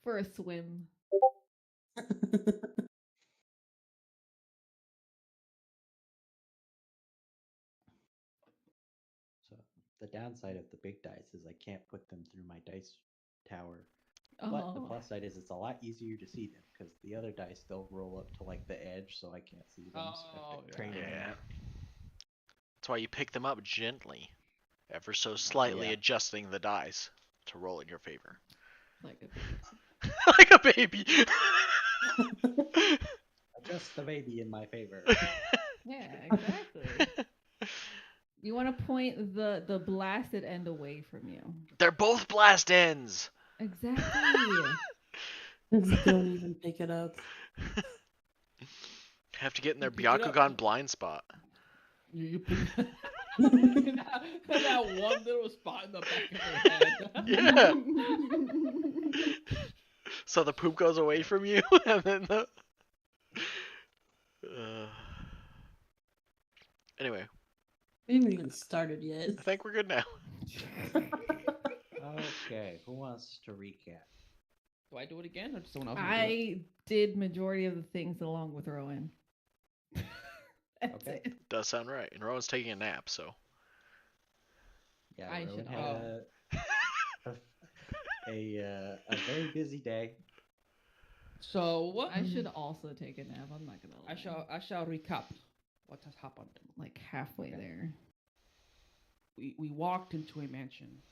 For a swim. So the downside of the big dice is I can't put them through my dice tower. But the Oh. plus side is it's a lot easier to see them because the other dice they'll roll up to like the edge, so I can't see them. So I have Oh, to crane my yeah. neck. That's why you pick them up gently, ever so slightly Yeah. adjusting the dice to roll in your favor. Like a baby. Like a baby. Adjust the baby in my favor. Yeah, exactly. You want to point the blasted end away from you. They're both blast ends. Exactly. Just don't even pick it up. Have to get in their You pick it up. Byakugan blind spot. You pick that one little spot in the back of your head. Yeah. So the poop goes away from you, and then the. Anyway, We haven't even started yet. I think we're good now. Okay, who wants to recap? Do I do it again, or does someone else? I did majority of the things along with Rowan. That's Okay. it. Does sound right. And Rowan's taking a nap, so. Yeah, I Rowan should had a very busy day. So I should also take a nap. I'm not gonna lie. I shall recap what has happened. Like halfway there. We walked into a mansion,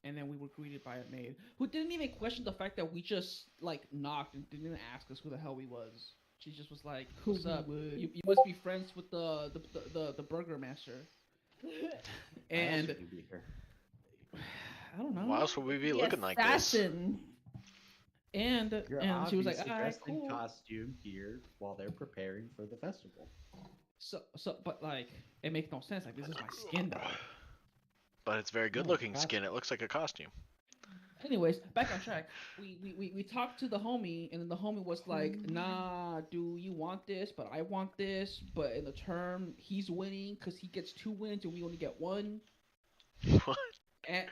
and then we were greeted by a maid who didn't even question the fact that we just like knocked and didn't even ask us who the hell we was. She just was like, Who "What's we up? would." You must be friends with the burger master." And Why else would you be here? I don't know. Why else would we be The looking like this? assassin. And You're and she was like, obviously "All right, dressed in cool." costume here while they're preparing for the festival. But like, it makes no sense. Like, this is my skin though. But it's very good looking skin. It looks like a costume. Anyways, back on track. We talked to the homie, and then the homie was like, "Nah, do you want this? But I want this. But in the term, he's winning because he gets 2 wins and we only get 1. What? And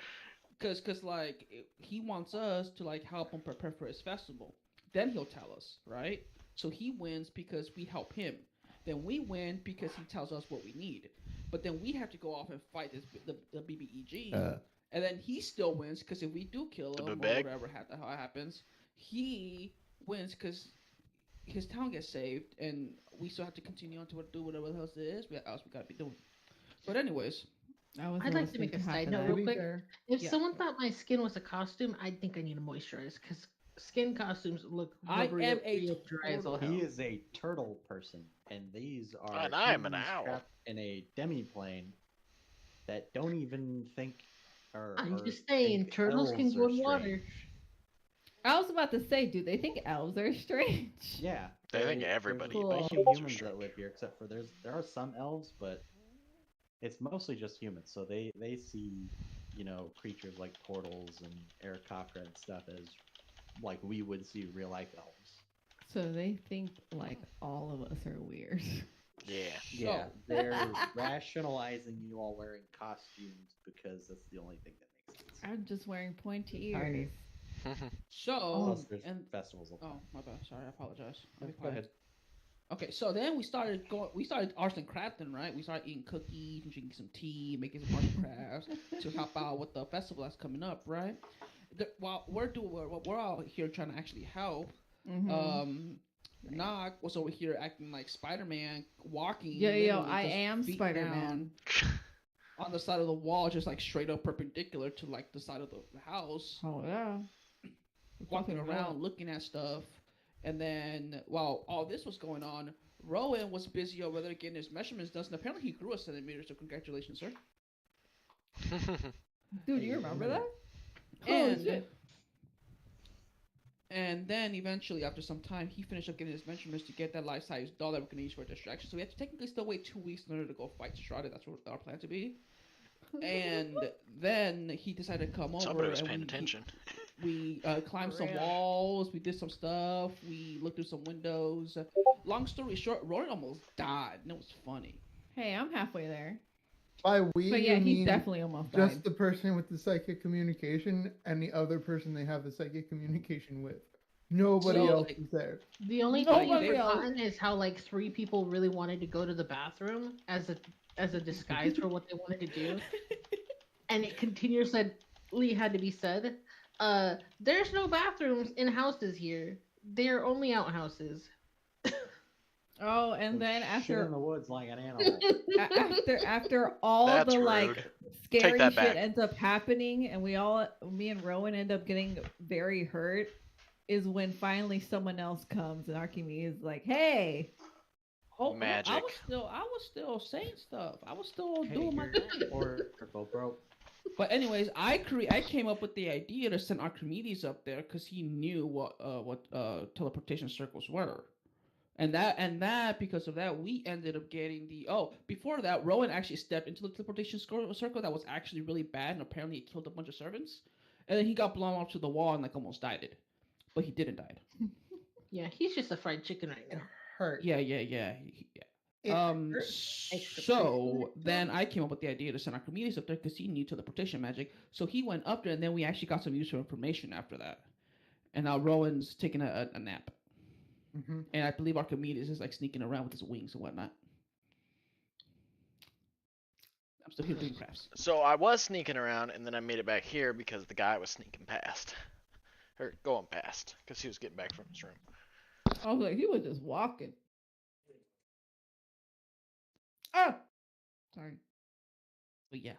because like he wants us to like help him prepare for his festival. Then he'll tell us, right? So he wins because we help him. Then we win because he tells us what we need. But then we have to go off and fight the BBEG. And then he still wins because if we do kill him or whatever how it happens, he wins because his town gets saved, and we still have to continue on to do whatever else it is else we gotta be doing. But anyways, I'd like to make a side note real quick. If someone thought my skin was a costume, I'd think I need to moisturize because skin costumes look I rubbery am up a real dry as all hell. He is a turtle person, and these are And I am an humans owl. trapped in a demi-plane that don't even think. I'm just saying, turtles can go in water. I was about to say, do they think elves are strange? Yeah, They think everybody. There's a bunch of Cool. humans that live here, except for there are some elves, but it's mostly just humans. So they see, creatures like portals and Aarakocra and stuff as like we would see real life elves. So they think like all of us are weird. Yeah. Yeah, they're rationalizing you all wearing costumes because that's the only thing that makes sense. I'm just wearing pointy ears. So there's festivals. Oh my bad. Sorry, I apologize. Go ahead. Okay, so then we started arts and crafting, right? We started eating cookies and drinking some tea, making some arts and crafts to help out with the festival that's coming up, right? While we're all here trying to actually help. Nog was over here acting like Spider-Man, walking. Yo, I am Spider-Man. On the side of the wall, just like straight up perpendicular to like the side of the house. Oh yeah. Walking around, looking at stuff. And then, while all this was going on, Rowan was busy over there getting his measurements done. And apparently, he grew a centimeter. So, congratulations, sir. Dude, you remember that? And then, eventually, after some time, he finished up getting his measurements to get that life-size doll that we're going to use for a distraction. So, we have to technically still wait 2 weeks in order to go fight Strahd. That's what our plan to be. And then he decided to come over. Somebody was paying attention. We climbed some walls. We did some stuff. We looked through some windows. Long story short, Rory almost died, and it was funny. Hey, I'm halfway there. By we, But yeah, you he mean definitely almost just died. the person with the psychic communication and the other person they have the psychic communication with. Nobody So, else like, is there. The only thing you've Nobody else. forgotten is how like 3 people really wanted to go to the bathroom as a disguise for what they wanted to do, and it continuously had to be said. There's no bathrooms in houses here. They're only outhouses. Oh, and then shit in after the woods like an animal. after all That's the rude. like Take scary that shit back. ends up happening, and me and Rowan end up getting very hurt, is when finally someone else comes and Archimedes is like, "Hey." oh, Magic. I was still saying stuff. I was still Hey, doing my you're thing. Oracle, bro. But anyways, I came up with the idea to send Archimedes up there because he knew what teleportation circles were. And that because of that, we ended up getting before that, Rowan actually stepped into the teleportation circle that was actually really bad, and apparently it killed a bunch of servants. And then he got blown off to the wall and like almost died. But he didn't die. Yeah, he's just a fried chicken right It now. hurt. Yeah. It hurt. So then I came up with the idea to send Archimedes up there because he knew teleportation magic. So he went up there, and then we actually got some useful information after that. And now Rowan's taking a nap. Mm-hmm. And I believe Archimedes is like sneaking around with his wings and whatnot. I'm still here doing crafts. So I was sneaking around, and then I made it back here because the guy was sneaking past. Or going past, because he was getting back from his room. I was like, he was just walking. Ah, sorry. But yeah.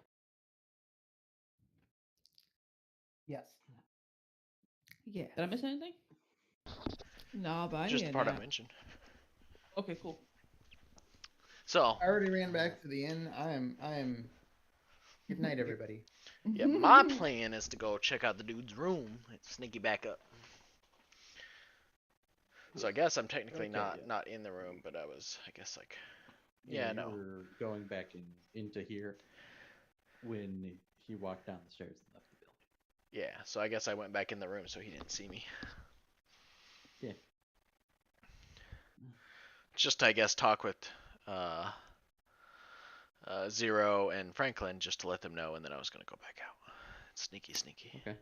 Yes. Yeah. Did I miss anything? No, but I Just need the a part I nap. mentioned. Okay, cool. So, I already ran back to the inn. I am. Good night, everybody. yeah, my plan is to go check out the dude's room and sneaky back up. So I guess I'm technically Okay, not in the room, but I guess like, Yeah, no. you were going back into here when he walked down the stairs and left the building. Yeah, so I guess I went back in the room so he didn't see me. Yeah. Just I guess talk with Zero and Franklin just to let them know, and then I was gonna go back out. Sneaky. Okay.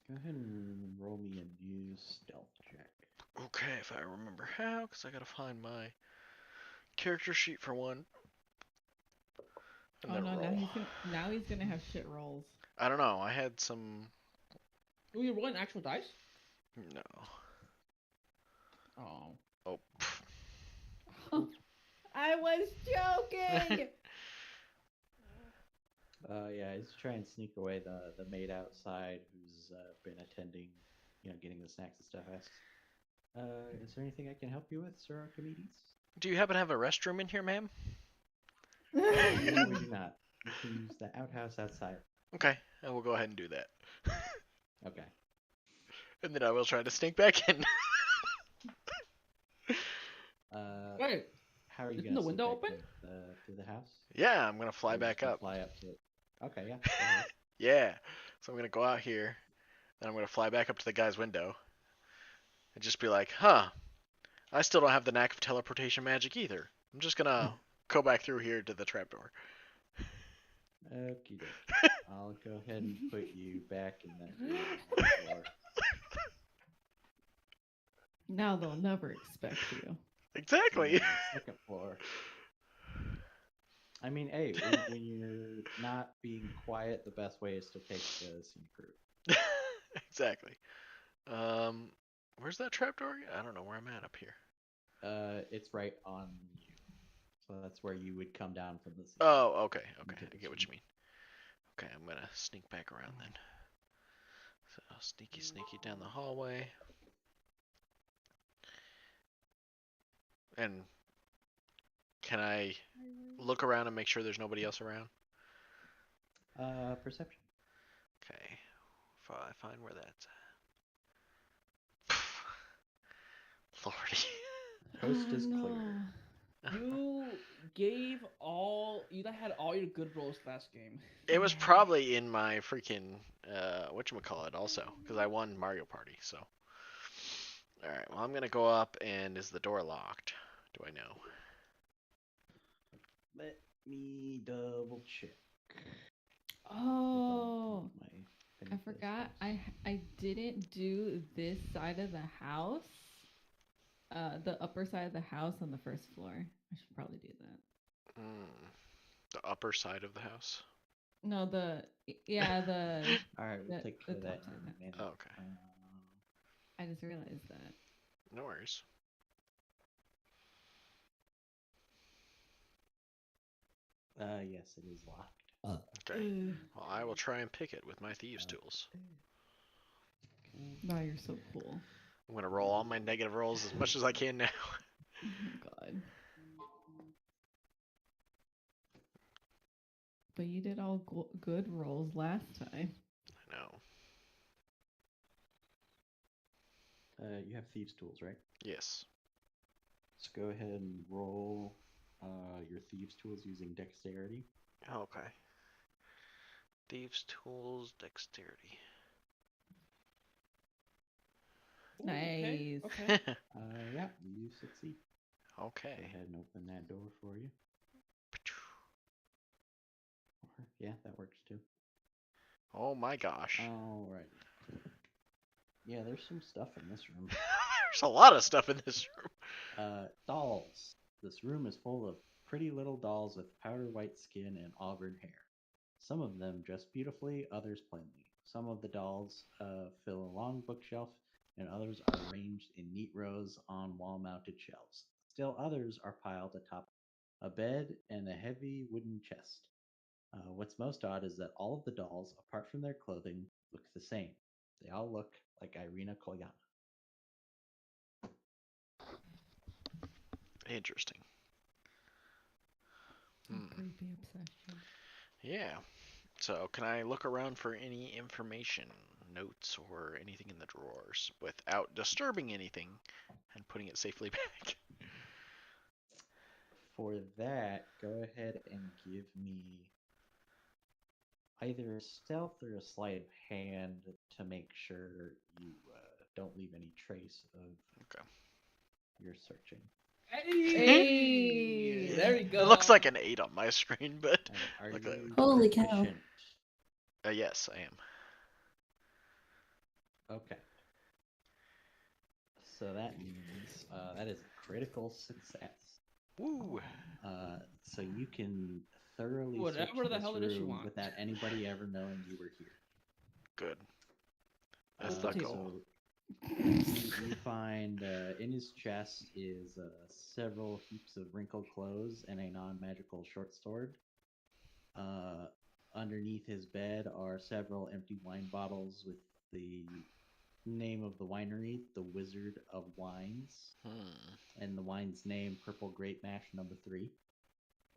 Go ahead and roll me a new stealth check. Okay, if I remember how, because I gotta find my character sheet for one. And Oh then no, roll. now he's gonna have shit rolls. I don't know. I had some. Were you rolling actual dice? No. Oh. Oh. I was joking. Yeah, he's trying to sneak away the maid outside who's been attending, getting the snacks and stuff. Asks, is there anything I can help you with, Sir Archimedes? Do you happen to have a restroom in here, ma'am? No, we do not. You can use the outhouse outside. Okay, I will go ahead and do that. Okay. And then I will try to sneak back in. Wait. How are you Isn't going to the window open? To the house? Yeah, I'm gonna fly Or back just up. Fly up to it. Okay, yeah. Go ahead. Yeah. So I'm gonna go out here, then I'm gonna fly back up to the guy's window, and just be like, "Huh, I still don't have the knack of teleportation magic either. I'm just gonna go back through here to the trapdoor." Okie dokie. I'll go ahead and put you back in that room on the floor. Now they'll never expect you. Exactly. On the second floor. I mean, hey, when you're not being quiet, the best way is to take the scenic route. Exactly. Where's that trapdoor? I don't know where I'm at up here. It's right on you. So that's where you would come down from the scene. Oh, okay. I get what you mean. Okay, I'm gonna sneak back around then. So sneaky down the hallway. And can I look around and make sure there's nobody else around? Perception. Okay. If I find where that's at. Lordy. Coast is no. clear. You had all your good rolls last game. It was probably in my freaking whatchamacallit also, because I won Mario Party, so. Alright, well I'm gonna go up and is the door locked? Do I know? Let me double check. Oh, My I thing forgot. first. I didn't do this side of the house. The upper side of the house on the first floor. I should probably do that. The upper side of the house. No, the All right, we'll take the care of that top side. in a minute. Oh, okay. I just realized that. No worries. Yes, it is locked. Okay. Well, I will try and pick it with my thieves' tools. Okay. Wow, you're so cool. I'm gonna roll all my negative rolls as much as I can now. Oh God. But you did all good rolls last time. I know. You have thieves' tools, right? Yes. Let's go ahead and roll your thieves' tools using dexterity. Okay. Thieves' tools, dexterity. Ooh, okay. Nice. Okay. Yeah, you succeed. Go Okay. ahead and open that door for you. Yeah, that works too. Oh my gosh. All right. Yeah, there's some stuff in this room. There's a lot of stuff in this room. Dolls. This room is full of pretty little dolls with powder white skin and auburn hair. Some of them dress beautifully, others plainly. Some of the dolls fill a long bookshelf, and others are arranged in neat rows on wall mounted shelves. Still others are piled atop a bed and a heavy wooden chest. What's most odd is that all of the dolls, apart from their clothing, look the same. They all look like Irina Kolyana. Interesting. Creepy obsession. Yeah. So, can I look around for any information, notes, or anything in the drawers without disturbing anything and putting it safely back? For that, go ahead and give me either a stealth or a sleight of hand to make sure you don't leave any trace of Okay. your searching. Hey, there we go. It looks like an 8 on my screen, but Are look you Holy cow. proficient? yes, I am. Okay. So that means that is a critical success. Woo! So you can thoroughly Whatever search the this hell it is you room want. without anybody ever knowing you were here. Good. That's Uh, the potato. goal. So you find in his chest is several heaps of wrinkled clothes and a non-magical short sword. Underneath his bed are several empty wine bottles with the name of the winery, the Wizard of Wines, and the wine's name, Purple Grape Mash Number 3.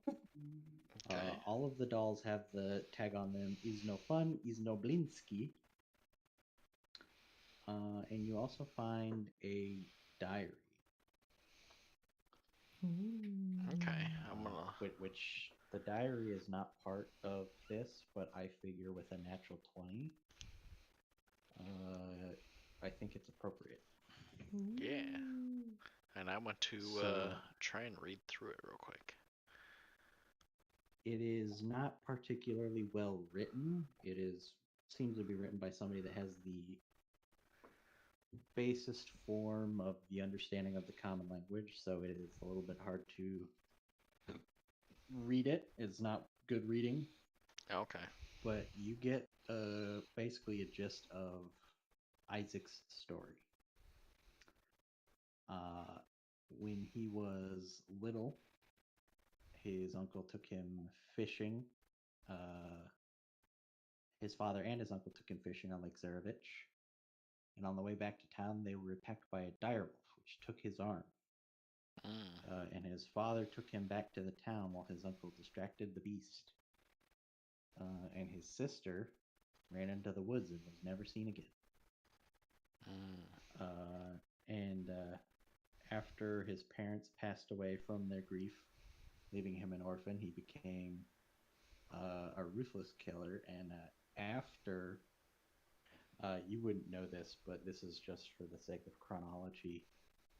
Okay. All of the dolls have the tag on them, is no fun, is no blinsky. And you also find a diary. Okay. I'm gonna. Which the diary is not part of this, but I figure with a natural 20, I think it's appropriate. Yeah. And I want to So- try and read through it real quick. It is not particularly well written. Seems to be written by somebody that has the basest form of the understanding of the common language, so it is a little bit hard to read it. It's not good reading, Okay. but you get basically a gist of Isaac's story. When he was little, his uncle took him fishing. His father and his uncle took him fishing on Lake Zarevich. And on the way back to town, they were attacked by a direwolf, which took his arm. And his father took him back to the town while his uncle distracted the beast. And his sister ran into the woods and was never seen again. And after his parents passed away from their grief, leaving him an orphan, he became a ruthless killer. And after, you wouldn't know this, but this is just for the sake of chronology.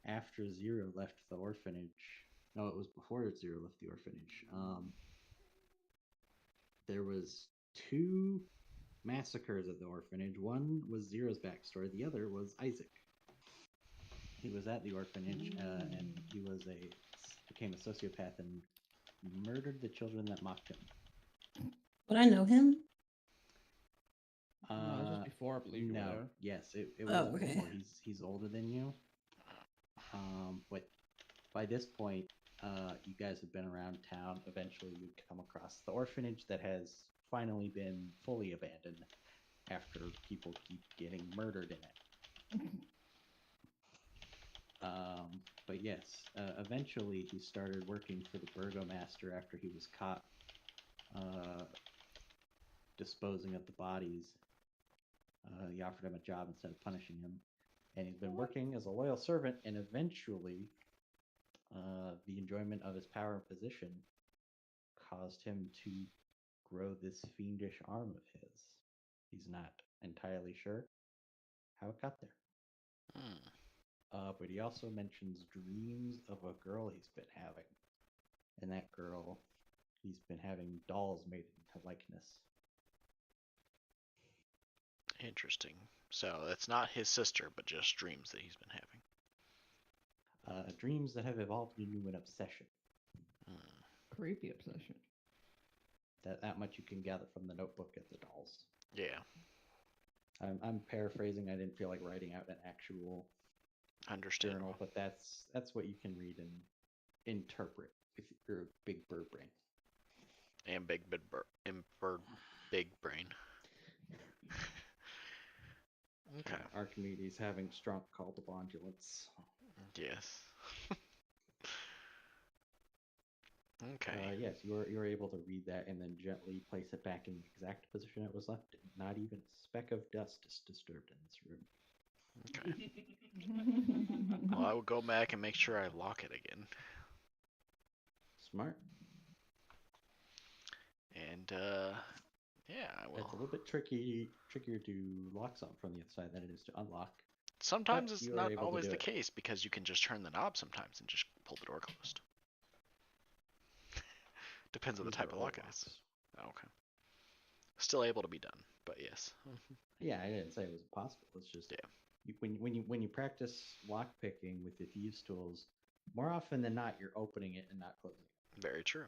After Zero left the orphanage, No, it was before Zero left the orphanage. There was 2 massacres at the orphanage. One was Zero's backstory. The other was Isaac. He was at the orphanage, and he became a sociopath and murdered the children that mocked him. Would I know him? No, it was just before, I believe you were No, there. yes, it was Oh, okay. before. He's older than you. But by this point, you guys have been around town. Eventually, you'd come across the orphanage that has finally been fully abandoned after people keep getting murdered in it. But yes, eventually he started working for the burgomaster after he was caught disposing of the bodies. He offered him a job instead of punishing him, and he's been working as a loyal servant, and eventually the enjoyment of his power and position caused him to grow this fiendish arm of his. He's not entirely sure how it got there. But he also mentions dreams of a girl he's been having. And that girl, he's been having dolls made into likeness. Interesting. So it's not his sister, but just dreams that he's been having. Dreams that have evolved into an obsession. Creepy obsession. That much you can gather from the notebook at the dolls. Yeah. I'm paraphrasing. I didn't feel like writing out an actual journal, but that's what you can read and interpret if you're a big bird brain. And big brain. Okay. Archimedes having Strahd called the bondulance. Yes. Okay. Yes, you're able to read that and then gently place it back in the exact position it was left in. Not even a speck of dust is disturbed in this room. Okay. Well, I will go back and make sure I lock it again. Smart. And yeah, I will. It's a little bit trickier to lock something from the outside than it is to unlock. Sometimes it's you are not able to always do the it. case because you can just turn the knob sometimes and just pull the door closed. Depends on the These type are of lock it locks. is. Oh, okay. Still able to be done, but yes. Yeah, I didn't say it was impossible. It's just when you practice lock picking with the thieves tools, more often than not, you're opening it and not closing it. Very true.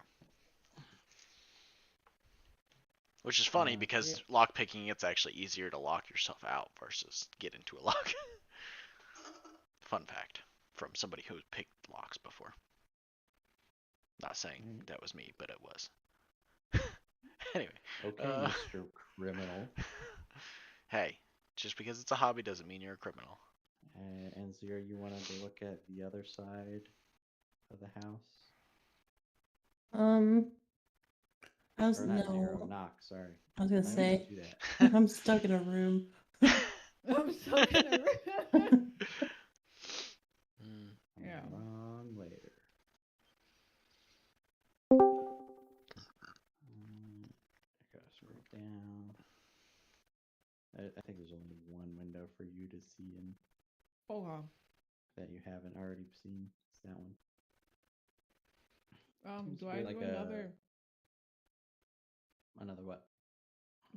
Which is funny because Yeah. lock picking, it's actually easier to lock yourself out versus get into a lock. Fun fact from somebody who picked locks before. Not saying that was me, but it was. Anyway. Okay, Mr. Criminal. Hey, just because it's a hobby doesn't mean you're a criminal. And Zero, you wanted to look at the other side of the house? I was Or not Zero, no. knock, sorry. I was gonna I always say do that. I'm stuck in a room. I'm so gonna. Yeah. Wrong later. I gotta scroll down. I think there's only one window for you to see in Oh wow. that you haven't already seen. It's that one. Seems Do to I be do like another? Another what?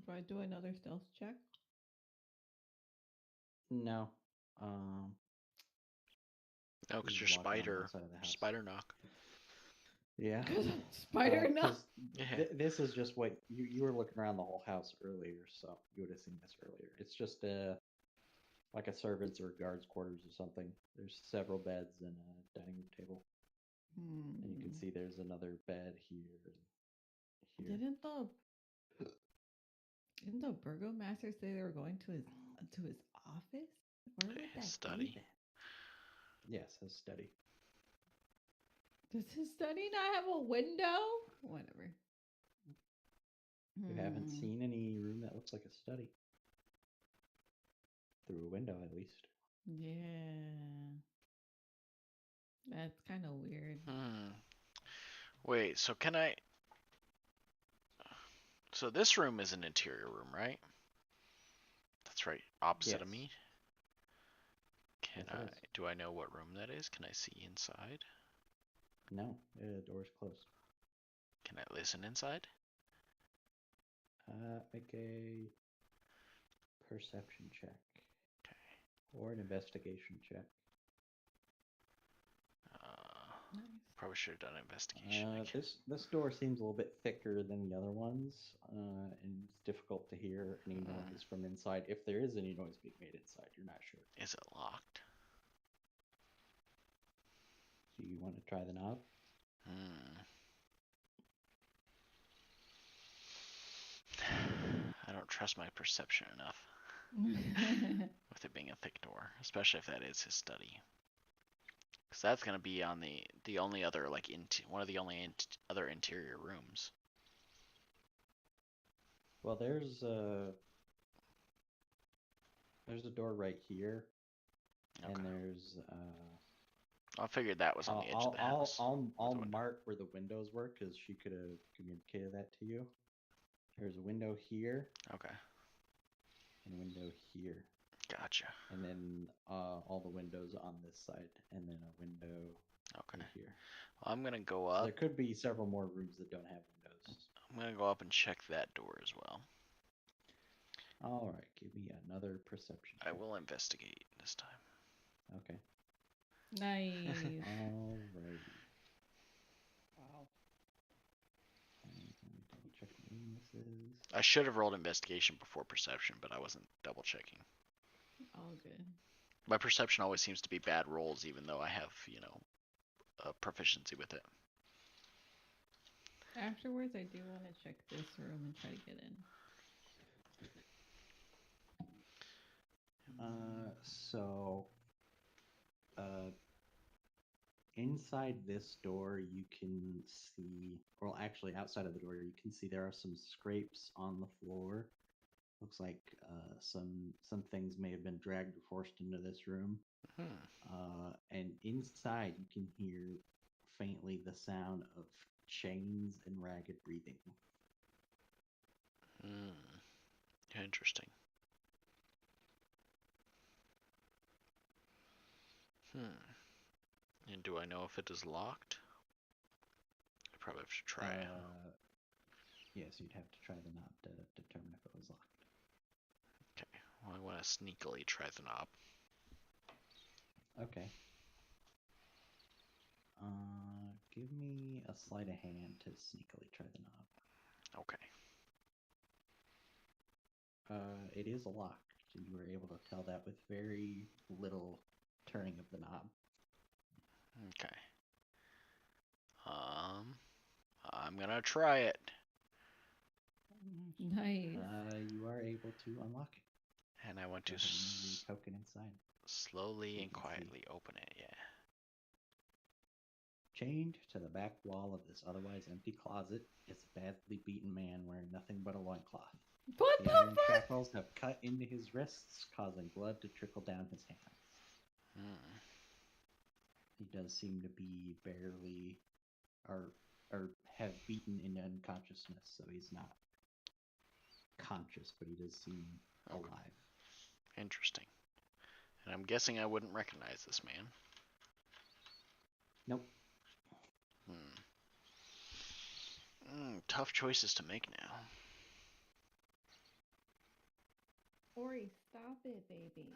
Do I do another stealth check? No. No, because He's you're walking on one spider. side of the house. Spider knock. Yeah. Spider no. 'Cause Yeah. this is just what you were looking around the whole house earlier, so you would have seen this earlier. It's just like a servant's or guard's quarters or something. There's several beds and a dining room table, and you can see there's another bed here. And here. Didn't the burgomaster say they were going to his office? Where would His that study. be then? Yes, his study. Does his study not have a window? Whatever. You haven't seen any room that looks like a study. Through a window, at least. Yeah. That's kind of weird. Wait, so can I... So this room is an interior room, right? That's right, opposite of Yes. me. Yes, it is. Do I know what room that is? Can I see inside? No, the door's closed. Can I listen inside? Make a perception check. Okay. Or an investigation check. Nice. Probably should have done investigation. I guess. This door seems a little bit thicker than the other ones, and it's difficult to hear any noise from inside. If there is any noise being made inside, you're not sure. Is it locked? Do you want to try the knob? I don't trust my perception enough with it being a thick door, especially if that is his study. Because that's gonna be on the only other one of the only other interior rooms. Well, there's a door right here, Okay. and there's I figured that was on the edge of the house. I'll mark where the windows were because she could have communicated that to you. There's a window here. Okay. And a window here. Gotcha. And then all the windows on this side, and then a window here. Well, I'm gonna go So up. there could be several more rooms that don't have windows. I'm gonna go up and check that door as well. All right, give me another perception. I will investigate this time. Okay. Nice. All right. Wow. Let me double check what room this is. I should have rolled investigation before perception, but I wasn't double checking. All good. My perception always seems to be bad rolls, even though I have, a proficiency with it. Afterwards, I do want to check this room and try to get in. Inside this door, you can see, well, actually, outside of the door, you can see there are some scrapes on the floor. Looks like some things may have been dragged or forced into this room. And inside, you can hear faintly the sound of chains and ragged breathing. Interesting. And do I know if it is locked? I probably have to try it. Yes, you'd have to try the knob to determine if it was locked. Okay, well, I want to sneakily try the knob. Okay. Give me a sleight of hand to sneakily try the knob. Okay. It is locked. You were able to tell that with very little turning of the knob. Okay. I'm gonna try it. Nice. You are able to unlock it. And I want to use the token inside. slowly You and can see. quietly open it, yeah. Chained to the back wall of this otherwise empty closet is a badly beaten man wearing nothing but a loincloth. What The the iron fuck? shackles have cut into his wrists, causing blood to trickle down his hands. He does seem to be barely, or have beaten into unconsciousness, so he's not conscious, but he does seem alive. Interesting. And I'm guessing I wouldn't recognize this man. Nope. Tough choices to make now. Ori, stop it, baby.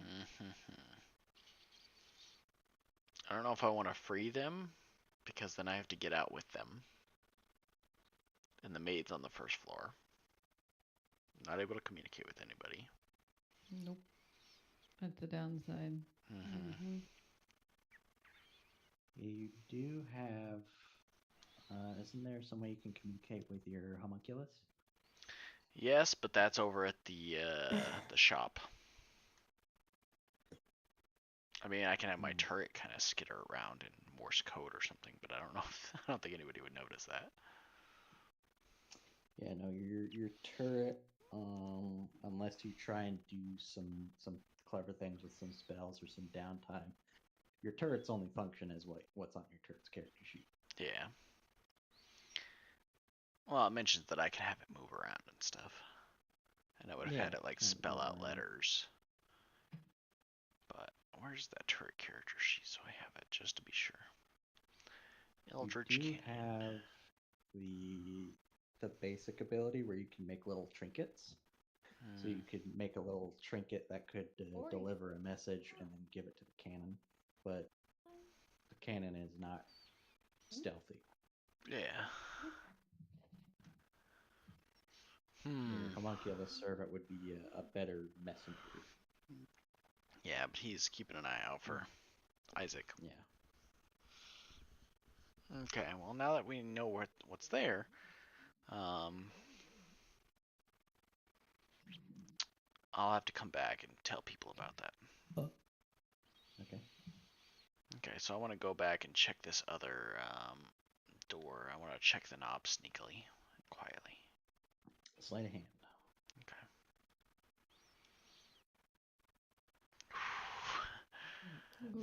I don't know if I want to free them, because then I have to get out with them. And the maid's on the first floor. Not able to communicate with anybody. Nope. That's the downside. You do have. Isn't there some way you can communicate with your homunculus? Yes, but that's over at the shop. I mean, I can have my turret kind of skitter around in Morse code or something, but I don't know. I don't think anybody would notice that. Yeah, no, your turret. Unless you try and do some clever things with some spells or some downtime, your turret's only function is what's on your turret's character sheet. Yeah. Well, it mentions that I can have it move around and stuff. And I would have had it like spell out letters. But where's that turret character sheet so I have it just to be sure? Eldritch You do Cannon. have the basic ability where you can make little trinkets. So you could make a little trinket that could deliver a message and then give it to the cannon. But the cannon is not stealthy. Yeah. Your homunculus servant would be a better messenger. Yeah, but he's keeping an eye out for Isaac. Yeah. Okay, well, now that we know what's there, I'll have to come back and tell people about that. Okay. Okay, so I want to go back and check this other door. I want to check the knob sneakily, quietly. Sleight of hand. Okay.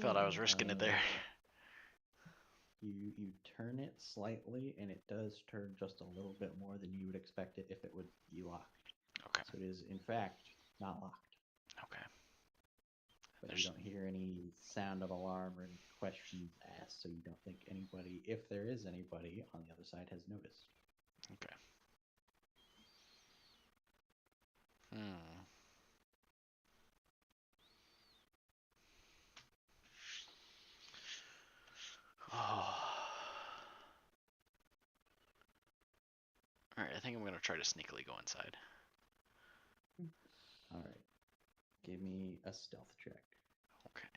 Felt I was risking it there. You turn it slightly, and it does turn just a little bit more than you would expect it if it would be locked. Okay. So it is, in fact, not locked. Okay. But you don't hear any sound of alarm or any questions asked, so you don't think anybody, if there is anybody on the other side, has noticed. Okay. Oh. Alright, I think I'm going to try to sneakily go inside. All right. Give me a stealth check. Okay.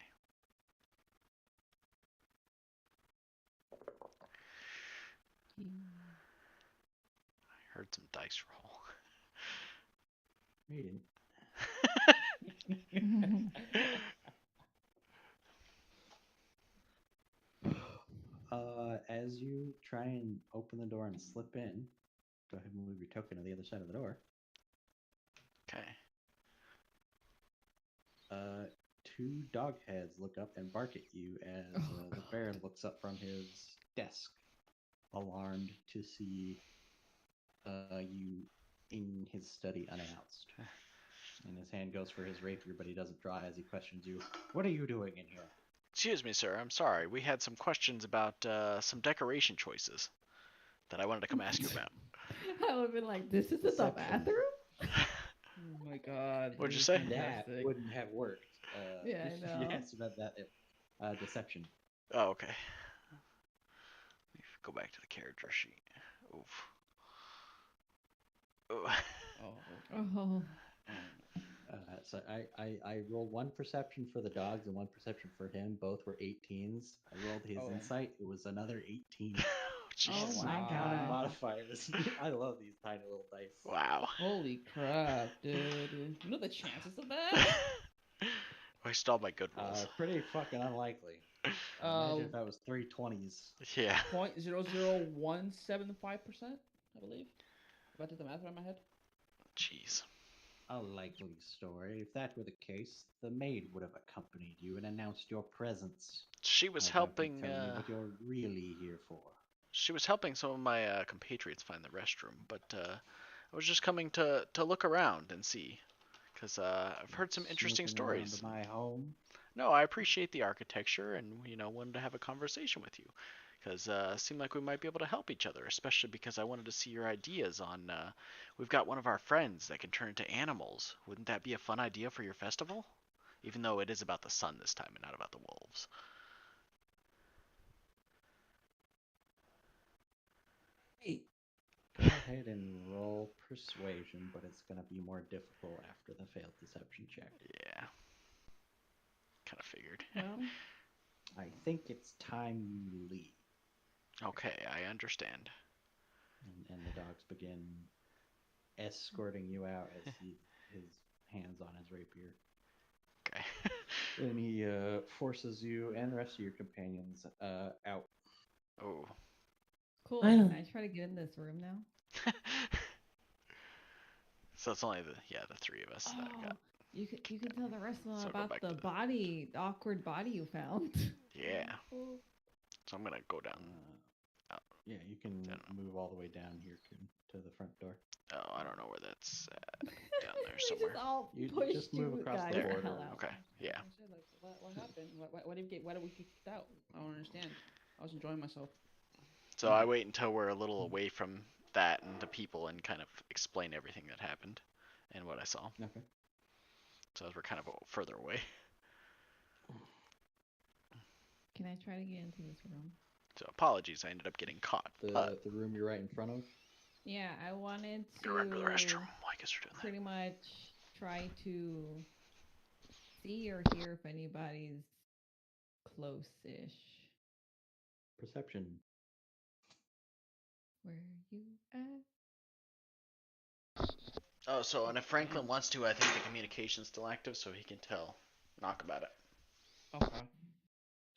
I heard some dice roll. You didn't. As you try and open the door and slip in, go ahead and move your token to the other side of the door. Okay. Two dog heads look up and bark at you as the bear looks up from his desk, alarmed to see you in his study unannounced. And his hand goes for his rapier, but he doesn't draw as he questions you. What are you doing in here? Excuse me, sir. I'm sorry. We had some questions about some decoration choices that I wanted to come ask you about. I would have been like, this is in the Deception. bathroom? Oh my god. What'd you this is say? That fantastic. wouldn't have worked. Yeah, I if know. you asked about that, deception. Oh, okay. Let me go back to the character sheet. Oof. Oh. Oh. So I rolled one perception for the dogs and one perception for him. Both were 18s. I rolled his insight. It was another 18. Jeez. Oh My my counting God. modifiers. I love these tiny little dice. Wow. Holy crap, dude. You know the chances of that? Wasted all my good rolls. Pretty fucking unlikely. Imagine if that was 3 20s. Yeah. 0.00175%, I believe. If I did the math right in my head. Jeez. A likely story. If that were the case, the maid would have accompanied you and announced your presence. She was I'd have to helping. tell you what you're really here for. She was helping some of my compatriots find the restroom, but I was just coming to look around and see, because I've heard some interesting Snooping around stories. my home. No, I appreciate the architecture, and wanted to have a conversation with you, because it seemed like we might be able to help each other, especially because I wanted to see your ideas on. We've got one of our friends that can turn into animals. Wouldn't that be a fun idea for your festival? Even though it is about the sun this time and not about the wolves. Hey, Go ahead and roll persuasion, but it's going to be more difficult after the failed deception check. Yeah. Kind of figured. Well, I think it's time you leave. Okay, I understand. And the dogs begin escorting you out as his hands on his rapier. Okay. And he forces you and the rest of your companions out. Oh. cool. I Can don't- I try to get in this room now? So it's only the three of us that got. You can tell the rest of them So go about back the to the- awkward body you found. Yeah. So I'm gonna go down. Yeah, you can Down. move all the way down here to the front door. Oh, I don't know where that's at. Down there We somewhere. just all You pushed just move you across guys the the border. hell out. Okay. Yeah. I said, like, what happened? Why did we get kicked out? I don't understand. I was enjoying myself. So I wait until we're a little away from that and the people and kind of explain everything that happened and what I saw. Okay. So as we're kind of further away. Can I try to get into this room? So apologies, I ended up getting caught. But The room you're right in front of. Yeah, I wanted to go to the restroom. I guess we're doing that. pretty much try to see or hear if anybody's close-ish. Perception. Where you at? Oh, so and if Franklin wants to, I think the communication's still active, so he can tell Knock about it. Okay.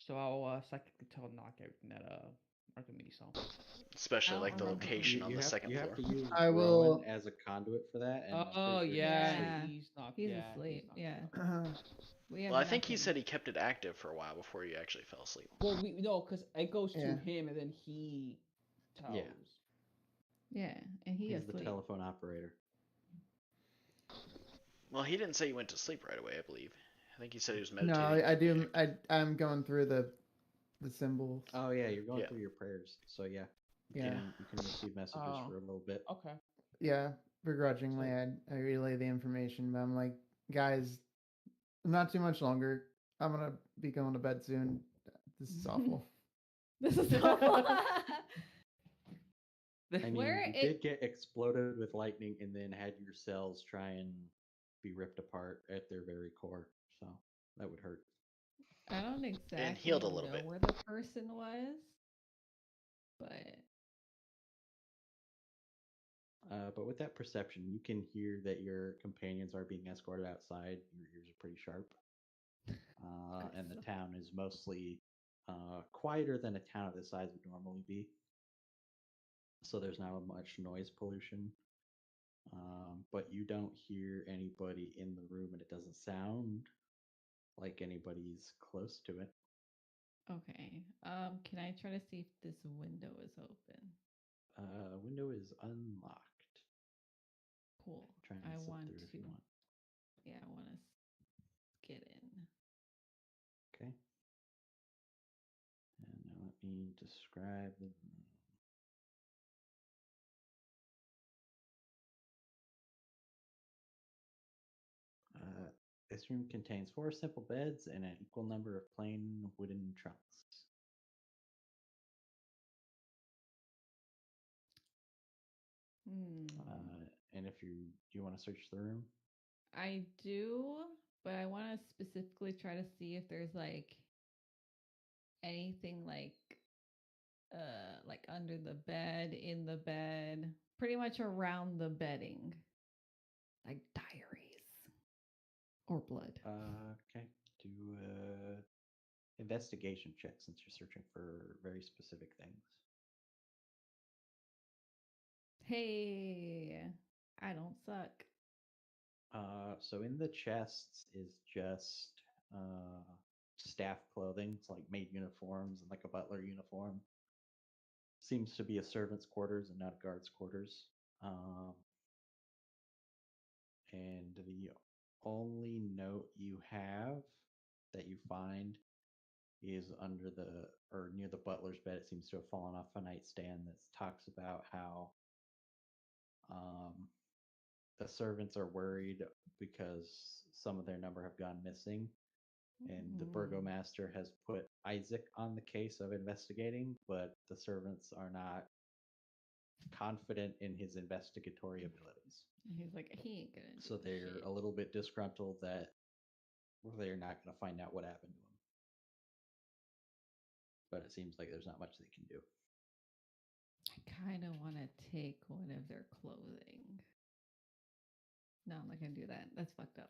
So I'll psychically tell Knock everything that Archimedes saw. Especially like the remember. location on you the have, second you floor. have to use I Rowan will- as a conduit for that. And I'm Oh pretty sure yeah, he's asleep. he's not. He's asleep. not Yeah. asleep. We have Well, I think he nothing. said he kept it active for a while before he actually fell asleep. Well, we no, because it goes to Yeah. him and then he tells. Yeah. Yeah, and He's the asleep. telephone operator. Well, he didn't say he went to sleep right away, I believe. I think he said he was No, meditating. I do. I'm going through the symbols. Oh yeah, you're going Yeah. through your prayers. So yeah. You Yeah. can receive messages Oh. for a little bit. Okay. Yeah, begrudgingly, I relay the information, but I'm like, guys, not too much longer. I'm gonna be going to bed soon. This is awful. This is awful. I mean, Where you it- did get exploded with lightning and then had your cells try and be ripped apart at their very core. So that would hurt. I don't exactly healed a little know bit. where the person was, But with that perception, you can hear that your companions are being escorted outside. Your ears are pretty sharp. And the town is mostly quieter than a town of this size would normally be. So there's not much noise pollution. But you don't hear anybody in the room, and it doesn't sound like anybody's close to it. okay. Can I try to see if this window is open? Window is unlocked. Cool. Try and I slip want through to. if you want. Yeah, I want to get in. Okay. And now let me describe the room. This room contains 4 simple beds and an equal number of plain wooden trunks. And if do you want to search the room? I do, but I want to specifically try to see if there's like anything like under the bed, in the bed, pretty much around the bedding. Like diaries or blood. Okay. Do investigation check since you're searching for very specific things. Hey, I don't suck. So in the chests is just staff clothing. It's like maid uniforms and like a butler uniform. Seems to be a servant's quarters and not a guard's quarters. And the only note you have that you find is under or near the butler's bed. It seems to have fallen off a nightstand that talks about how the servants are worried because some of their number have gone missing. And the burgomaster has put Isaac on the case of investigating, but the servants are not confident in his investigatory abilities. He's like, he ain't gonna do So this they're shit. a little bit disgruntled that they're not going to find out what happened to him. But it seems like there's not much they can do. I kind of want to take one of their clothing. No, I'm not gonna do that. That's fucked up.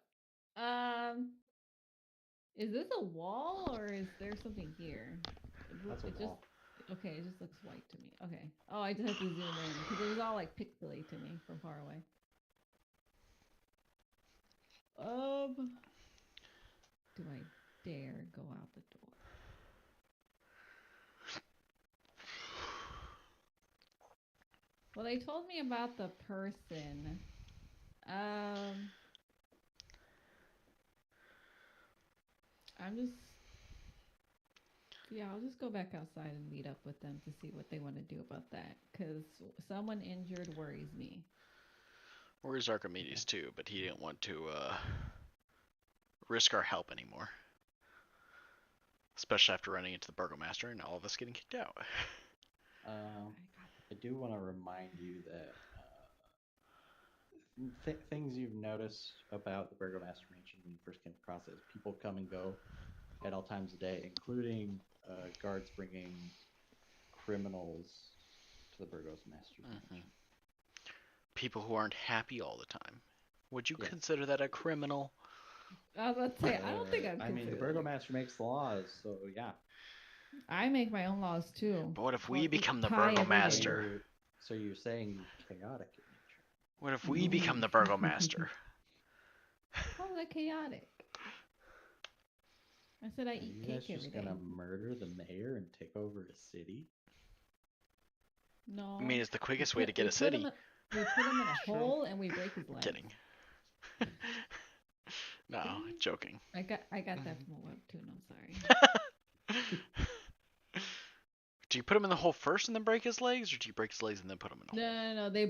Is this a wall or is there something here? That's a wall. Okay, it just looks white to me. Okay. Oh, I just have to zoom in because it was all like pixely to me from far away. Do I dare go out the door? Well, they told me about the person. I'm just Yeah, I'll just go back outside and meet up with them to see what they want to do about that. Because someone injured worries me. Where's Archimedes too, but he didn't want to risk our help anymore. Especially after running into the Burgomaster and all of us getting kicked out. I do want to remind you that things you've noticed about the Burgomaster Mansion when you first came across it is people come and go at all times of day, including guards bringing criminals to the Burgomaster's Mansion. People who aren't happy all the time. Would you Yes. consider that a criminal? I was about to say, I don't think I'm. I mean, the Burgomaster makes laws, so yeah. I make my own laws too. But what if we Well, become the tie every day. Burgomaster? So you're saying chaotic in nature? What if we become the Burgomaster? How is that chaotic? I said I Are eat you guys cake every just day. gonna murder the mayor and take over a city? No. I mean, it's the quickest We way to put- get we a put city. him in- we put him in a hole and we break his legs. Kidding. No, joking. I got that from a webtoon. I'm sorry. Do you put him in the hole first and then break his legs, or do you break his legs and then put him in a hole? No. They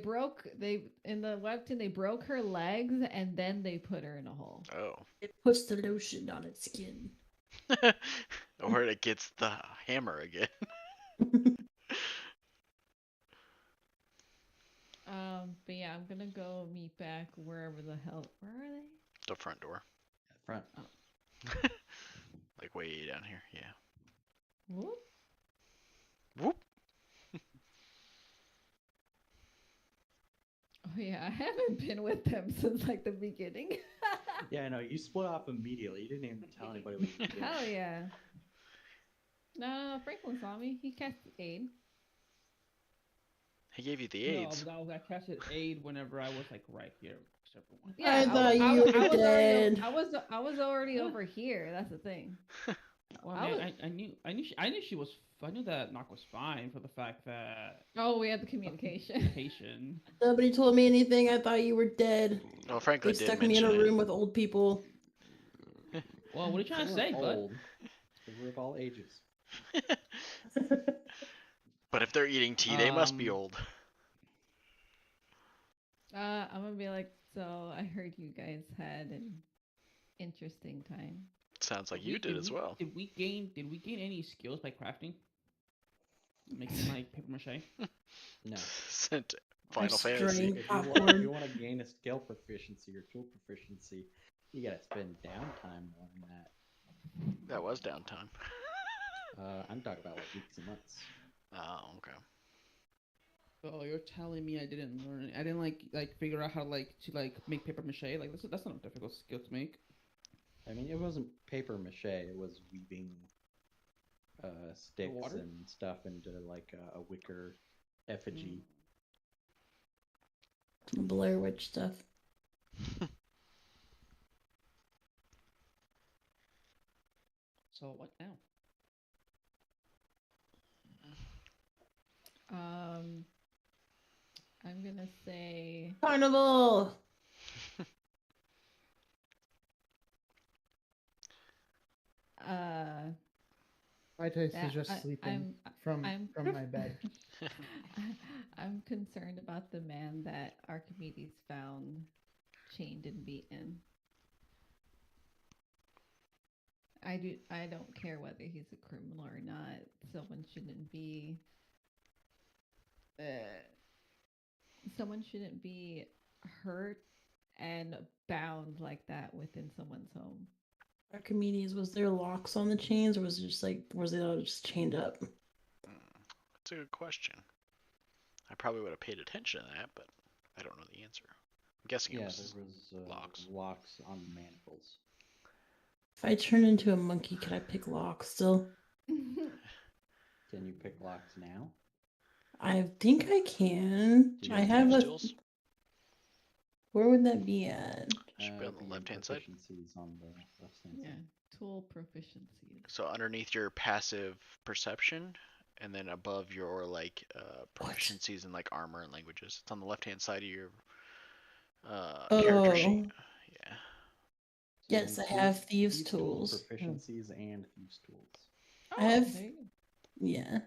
in the webtoon they broke her legs and then they put her in a hole. Oh. It puts the lotion on its skin. Or it gets the hammer again. But yeah, I'm gonna go meet back wherever the hell. Where are they? The front door. At front. Like way down here, yeah. Whoop. Whoop. Oh yeah, I haven't been with them since like the beginning. Yeah, I know. You split off immediately. You didn't even tell anybody what you did. Hell yeah. No, Franklin saw me. He cast aid. He gave you the AIDS. No, I casted aid whenever I was like right here. Except for one. I thought you were dead. I was already over here. That's the thing. Well, I I knew she was. I knew that knock was fine for the fact that Oh, we had the communication. communication. Nobody told me anything. I thought you were dead. Well, They Franklin did stuck me in mention a room it. with old people. Well, what are you trying to We're say, bud? old. We're of all ages. But if they're eating tea, they must be Um, old. I'm gonna be like, so I heard you guys had an interesting time. Sounds like you did as well. Did we gain any skills by crafting? Making like paper mache? No. Sent Final straying. Fantasy. If Popcorn. you want to gain a skill proficiency or tool proficiency, you gotta spend downtime on that. That was downtime. I'm talking about like weeks and months. Oh, okay. So you're telling me I didn't learn? I didn't like figure out how to make paper mache? Like that's not a difficult skill to make. I mean, it wasn't paper mache. It was weaving sticks Water? and stuff into like a wicker effigy. Blair Witch stuff. So what now? I'm gonna say Carnival. My taste Yeah, is just sleeping from I'm- my bed. I'm concerned about the man that Archimedes found chained and beaten. I don't care whether he's a criminal or not. Someone shouldn't be hurt and bound like that within someone's home. Archimedes, was there locks on the chains, or was it just like, was it all just chained up? That's a good question. I probably would have paid attention to that, but I don't know the answer. I'm guessing it Yeah, was there was locks. locks on the manacles. If I turn into a monkey, could I pick locks still? Can you pick locks now? I think I can. Do you I have have thieves' a. tools? Where would that be at? Should be on It'd the in left-hand side. proficiencies on the left-hand Yeah, side. tool proficiencies. So underneath your passive perception, and then above your like proficiencies in like armor and languages. It's on the left-hand side of your character sheet. Yeah. So Yes, then I have thieves' tool tools. proficiencies and thieves tools. I have, there you go. yeah.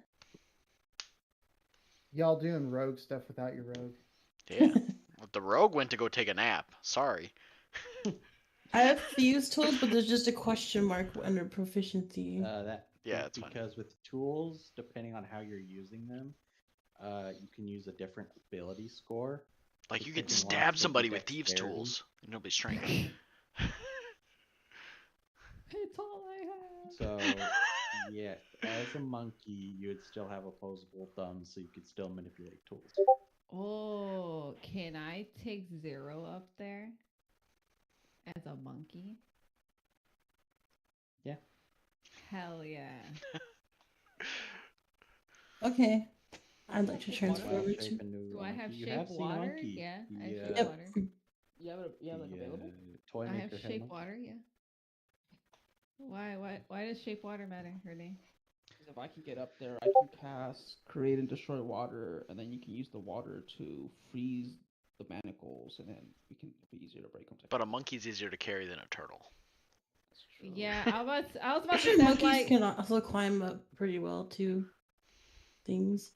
Y'all doing rogue stuff without your rogue. Yeah. Well, the rogue went to go take a nap. Sorry. I have fuse tools, but there's just a question mark under proficiency. That Yeah, is it's fine. because with tools, depending on how you're using them, you can use a different ability score. Like you could Picking stab lots would somebody be with thieves' dexterity. tools. And nobody's strength. It's all I have. So, yeah, as a monkey, you would still have opposable thumbs, so you could still manipulate tools. Oh, can I take 0 up there as a monkey? Yeah. Hell yeah. Okay. I'd like to Wild transfer Wild over shape to. into Do a I have monkey. You shape have seen a water? monkey. Yeah, I have The, shape Yep. water. You have it like available? Toy I have maker had shape monkey. water, yeah. Why does shape water matter, Renee? Because if I can get up there, I can cast create and destroy water, and then you can use the water to freeze the manacles, and then it'll be easier to break them. But a monkey's easier to carry than a turtle. That's true. Yeah, I was about I'm to sure say monkeys like can also climb up pretty well too. Things.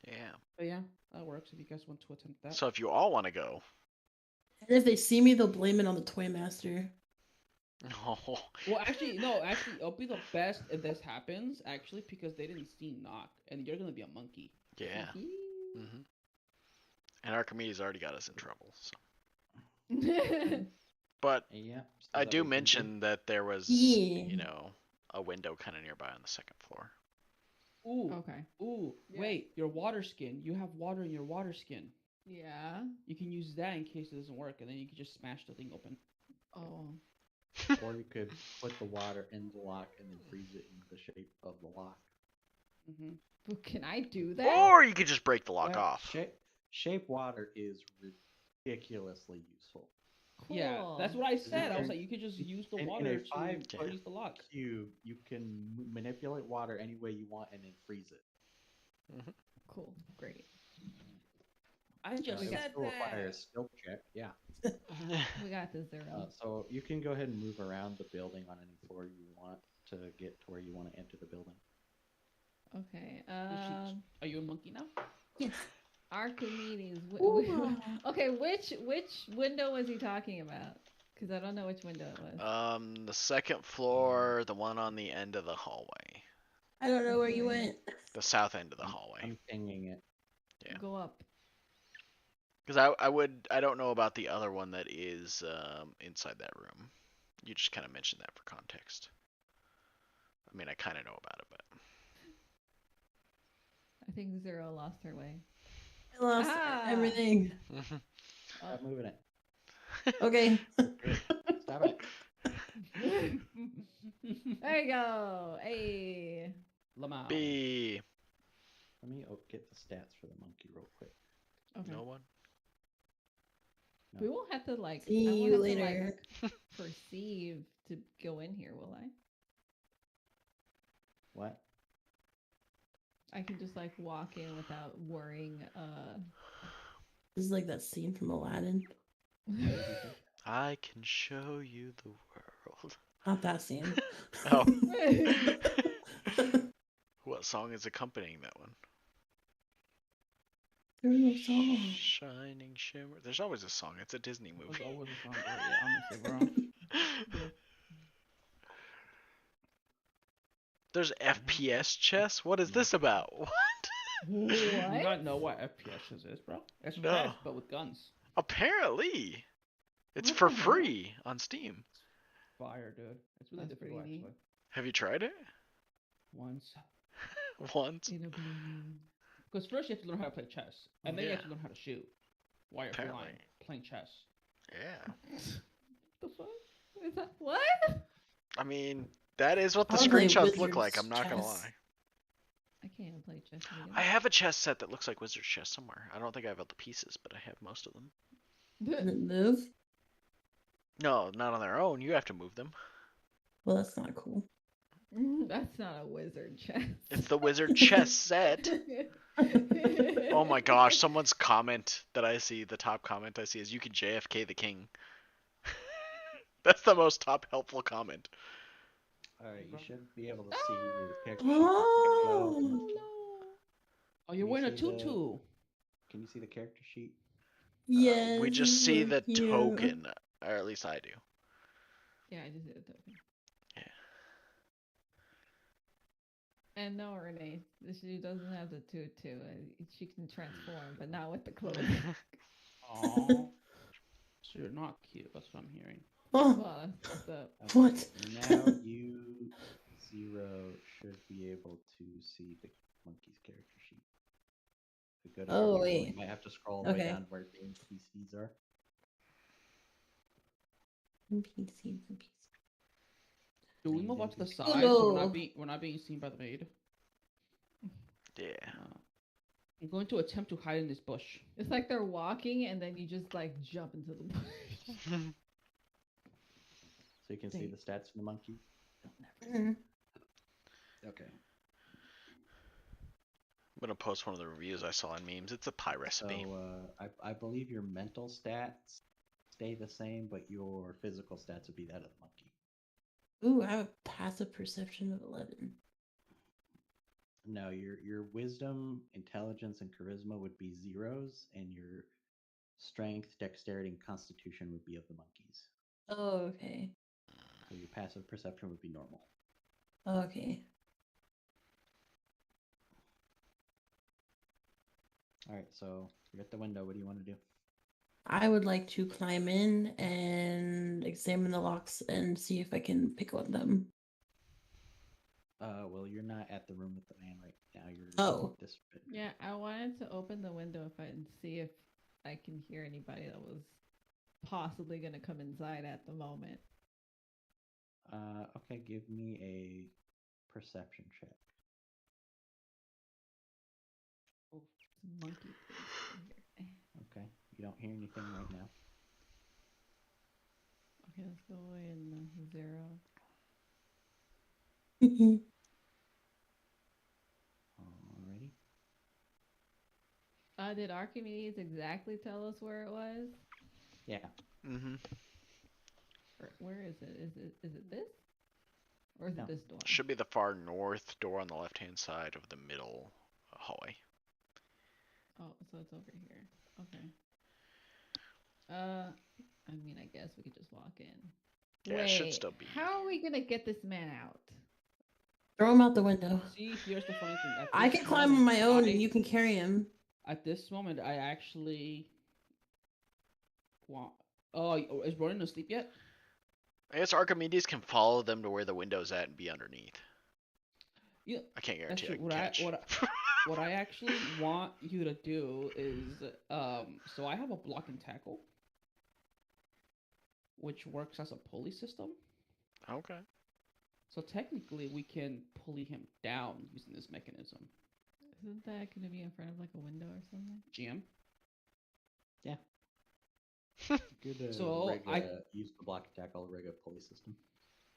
Yeah. But yeah, that works if you guys want to attempt that. So if you all want to go, And if they see me, they'll blame it on the toy master. oh, Well, actually, no. Actually, it'll be the best if this happens. Actually, because they didn't see knock, and you're gonna be a monkey. yeah. Hee hmm And Archimedes already got us in trouble. So. hee. But Yeah. so I that do we can mention that there was, Yeah. you know, a window kind of nearby on the second floor. Ooh, Okay. ooh. Yeah. Wait, your water skin. You have water in your water skin. Yeah. You can use that in case it doesn't work, and then you can just smash the thing open. Oh. Or you could put the water in the lock and then freeze it in the shape of the lock. Mm-hmm. Well, can I do that? Or you could just break the lock Well, off. Shape water is ridiculously useful. Yeah, that's Cool. what I said. I was in- like, you could just use the in water a to 5 freeze the lock. cube, you can manipulate water any way you want and then freeze it. Cool. Great. I just It would said still require a that. skill check. Yeah. We got this 0. So you can go ahead and move around the building on any floor you want to get to where you want to enter the building. Okay. Are you a monkey now? Yes. Archimedes. Ooh. Okay, which window was he talking about? Because I don't know which window it was. The second floor, the one on the end of the hallway, I don't know where you Okay. went. the south end of the hallway. I'm pinging it. yeah. Go up. Because I don't know about the other one that is inside that room. You just kind of mentioned that for context. I mean, I kind of know about it, but I think 0 lost her way. I lost Ah. everything. Stop moving it. Okay. Stop it. There you go. Hey. Lamau. B. Let me get the stats for the monkey real quick. Okay. No one. We won't have to like. See I won't you have later. To, like, perceive to go in here, will I? What? I can just like walk in without worrying. This is like that scene from Aladdin. I can show you the world. Not that scene. Oh. What song is accompanying that one? There's no song. Shining shimmer. There's always a song. It's a Disney There's movie. always a song, bro. Yeah, honestly, bro. There's FPS chess. What is this about? What? You What? not know what FPS is, bro? It's No. chess, but with guns. Apparently, it's What for the hell? free on Steam. Fire, dude. It's really That's difficult, pretty neat. actually. Have you tried it? Once. Once. In a blue moon. Because first you have to learn how to play chess, and then you have Yeah. to learn how to shoot while you're Apparently. flying, playing chess. Yeah. The fuck? Is that what? I mean, that is what the I would play screenshots look Wizard's like. I'm not gonna chess. lie. I can't play chess. either. I have a chess set that looks like Wizard's chess somewhere. I don't think I have all the pieces, but I have most of them. Does it move? No, not on their own. You have to move them. Well, that's not cool. That's not a wizard chess. It's the Wizard chess set. Oh my gosh, someone's comment that I see, the top comment I see is you can JFK the king. That's the most top helpful comment. Alright, you Bro. should be able to see the character sheet. Oh. Oh, you're you wearing a see the- tutu. Can you see the character sheet? Yes. We this just is see so the cute. token, or at least I do. Yeah, I just did a token. Yeah. And no, Renee, she doesn't have the tutu. She can transform, but not with the clothes. Oh. So you're not cute. That's what I'm hearing. Oh, Well, that's the what? Now you, Zero, should be able to see the monkey's character sheet. If we go to Oh, your view, wait. you might have to scroll all the way Okay. down where the NPCs are. NPCs. Do we Named move up to the NPCs. side so no. we're not being seen by the maid? Yeah. I'm going to attempt to hide in this bush. It's like they're walking and then you just like jump into the bush. So you can see the stats from the monkey. Mhm. Okay. I'm gonna post one of the reviews I saw on memes. It's a pie recipe. So I believe your mental stats stay the same, but your physical stats would be that of the monkey. Ooh, I have a passive perception of 11. No, your wisdom, intelligence, and charisma would be zeros, and your strength, dexterity, and constitution would be of the monkeys. Oh, okay. So your passive perception would be normal. Okay. All right, so you're at the window. What do you want to do? I would like to climb in and examine the locks and see if I can pick one of them. Well, you're not at the room with the man right now. You're Oh. this bit. Yeah, I wanted to open the window and see if I can hear anybody that was possibly going to come inside at the moment. Okay, give me a perception check. Oh, it's a monkey place over here. Okay, you don't hear anything right now. Okay, let's go in 0. Alrighty. Did Archimedes exactly tell us where it was? Yeah. Mm-hmm. Where is it? Is it this? Or is No. it this door? Should be the far north door on the left-hand side of the middle hallway. Oh, so it's over here. Okay. I mean, I guess we could just walk in. Yeah, it should still be. How are we gonna get this man out? Throw him out the window. See, here's the funny thing. At I this can climb on moment, my own and you can carry him. At this moment, I actually want. Oh, is Ronan asleep yet? I guess Archimedes can follow them to where the window's at and be underneath. Yeah, I can't that's guarantee I true. can catch. What I actually want you to do is, so I have a block and tackle, which works as a pulley system. Okay. So technically, we can pulley him down using this mechanism. Isn't that gonna be in front of like a window or something? GM. Yeah. Good. So use the block and tackle rig pulley system.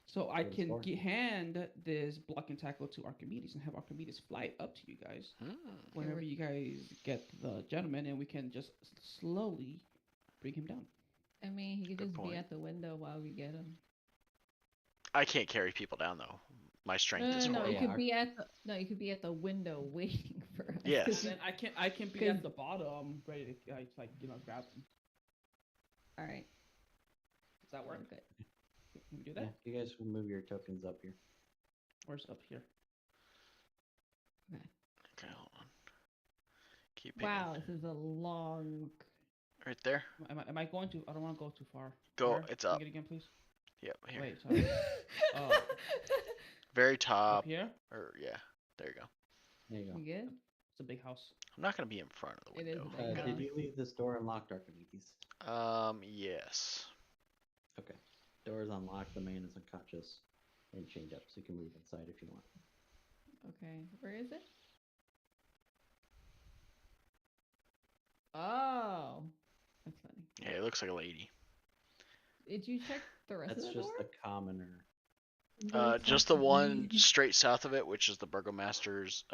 So I What it's can for. hand this block and tackle to Archimedes and have Archimedes fly it up to you guys whenever you guys get the gentleman, and we can just slowly bring him down. I mean, he could Good just point. be at the window while we get him. I can't carry people down though. My strength is No, horrible. you could be at the you could be at the window waiting for us. Yes. 'cause And then I can be at the bottom, ready to grab him. All right. Does that work? Good. Can we do Yeah, that? you guys will move your tokens up here. Where's up here? Okay, hold on. Keep it Wow, this is a long. right there. Am I going to? I don't want to go too far. Go. Where? It's Can you up. get it again, please. Yep. Here. Wait. Sorry. Oh, Very up top. here. Or yeah. There you go. There you go. You good? It's a big house. I'm not gonna be in front of the It is window. a big Did you leave this door unlocked, Archimedes? Yes. Okay. Door is unlocked. The man is unconscious and chained up, so you can move inside if you want. Okay. Where is it? Oh, that's funny. Yeah, it looks like a lady. Did you check the rest That's of the just door? a commoner. Just the one straight south of it, which is the burgomaster's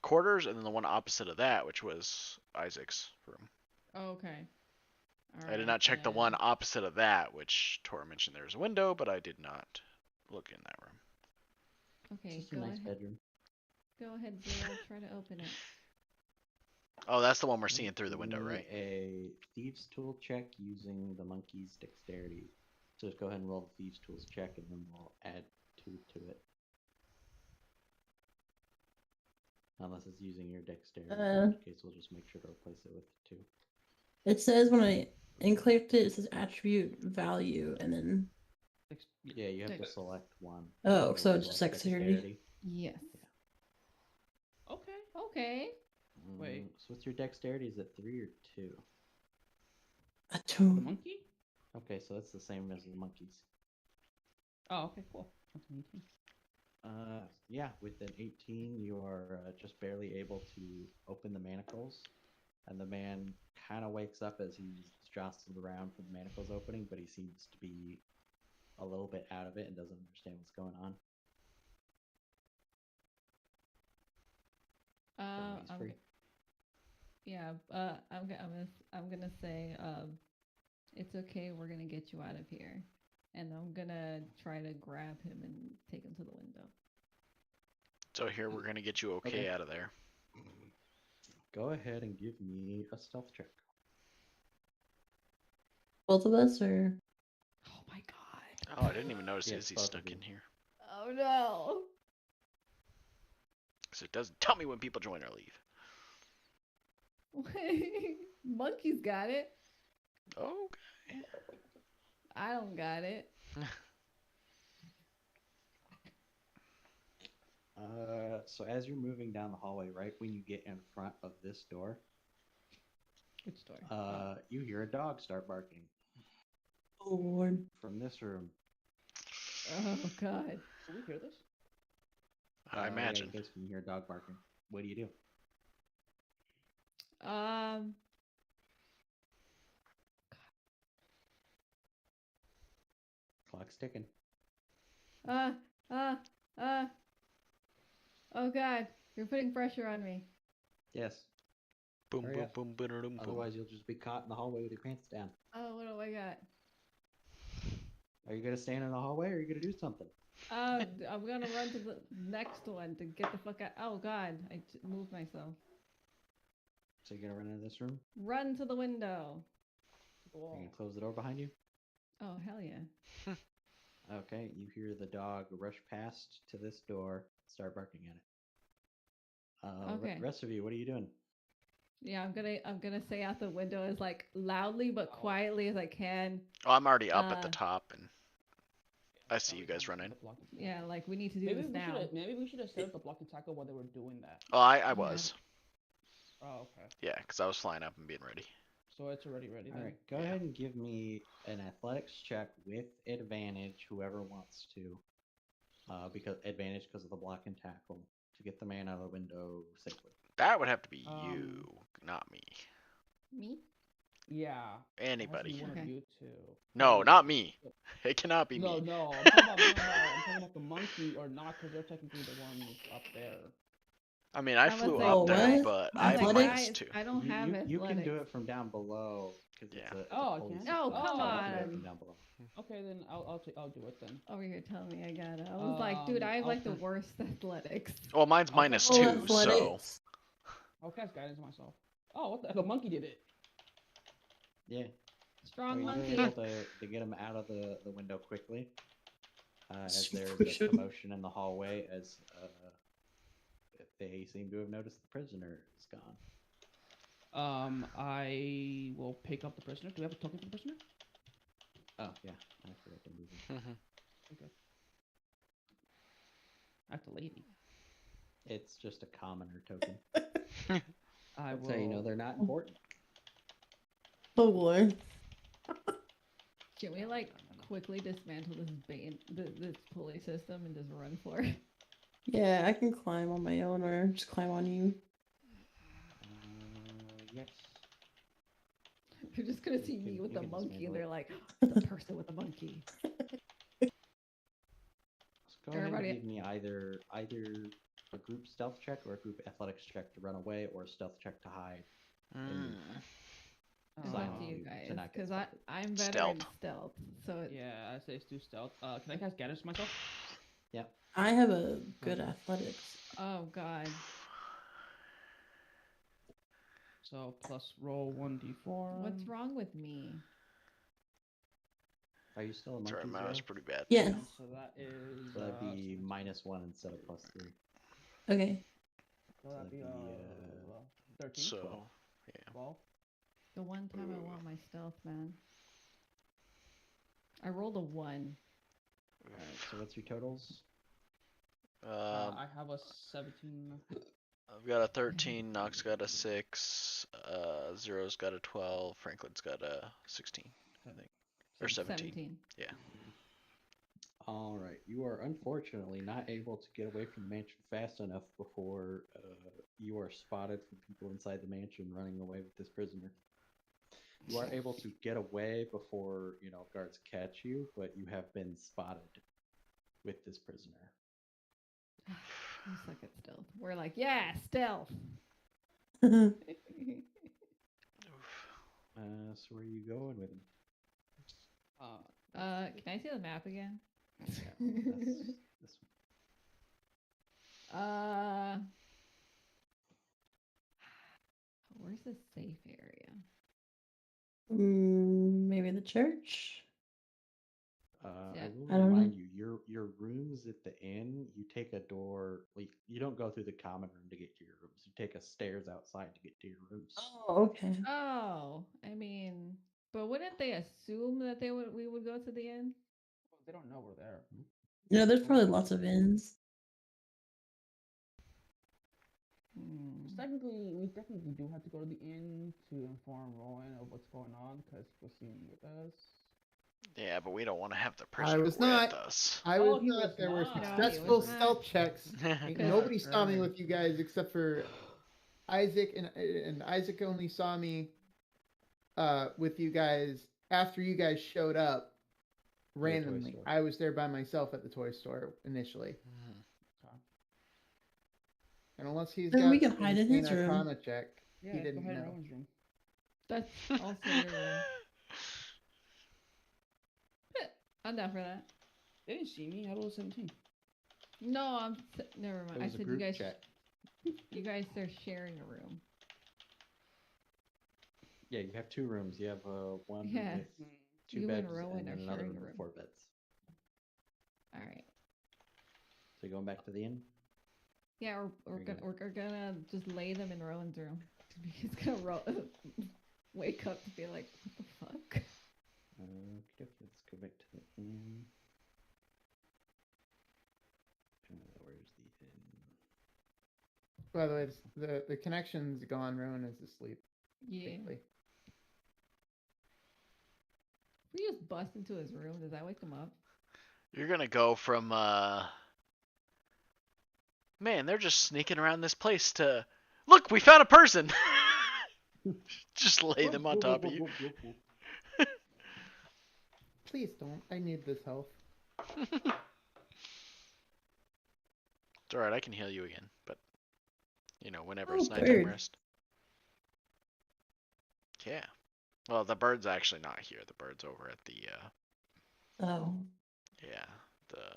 quarters, and then the one opposite of that, which was Isaac's room. Oh, okay. I did not check the one opposite of that, which Tora mentioned there was a window, but I did not look in that room. Okay, Just a go nice ahead. bedroom. Go ahead, Zero. Try to open it. Oh, that's the one we're seeing through the window, Give me right? A thieves tool check using the monkey's dexterity. So just go ahead and roll the thieves tools check, and then we'll add 2 to it. Unless it's using your dexterity, in which case we'll just make sure to replace it with 2. It says when I encrypt it, it says attribute value, and then Yeah, you have to Dex. select one. oh, so select just dexterity. Yes. Okay. Okay. Wait. So what's your dexterity? Is it 3 or 2? A The 2. monkey? Okay, so that's the same as the monkeys. Oh, okay, cool. That's an 18. Yeah, with an 18, you are just barely able to open the manacles, and the man kind of wakes up as he's jostled around for the manacles opening, but he seems to be a little bit out of it and doesn't understand what's going on. He's free. Yeah. I'm gonna say it's okay. We're gonna get you out of here, and I'm gonna try to grab him and take him to the window. So here we're gonna get you okay out of there. Go ahead and give me a stealth check. Both of us, or Oh my god. Oh, I didn't even notice Yeah, Izzy's both stuck of in you. here. Oh no. So it doesn't tell me when people join or leave. Monkey's got it. Okay. I don't got it. So as you're moving down the hallway, right when you get in front of this door, Which door? you hear a dog start barking oh Lord, from this room. Oh god. Do we hear this? I Yeah, imagine. you guys can hear a dog barking. What do you do? Clock's ticking. Oh god. You're putting pressure on me. Yes. Boom, Hurry boom, up. boom, boom, boom, boom. Otherwise, you'll just be caught in the hallway with your pants down. Oh, what do I got? Are you gonna stand in the hallway, or are you gonna do something? I'm gonna run to the next one to get the fuck out. Oh god, I moved myself. So you're gonna run into this room? Run to the window. You're gonna close the door behind you? Oh hell yeah. Okay, you hear the dog rush past to this door, start barking at it. Okay. Rest of you, what are you doing? Yeah, I'm gonna say out the window as like loudly but quietly as I can. Oh, I'm already up at the top, and I see you guys running. Yeah, like we need to do Maybe this now. Maybe we should have set up the block and tackle while they were doing that. Oh, I was. Oh, okay. Yeah, because I was flying up and being ready. So it's already ready then. Alright, go ahead and give me an athletics check with advantage, whoever wants to. Because of the block and tackle, to get the man out of the window safely. That would have to be you, not me. Me? Yeah. Anybody. It has to be one Okay. of you two. No, not me. It cannot be No, me. no. I'm talking about the monkey or not, because they're technically the one up there. I mean, I I would flew say- up Oh, there, what? but I was I'm like, minus guys, 2. I don't have You can do athletics. it from down below. Cause Yeah. it's Oh, I a police can? system, Oh, so come you can do it on. from down below. Okay, then I'll do it then. Over here telling me I got it. I was like, dude, I have like the worst athletics. Well, mine's Oh, minus oh, 2, so. athletics. I'll cast guidance myself. Oh, what the monkey did it. Yeah. Strong You're monkey. able to get him out of the window quickly. As Just there's push a him. commotion in the hallway, as they seem to have noticed the prisoner is gone. I will pick up the prisoner. Do we have a token for the prisoner? Oh yeah, I forgot to move him. Okay. That's the lady. It's just a commoner token. I That's will. how you know they're not important. Oh boy. Can we like quickly dismantle this pulley system and just run for it? Yeah, I can climb on my own or just climb on you. Yes. You're just gonna see You me can- with you the can monkey, and dismantle they're it. like, the person with the monkey. So go ahead Everybody- and give me either a group stealth check or a group athletics check to run away, or a stealth check to hide. Mm. It's up to you to guys, not get because spotted. I'm better Stealth. in stealth. So Yeah, I say it's do stealth. Can I cast guidance myself? Yep. I have a good athletics. Oh God. So plus roll 1d4. What's wrong with me? Are you still a Sorry, monkey mine zero? was pretty bad. Yes. So that is. So that'd be -1 instead of +3. Okay. So that'd be 13. So 12. yeah. 12. The one time I want my stealth, man. I rolled a 1. Alright, so what's your totals? I have a 17. I've got a 13. Nox got a 6. Zero's got a 12. Franklin's got a 16. I think, or 17. Yeah. All right, you are unfortunately not able to get away from the mansion fast enough before you are spotted from people inside the mansion running away with this prisoner. You are able to get away before, guards catch you, but you have been spotted with this prisoner. You suck at stealth. We're like, yeah, stealth. So where are you going with him? Can I see the map again? Yeah, that's this one. Where's the safe area? Maybe the church. Yeah. I will I don't remind you, your rooms at the inn, you take a door. Like, you don't go through the common room to get to your rooms. You take a stairs outside to get to your rooms. Oh, okay. Oh, I mean, but wouldn't they assume that we would go to the inn? Well, they don't know we're there. You know, there's probably lots of inns. We technically do have to go to the inn to inform Rowan of what's going on because he was seen with us. Yeah, but we don't want to have the prisoner was with not. us. I Oh, was he not. was There were not. No, he successful was not. stealth checks. Ain't nobody saw me with you guys except for Isaac, and Isaac only saw me with you guys after you guys showed up randomly. store. I was there by myself at the toy store initially. And unless he's Then got we can some hide in insane his room. Arcana check, Yeah, he let's go didn't hide in know. Rowan's room. That's also your room. I'm down for that. They didn't see me. I was 17. No, never mind. It I was a said group you guys. check. You guys are sharing a room. Yeah, you have 2 rooms. You have one Yeah. with 2 You beds and Rowan and are another sharing room a with room. 4 beds. All right. So you're going back to the inn? Yeah, we're gonna just lay them in Rowan's room. He's gonna wake up to be like, what the fuck? Okay, let's go back to the inn. Where's the inn? By the way, the connection's gone. Rowan is asleep. Yeah. Basically. If we just bust into his room, does that wake him up? You're gonna go from man, they're just sneaking around this place to look, we found a person. Just lay them on top of you. Please don't. I need this health. It's alright, I can heal you again, but whenever it's nighttime bird. rest. Yeah. Well, the bird's actually not here. The bird's over at the Oh. the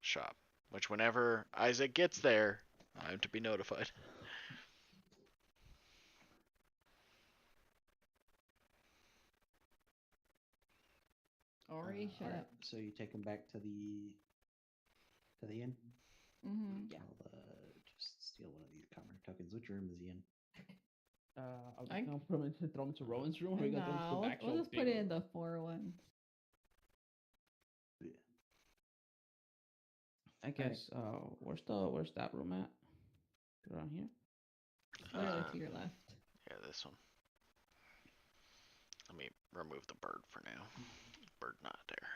shop. Which whenever Isaac gets there, I'm to be notified. Ori, shut Alright, up. so you take him back to the inn? Mm-hmm. Yeah. I'll just steal one of these commoner tokens. Which room is he in? I was gonna throw him into Rowan's room. Or we got No, the we'll just put it in the 4 ones. Yeah. I guess. Where's that room at? Around here. Literally to your left. Yeah, this one. Let me remove the bird for now. Bird not there.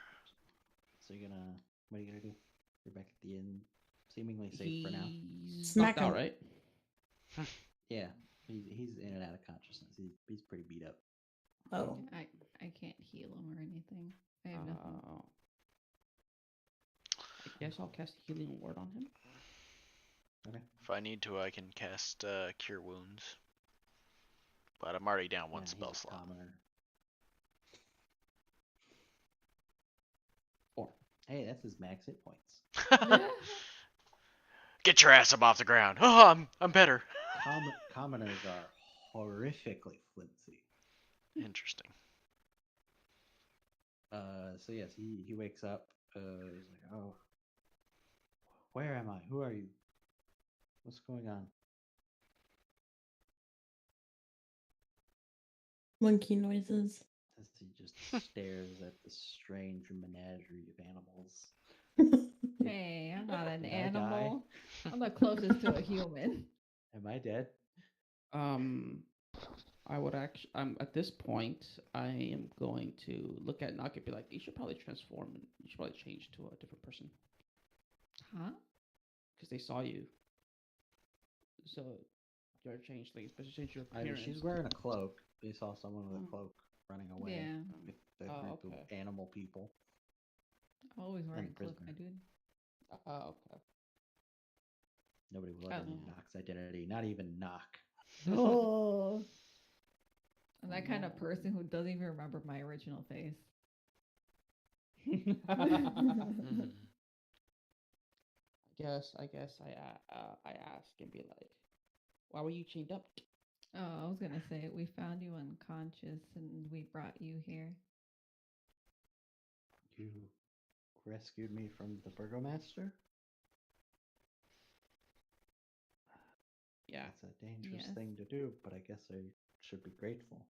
So what are you gonna do? You're back at the inn, seemingly safe for now. He's Smack knocked out, him. right? Yeah, he's in and out of consciousness. He's pretty beat up. Oh. I can't heal him or anything. I have nothing. I guess I'll cast Healing Word on him. Okay. If I need to, I can cast Cure Wounds. But I'm already down one Yeah, spell he's a slot. commoner. 4. Hey, that's his max hit points. Get your ass up off the ground. Oh, I'm better. Commoners are horrifically flimsy. Interesting. So yes, he wakes up. He's like, oh, where am I? Who are you? What's going on? Monkey noises. As he just stares at the strange menagerie of animals. Hey, I'm not an Did I die? animal. I'm the closest to a human. Am I dead? I would actually. At this point, I am going to look at Knock and be like, you should probably transform. And you should probably change to a different person Huh? because they saw you. So you're a changeling, especially change your I mean, appearance. she's wearing a cloak. They saw someone with a cloak running away Yeah. with the Oh, group of okay. animal people. I'm always wearing And a cloak, my prisoner. dude. Okay. Nobody will ever know Oh. Knock's identity. Not even Knock. Oh. I'm that kind of No. person who doesn't even remember my original face. Mhm. I guess I ask and be like, why were you chained up? Oh, I was gonna say we found you unconscious and we brought you here. You rescued me from the burgomaster? Yeah. That's a dangerous Yes. thing to do, but I guess I should be grateful.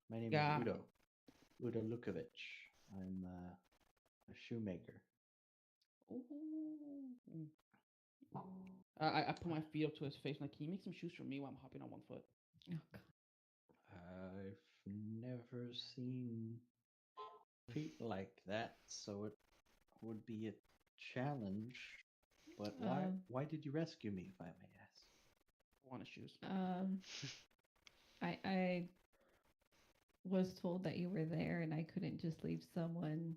My name Yeah. is Udo. Udo Lukovic. I'm a shoemaker. Ooh. I put my feet up to his face. Like, can you make some shoes for me while I'm hopping on one foot? Oh, God. I've never seen feet like that, so it would be a challenge. But why did you rescue me, if I may ask? I want his shoes. I was told that you were there and I couldn't just leave someone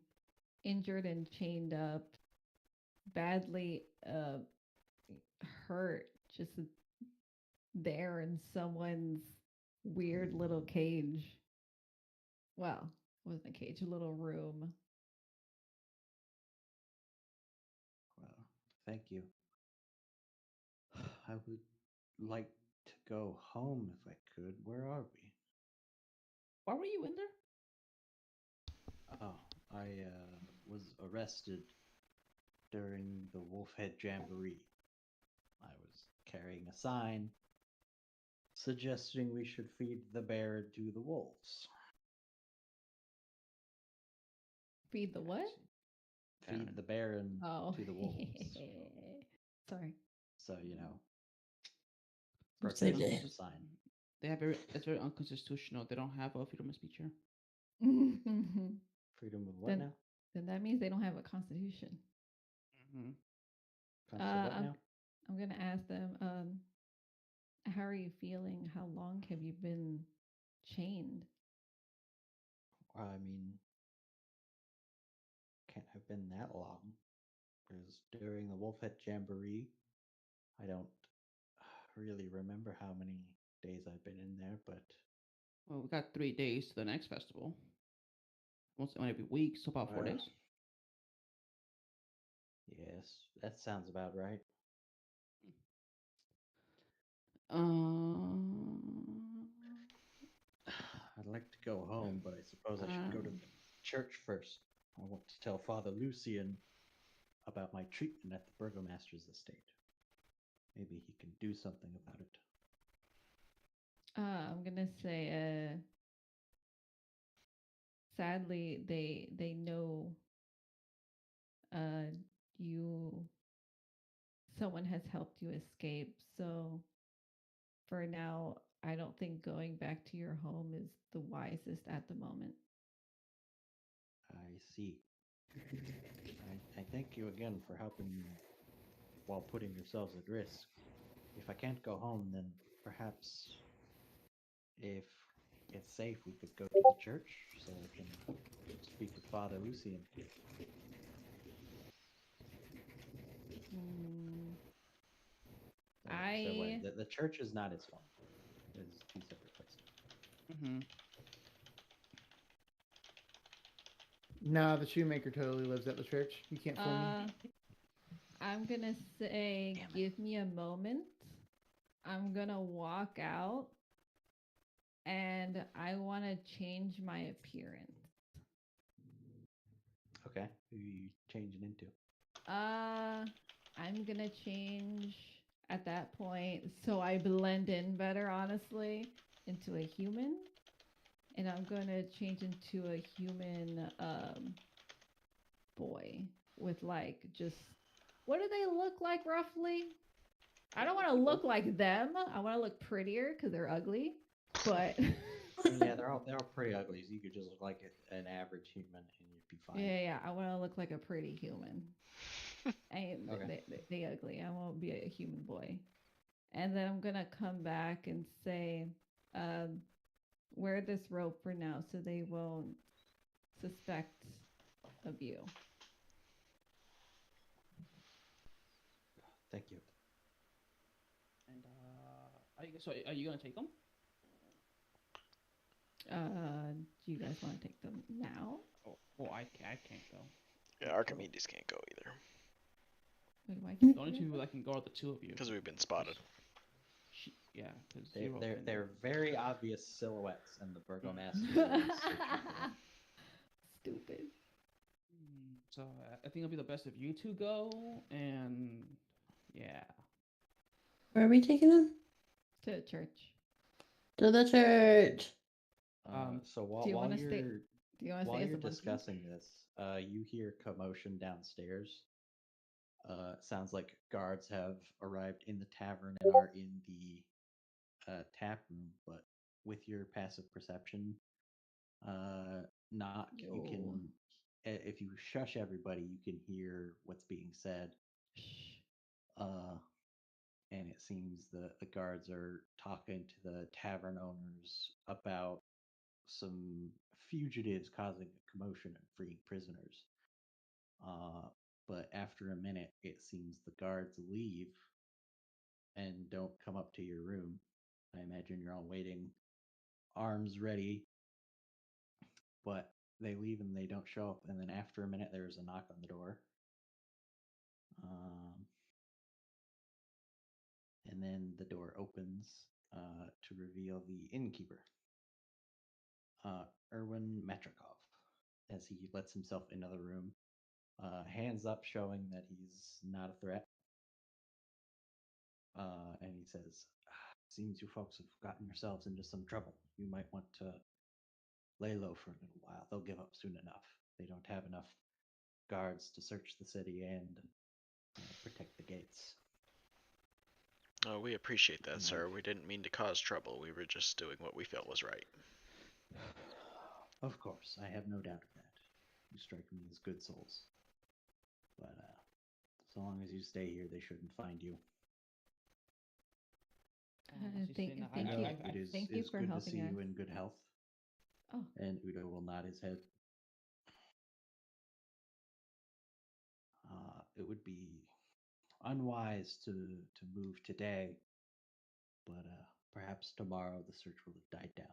injured and chained up, badly hurt, just there in someone's weird little cage. Well, it wasn't a cage, a little room. Well, thank you. I would like to go home if I could. Where are we? Why were you in there? Oh, I was arrested during the Wolfhead Jamboree. I was carrying a sign suggesting we should feed the bear to the wolves. Feed the what? Feed the Baron Oh. to the wolves. Sorry. So, Saved protest it. sign. They have it's very unconstitutional. They don't have a freedom of speech here. Freedom of what Then- now? Then that means they don't have a constitution. Mm-hmm. Concept what I'm, now? I'm gonna ask them, how are you feeling? How long have you been chained? I mean, can't have been that long. Because during the Wolfhead Jamboree, I don't really remember how many days I've been in there, but Well, we got 3 days to the next festival. Once every week, so about 4 Well, days. yes, that sounds about right. I'd like to go home, but I suppose I should go to the church first. I want to tell Father Lucian about my treatment at the burgomaster's estate. Maybe he can do something about it. I'm gonna say, sadly, they know, you. Someone has helped you escape, so for now, I don't think going back to your home is the wisest at the moment. I see. I thank you again for helping me while putting yourselves at risk. If I can't go home, then perhaps if it's safe, we could go to the church so I can speak with Father Lucian. Mm, So I the church is not his fault. It's two separate places. Mm-hmm. Nah, the shoemaker totally lives at the church. You can't fool me. I'm gonna say, Damn it. give me a moment. I'm gonna walk out, and I want to change my appearance. Okay. Who are you changing into? I'm gonna change at that point so I blend in better, honestly, into a human. And I'm gonna change into a human boy with like just what do they look like roughly? I don't want to look like them. I want to look prettier because they're ugly. But Yeah, they're all pretty ugly. So you could just look like an average human and you'd be fine. yeah, I want to look like a pretty human. Okay. They ugly. I won't be a human boy. And then I'm gonna come back and say, wear this rope for now so they won't suspect of you. Thank you. And are you gonna take them? Do you guys want to take them now? Oh, I can't go. Yeah, Archimedes can't go either Wait, why The can't only you two go? that can go are the two of you. because we've been spotted. Yeah, because They're very obvious silhouettes, and the burgomaster is searching for them. Stupid. So I think it'll be the best if you two go, and yeah. Where are we taking them? To church. To the church. So while do you while wanna stay- you're Do you want to while stay as you're a monkey? discussing this, you hear commotion downstairs. Sounds like guards have arrived in the tavern and are in the tap room, but with your passive perception, knock, you Yo. can, if you shush everybody, you can hear what's being said. Shh. And it seems the guards are talking to the tavern owners about some fugitives causing a commotion and freeing prisoners. But after a minute, it seems the guards leave and don't come up to your room. I imagine you're all waiting, arms ready, but they leave and they don't show up. And then after a minute, there's a knock on the door. And then the door opens to reveal the innkeeper, Erwin Metrikov, as he lets himself into the room, hands up showing that he's not a threat. And he says, seems you folks have gotten yourselves into some trouble. You might want to lay low for a little while. They'll give up soon enough. They don't have enough guards to search the city and protect the gates. Oh, we appreciate that, And sir. We didn't mean to cause trouble. We were just doing what we felt was right. Of course, I have no doubt of that. You strike me as good souls. But so long as you stay here, they shouldn't find you. Thank you. Thank you It's for good to helping see us. you in good health. Oh. And Udo will nod his head. It would be unwise to move today, but perhaps tomorrow the search will have died down.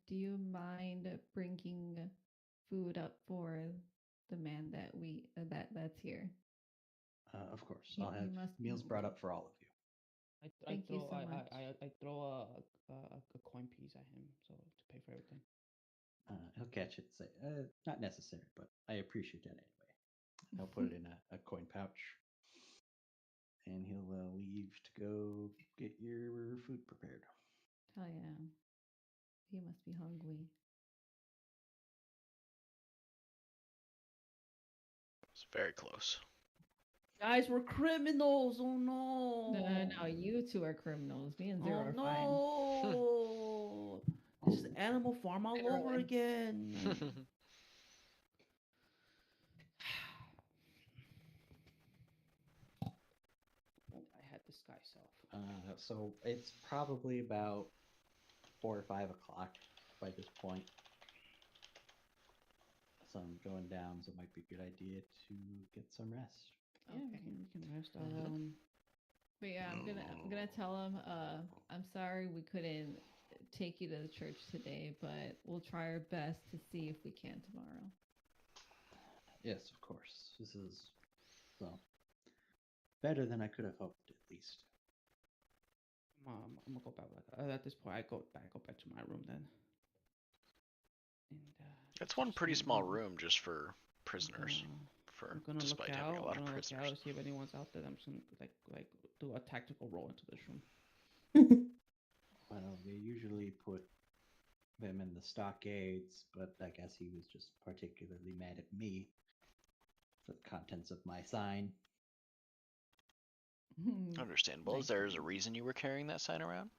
Do you mind bringing food up for the man that's here? Of course, He- I'll he have must be meals brought hungry. up for all of you. Thank you so much. I throw a coin piece at him so to pay for everything. He'll catch it and say, not necessary, but I appreciate that anyway. He'll put it in a coin pouch. And he'll leave to go get your food prepared. Hell yeah. He must be hungry. It's very close. Guys, we're criminals. Oh no. No, you two are criminals. Me and Zero Oh are fine. no. This is Animal Farm all over Literally. again. I had this guy self. So it's probably about 4 or 5 o'clock by this point. Sun going down, so it might be a good idea to get some rest. Yeah, Okay. we can rest. But yeah, I'm gonna tell him. I'm sorry we couldn't take you to the church today, but we'll try our best to see if we can tomorrow. Yes, of course. This is So better than I could have hoped, at least. I'm gonna go back. At this point, I go back to my room then. And That's one pretty just small gonna- room just for prisoners. I'm gonna look Despite having a out. lot I'm of gonna look out prisoners. and see if anyone's out there. I'm just gonna like do a tactical roll into this room. Well, we usually put them in the stockades, but I guess he was just particularly mad at me for the contents of my sign. Understandable. Is there a reason you were carrying that sign around?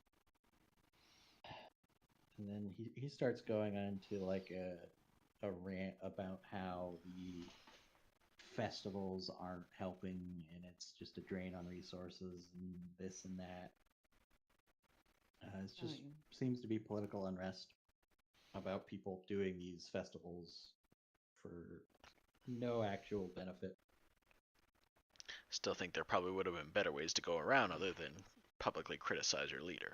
And then he starts going on to like a rant about how the festivals aren't helping and it's just a drain on resources and this and that. It just seems to be political unrest about people doing these festivals for no actual benefit. Still think there probably would have been better ways to go around other than publicly criticize your leader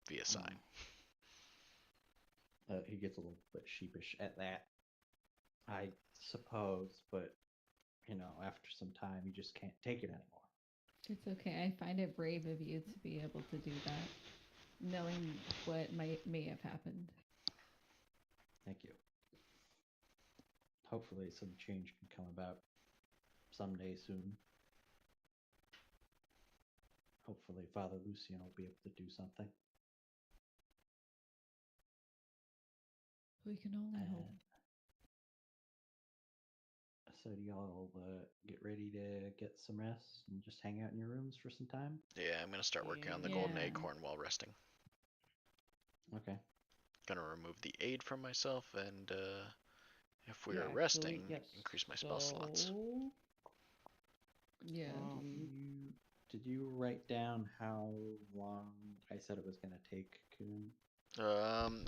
via sign. He gets a little bit sheepish at that, I suppose, but you know, after some time, you just can't take it anymore. It's okay. I find it brave of you to be able to do that, knowing what may have happened. Thank you. Hopefully some change can come about someday soon. Hopefully Father Lucian will be able to do something. We can only hope. So do y'all get ready to get some rest and just hang out in your rooms for some time? Yeah, I'm gonna start working on the golden Yeah. acorn while resting. Okay. Gonna remove the aid from myself, and if we Yeah, are actually, resting, yes. increase my spell slots. Yeah. Did you write down how long I said it was going to take, Kun?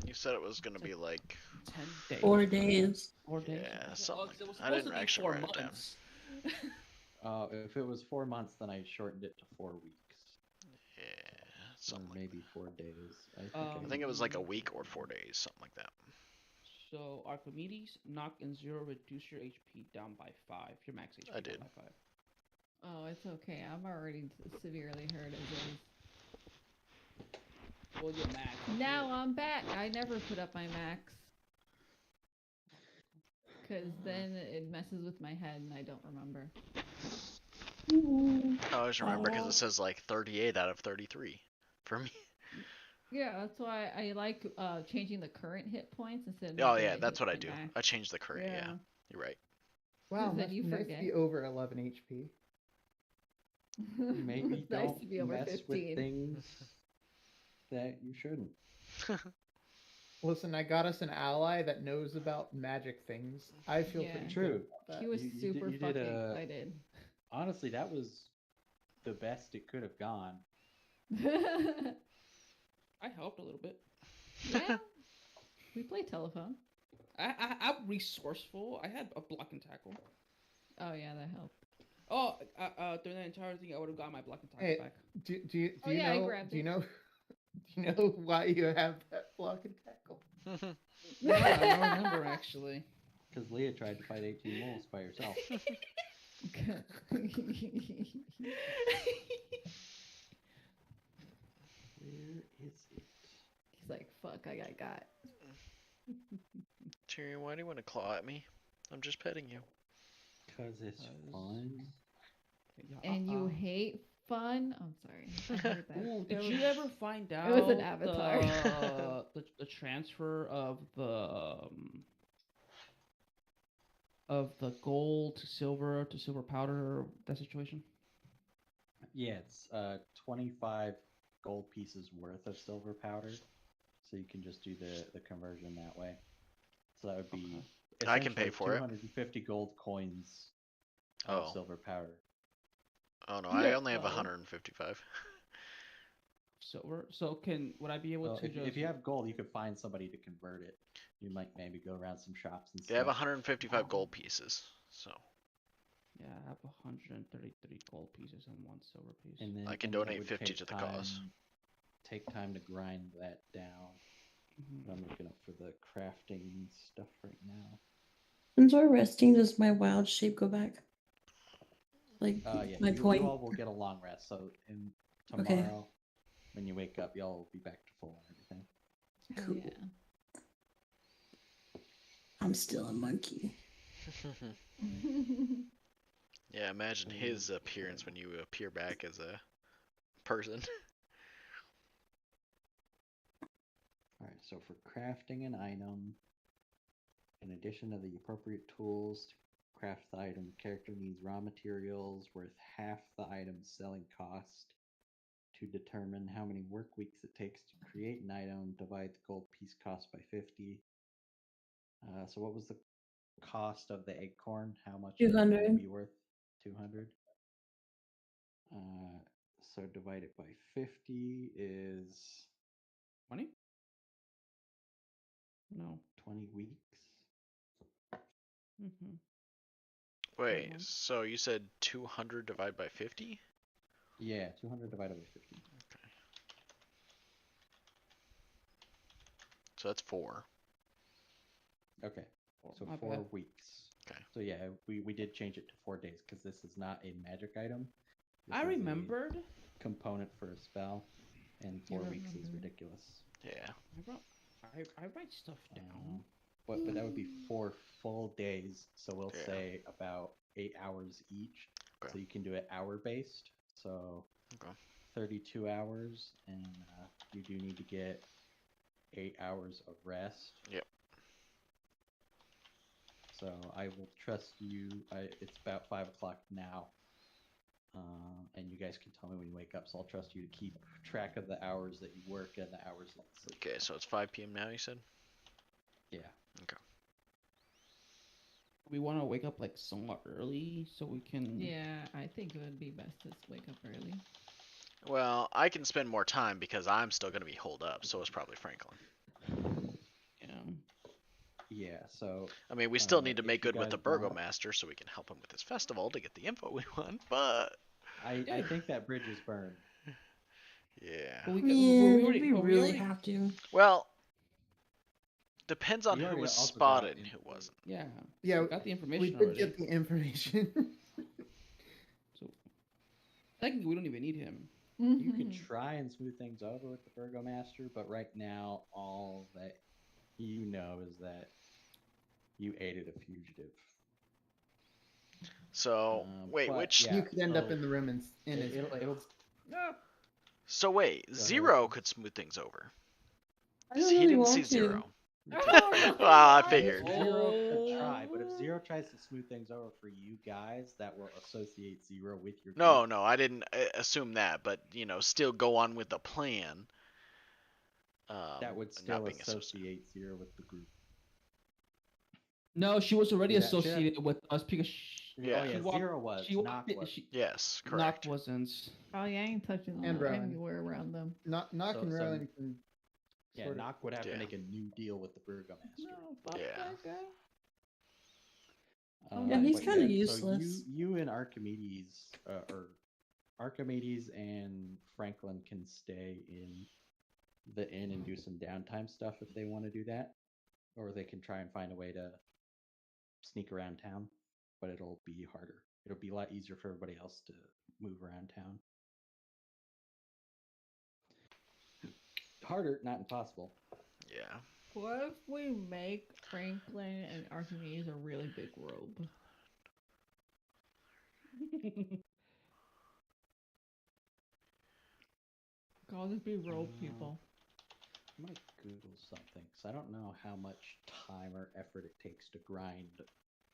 You said it was gonna be like 10 days. 4 days. 4 days. Yeah, something like it was that. I supposed didn't to be actually 4 write it down. months. If it was 4 months, then I shortened it to 4 weeks. Yeah, Or something like maybe 4 days. I think it was like a week or 4 days, something like that. So Archimedes, knock and 0, reduce your HP down by 5. Your max HP I down did. by 5. Oh, it's okay. I'm already severely hurt as is. Well, your max. Now I'm back. I never put up my max. Because then it messes with my head and I don't remember. I always remember because it says like 38 out of 33 for me. Yeah, that's why I like changing the current hit points instead of Oh making yeah, it that's hit what I my do. max. I changed the current. Yeah, you're right. Wow, Then must you be nice to forget. be over 11 HP. Maybe It's nice don't to be over mess 15. with things that you shouldn't. Listen, I got us an ally that knows about magic things. I feel Yeah. pretty True. good about He that. was You did- super you did fucking a- excited. Honestly, that was the best it could have gone. I helped a little bit. Yeah. We play telephone. I'm resourceful. I had a block and tackle. Oh yeah, that helped. Oh, during that entire thing, I would have got my block and tackle Hey, back. Do you Oh, yeah, I know? grabbed Do you it. know? Do you know why you have that block and tackle? Yeah, I don't remember actually. Because Leah tried to fight 18 wolves by herself. Where is it? He's like, fuck, I got. Tyrion, why do you want to claw at me? I'm just petting you. Because it's fun. Yeah, And you hate fun? I'm sorry. I heard that. Ooh, There did was- you ever find out was an avatar. the transfer of the gold to silver powder, that situation? Yeah, it's 25 gold pieces worth of silver powder. So you can just do the conversion that way. So that would be I can pay essentially for it. 250 gold coins of Oh. silver powder. Oh no, Yeah, I only have well. 155. Silver. So would I be able Well, to just? if you have gold, you could find somebody to convert it. You might maybe go around some shops and Yeah, I have stuff. 155 gold pieces. So Yeah, I have 133 gold pieces and 1 silver piece. And then I can and then it donate would 50 take to the cause. Take time to grind that down. Mhm. I'm looking up for the crafting stuff right now. Since we're resting, does my wild shape go back? Like Yeah, my you point. all will get a long rest. So in tomorrow, Okay. when you wake up, y'all will be back to full and everything. Hell Cool. yeah. I'm still a monkey. Yeah, imagine his appearance when you appear back as a person. All right. So for crafting an item, in addition to the appropriate tools to craft the item, the character needs raw materials worth half the item's selling cost. To determine how many work weeks it takes to create an item, divide the gold piece cost by 50. So what was the cost of the acorn? How much would 200. it be worth? 200. So divide it by 50 is 20? No. 20 weeks. Mm-hmm. Wait, months. so you said 200 divided by 50? Yeah, 200 divided by 50. So that's 4. Okay, so My 4 bad. weeks. Okay. So yeah, we did change it to 4 days because this is not a magic item. This I is a remembered. component for a spell, and 4 weeks is remembered. ridiculous. Yeah. I write stuff down. But that would be 4 full days. So we'll Yeah. say about 8 hours each. Okay. So you can do it hour based. So Okay. 32 hours, and you do need to get 8 hours of rest. Yep. So I will trust you. It's about 5 o'clock now. And you guys can tell me when you wake up. So I'll trust you to keep track of the hours that you work and the hours that you sleep. Okay, so it's 5 p.m. now, you said? Yeah. Okay. We want to wake up like somewhat early so we can. Yeah, I think it would be best to wake up early. Well, I can spend more time because I'm still going to be holed up, so is probably Franklin. Yeah. Yeah, so I mean, we still need to if make you good with the guys want- Burgomaster so we can help him with his festival to get the info we want, but... I think that bridge is burned. Yeah. But we, Man, already, did we but we really already- have to? Well, depends on You who already was also spotted got and who wasn't. Yeah. Yeah, We got the we information did already. get the information. So technically, we don't even need him. You could try and smooth things over with the Burgomaster, but right now, all that you know is that you aided a fugitive. So, wait, but which... yeah, You could end up so in the room in his it'll, place. it'll So wait, ahead. Zero could smooth things over. I don't He really didn't want see to. Zero. Oh, Well, I figured. Zero could try, but if Zero tries to smooth things over for you guys, that will associate Zero with your No, group. no, I didn't assume that, but, you know, still go on with the plan. That would not still being associated. associate Zero with the group. No, she was already Is that true? associated with us because Yeah. Oh yeah, she walked- Zero was. she Knock walked- was. she- Yes, Knock correct. wasn't. Oh yeah, I ain't touching And Rowan. anywhere around them. Knock So- and so- Rowan can. Yeah, sort of- Knock would have Yeah. to make a new deal with the Burgomaster. No, fuck Yeah. that guy. Yeah, he's but kinda So useless. you and Archimedes, or Archimedes and Franklin can stay in the inn and do some downtime stuff if they want to do that, or they can try and find a way to sneak around town. But it'll be harder. It'll be a lot easier for everybody else to move around town. Harder, not impossible. Yeah. What if we make Franklin and Archimedes a really big robe? I'll just be robe people. I'm gonna Google something because I don't know how much time or effort it takes to grind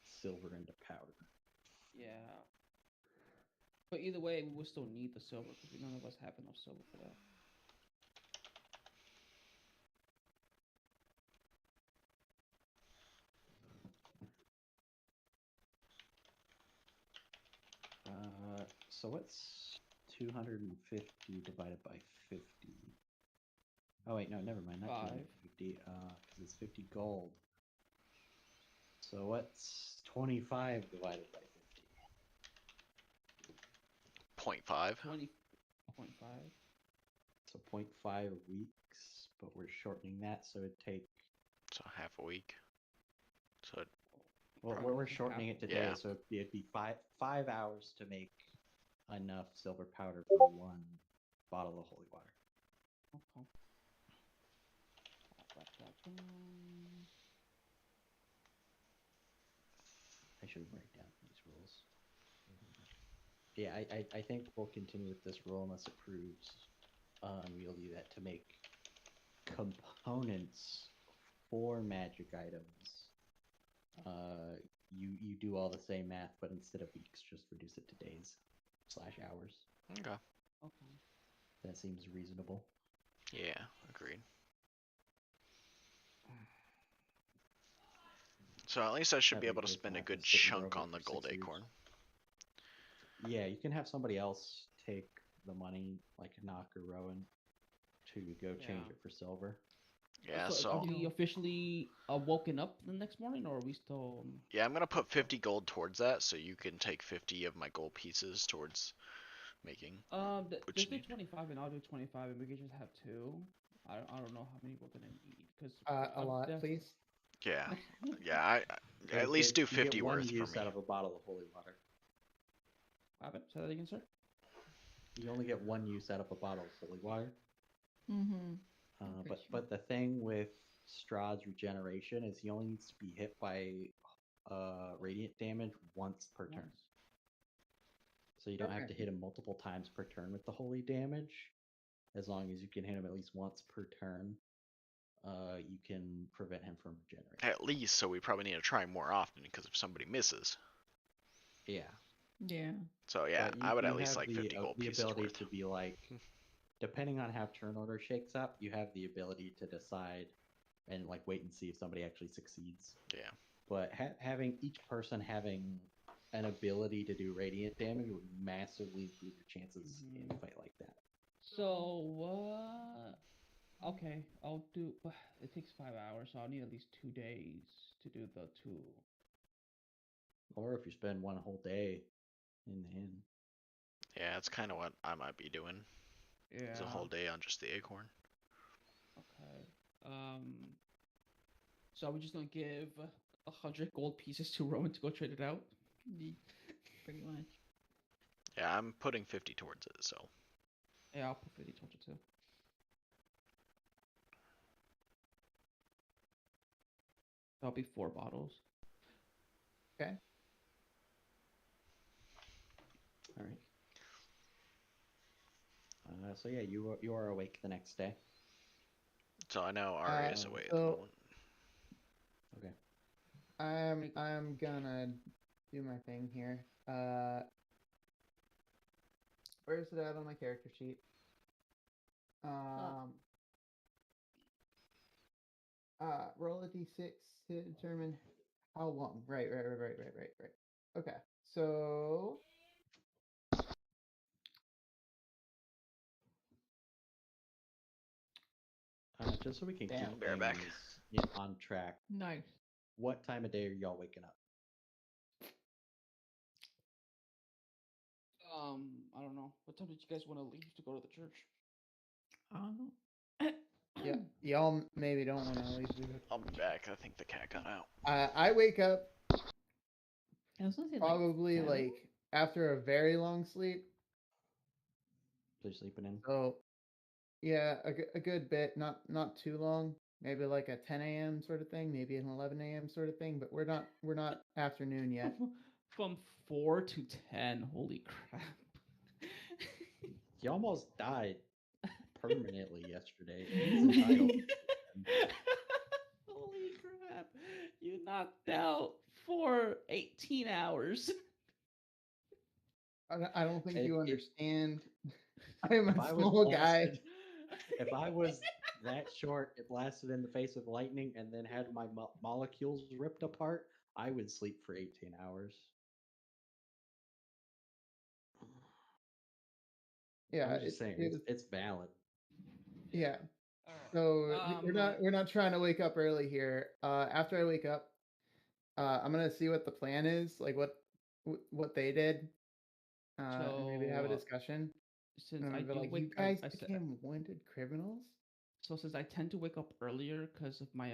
silver into powder. Yeah. But either way, we will still need the silver because none of us have enough silver for that. So what's 250 divided by 50? Oh wait, no, never mind. Not 5. 250. Because it's 50 gold. So what's 25 divided by 50? 0.5. 20.5. So 0.5 weeks, but we're shortening that, so it'd take So half a week. So Well, Probably we're half. shortening it today, Yeah. so it'd be 5 hours to make enough silver powder for one bottle of holy water. Okay. I should write down these rules. Yeah, I think we'll continue with this rule unless it proves unwieldy that to make components for magic items, you do all the same math, but instead of weeks, just reduce it to days/hours. Okay. Okay. That seems reasonable. Yeah, agreed. So at least I should be That way able to you guys spend don't a have to good sit and chunk roll on the for gold 6 years. acorn. Yeah, you can have somebody else take the money, like Knock or Rowan, to go change Yeah. it for silver. Yeah, Are so we officially woken up the next morning, or are we still? yeah, I'm gonna put 50 gold towards that, so you can take 50 of my gold pieces towards making. What Just you do need. 25, and I'll do 25, and we can just have two. I don't know how many we're gonna need because A lot, please. Yeah, yeah. I Okay, at least do you 50 get one worth for use me. out of a bottle of holy water. Say that again, sir. You only get one use out of a bottle of holy water. Mm-hmm. But the thing with Strahd's regeneration is he only needs to be hit by radiant damage once per turn. Once. So you don't have to Okay. hit him multiple times per turn with the holy damage. As long as you can hit him at least once per turn, you can prevent him from regenerating. At least, so we probably need to try more often because if somebody misses. Yeah. Yeah. So yeah, But I would you at least have like 50 gold the pieces ability worth. to be like, depending on how turn order shakes up, you have the ability to decide and like wait and see if somebody actually succeeds. Yeah. But having each person having an ability to do radiant damage would massively improve your chances in a fight like that. So okay, I'll do. It takes 5 hours, so I'll need at least 2 days to do the two. Or if you spend one whole day in the inn. Yeah, that's kind of what I might be doing. Yeah. It's a whole day on just the acorn. Okay. So are we just gonna give 100 gold pieces to Rowan to go trade it out? Pretty much. Yeah, I'm putting 50 towards it, so. Yeah, I'll put 50 towards it too. That'll be 4 bottles. Okay. All right. So yeah, you are awake the next day. So I know Ari is away at the so- moment. Okay. I'm gonna do my thing here. Where's it at on my character sheet? Roll a d6 to determine how long. Right. Okay, so Just so we can Damn. keep Bareback. things on track. Nice. What time of day are y'all waking up? I don't know. What time did you guys want to leave to go to the church? I don't know. yeah, y'all maybe don't want to leave. I'll be back. I think the cat got out. I wake up I was gonna say probably 7? like after a very long sleep. So you're sleeping in? So yeah, a good bit, not too long. Maybe like a 10 a.m. sort of thing, maybe an 11 a.m. sort of thing. But we're not afternoon yet. From 4 to 10. Holy crap. He almost died permanently yesterday. He's entitled. Holy crap. You knocked out for 18 hours. I don't think If- you if- understand. I am If a I was small guy. blasted, if I was that short, it blasted in the face of lightning, and then had my molecules ripped apart, I would sleep for 18 hours. Yeah, I'm just saying, it's valid. yeah. Alright. So we're not trying to wake up early here. After I wake up, I'm gonna see what the plan is, like what they did, and maybe have a So, discussion. Since And I I'm gonna do be like, wake, you guys I said, became wanted criminals. so since I tend to wake up earlier because of my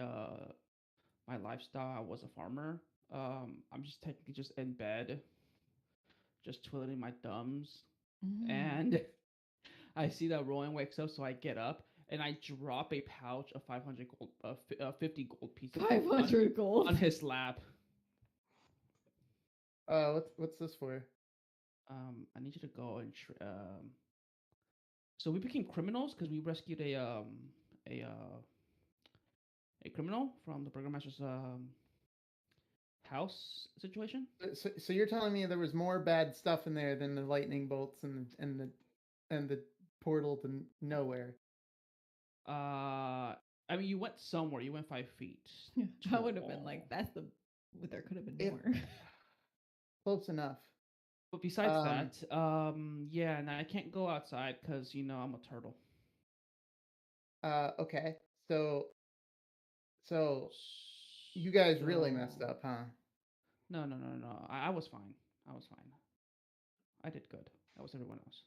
my lifestyle, I was a farmer. I'm just technically just in bed, just twiddling my thumbs, Mm. and I see that Rowan wakes up, so I get up and I drop a pouch of 500 gold, 50 gold pieces 500 gold on his lap. What's this for? I need you to go and so we became criminals because we rescued a uh a criminal from the burgomaster's house situation. So you're telling me there was more bad stuff in there than the lightning bolts and the portal to nowhere? I mean, you went somewhere. You went 5 feet. I would have been like, that's the. But there could have been It- more. Close enough. But besides Um, that, yeah, and I can't go outside because I'm a turtle. Okay. So you guys really messed up, huh? No. I was fine. I was fine. I did good. That was everyone else.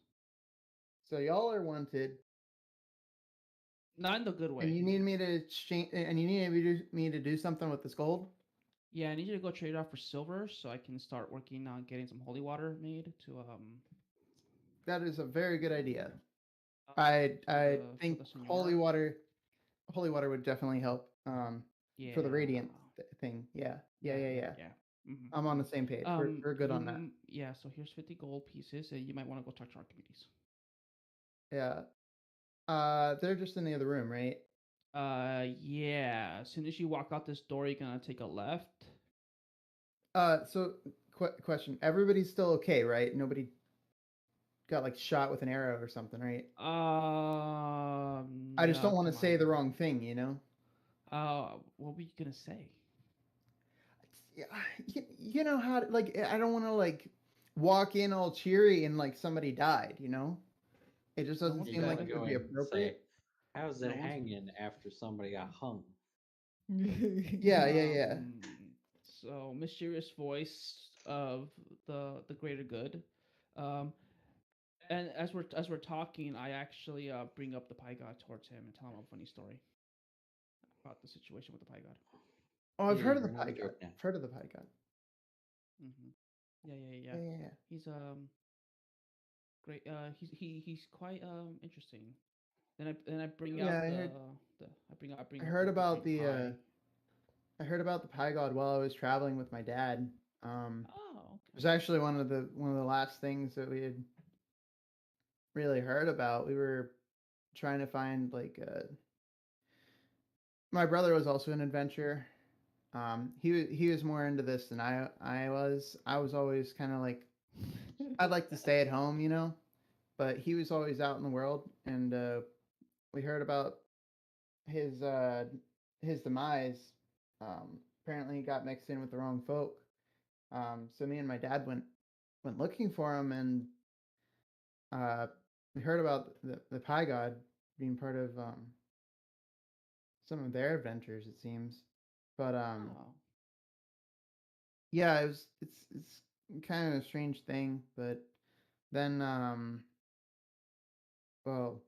So y'all are wanted, Not in the good way. and you need me to exchange, and you need me to do something with this gold. Yeah, I need you to go trade it off for silver so I can start working on getting some holy water made to That is a very good idea. for I the think senora. holy water would definitely help. Yeah. For the radiant thing. Yeah. Yeah. I'm on the same page. We're good on that. Yeah, so here's 50 gold pieces, and you might want to go talk to Archimedes. Yeah. They're just in the other room, right? Yeah. As soon as you walk out this door, you're gonna take a left. So question: everybody's still okay, right? Nobody got like shot with an arrow or something, right? I just don't want to say the wrong thing, you know. What were you gonna say? Yeah, you know how like I don't want to like walk in all cheery and like somebody died, you know. It just doesn't seem like it would be appropriate. How's it hanging after somebody got hung? Yeah. So mysterious voice of the greater good, and as we're talking, I actually bring up the pie god towards him and tell him a funny story about the situation with the pie god. Oh, I've Yeah, heard of the you're pie another god. joke now. I've heard of the pie god. Yeah. Yeah. He's great. He's quite interesting. Then I bring Yeah, out I the heard- I bring I out heard the about big pie. I heard about the pie god while I was traveling with my dad. Oh, It was actually one of the last things that we had really heard about. We were trying to find like my brother was also an adventurer. He was more into this than I was. I was always kind of like I'd like to stay at home, you know, but he was always out in the world, and we heard about his demise. Apparently, he got mixed in with the wrong folk. So me and my dad went looking for him, and we heard about the Pie God being part of some of their adventures. It seems, but oh. yeah, it's kind of a strange thing. But then well,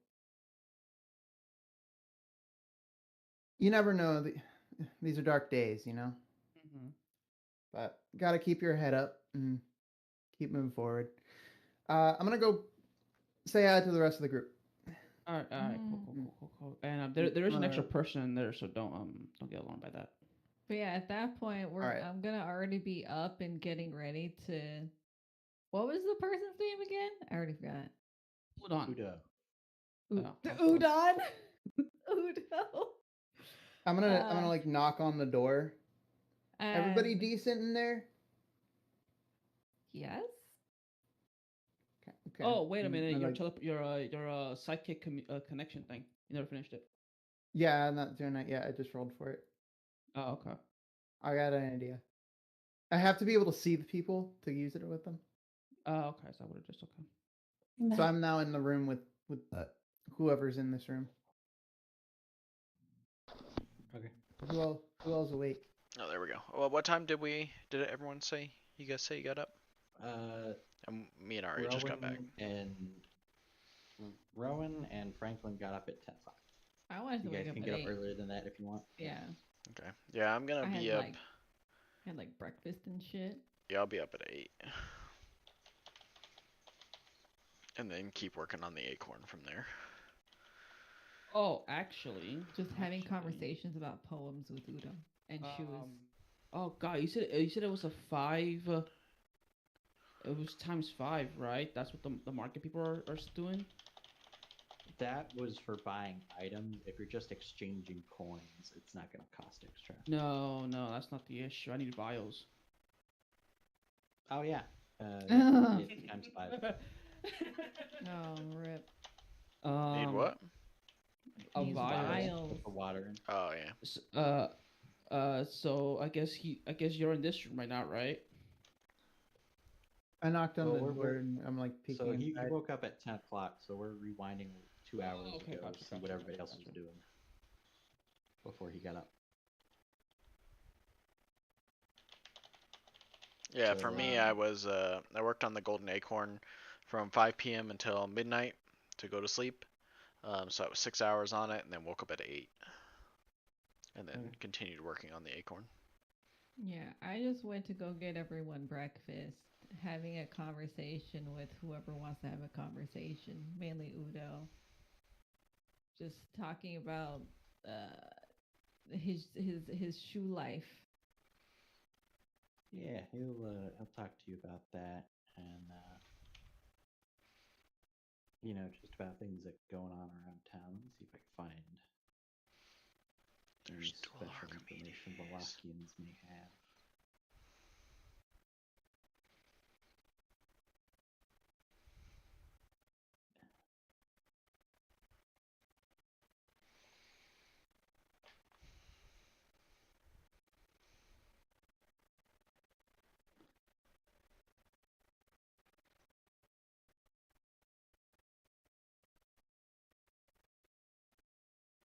you never know. These are dark days, you know. Mm-hmm. But got to keep your head up and keep moving forward. I'm gonna go say hi to the rest of the group. All right, cool. And there is an extra person in there, so don't get alarmed by that. But yeah, at that point, I'm gonna already be up and getting ready to. What was the person's name again? I already forgot. Udon. Udo. I'm gonna like knock on the door. Everybody decent in there? Yes. Okay. Oh, wait a minute! Your psychic connection thing. You never finished it. Yeah, I'm not doing that yet. I just rolled for it. Oh, okay. I got an idea. I have to be able to see the people to use it with them. Oh, okay. So I would have just okay. So I'm now in the room with whoever's in this room. Okay. Who else awake? Oh, there we go. Well, what time did everyone say? You guys say you got up? Me and Ari just got back. And Rowan and Franklin got up at 10 o'clock. I wanted to You wake guys up can at get 8. up earlier than that if you want. Yeah. Okay. Yeah, I'm gonna be up. Had like breakfast and shit. Yeah, I'll be up at 8. And then keep working on the acorn from there. Oh, actually, Just having conversations about poems with Udo, and she was. Oh God, you said it was a 5. It was times 5, right? That's what the market people are doing. That was for buying items. If you're just exchanging coins, it's not going to cost extra. No, that's not the issue. I need vials. Oh yeah, it's times 5. Oh, rip. Need what? A These vial. vials. Put the water in. Oh yeah. So I guess you're in this room right now, right? I knocked on Well, the we're- door and I'm like peeking So he inside. woke up at 10 o'clock, so we're rewinding 2 hours okay, ago gotcha, to see gotcha, what everybody gotcha, else was gotcha. doing before he got up. Yeah, So, for me, I worked on the golden acorn from 5 p.m. until midnight to go to sleep. So I was 6 hours on it, and then woke up at 8, and then continued working on the acorn. Yeah, I just went to go get everyone breakfast, having a conversation with whoever wants to have a conversation, mainly Udo. Just talking about his shoe life. yeah, he'll talk to you about that, and just about things that are going on around town. Let me see if I can find any There's dual special information Archimedes. Wallachians may have.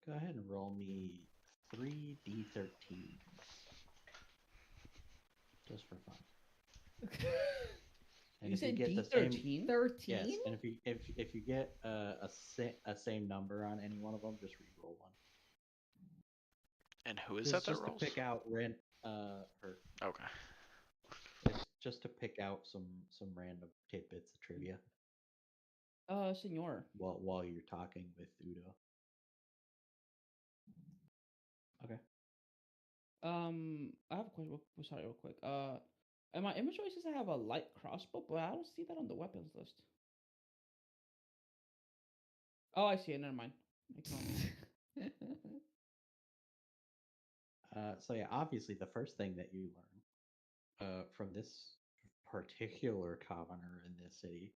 Go ahead and roll me 3d13. Just for fun. And You if you said get the same, D13? 13? yes, and if you get a same number on any one of them, just re-roll one. And who is Just that to rolls? pick out her. Okay. It's just to pick out some random tidbits of trivia Senor. while you're talking with Udo. Okay. I have a question. Sorry, real quick. In my inventory says I have a light crossbow, but I don't see that on the weapons list. Oh, I see it. Never mind. Ignore me. So yeah, obviously the first thing that you learn from this particular commoner in this city,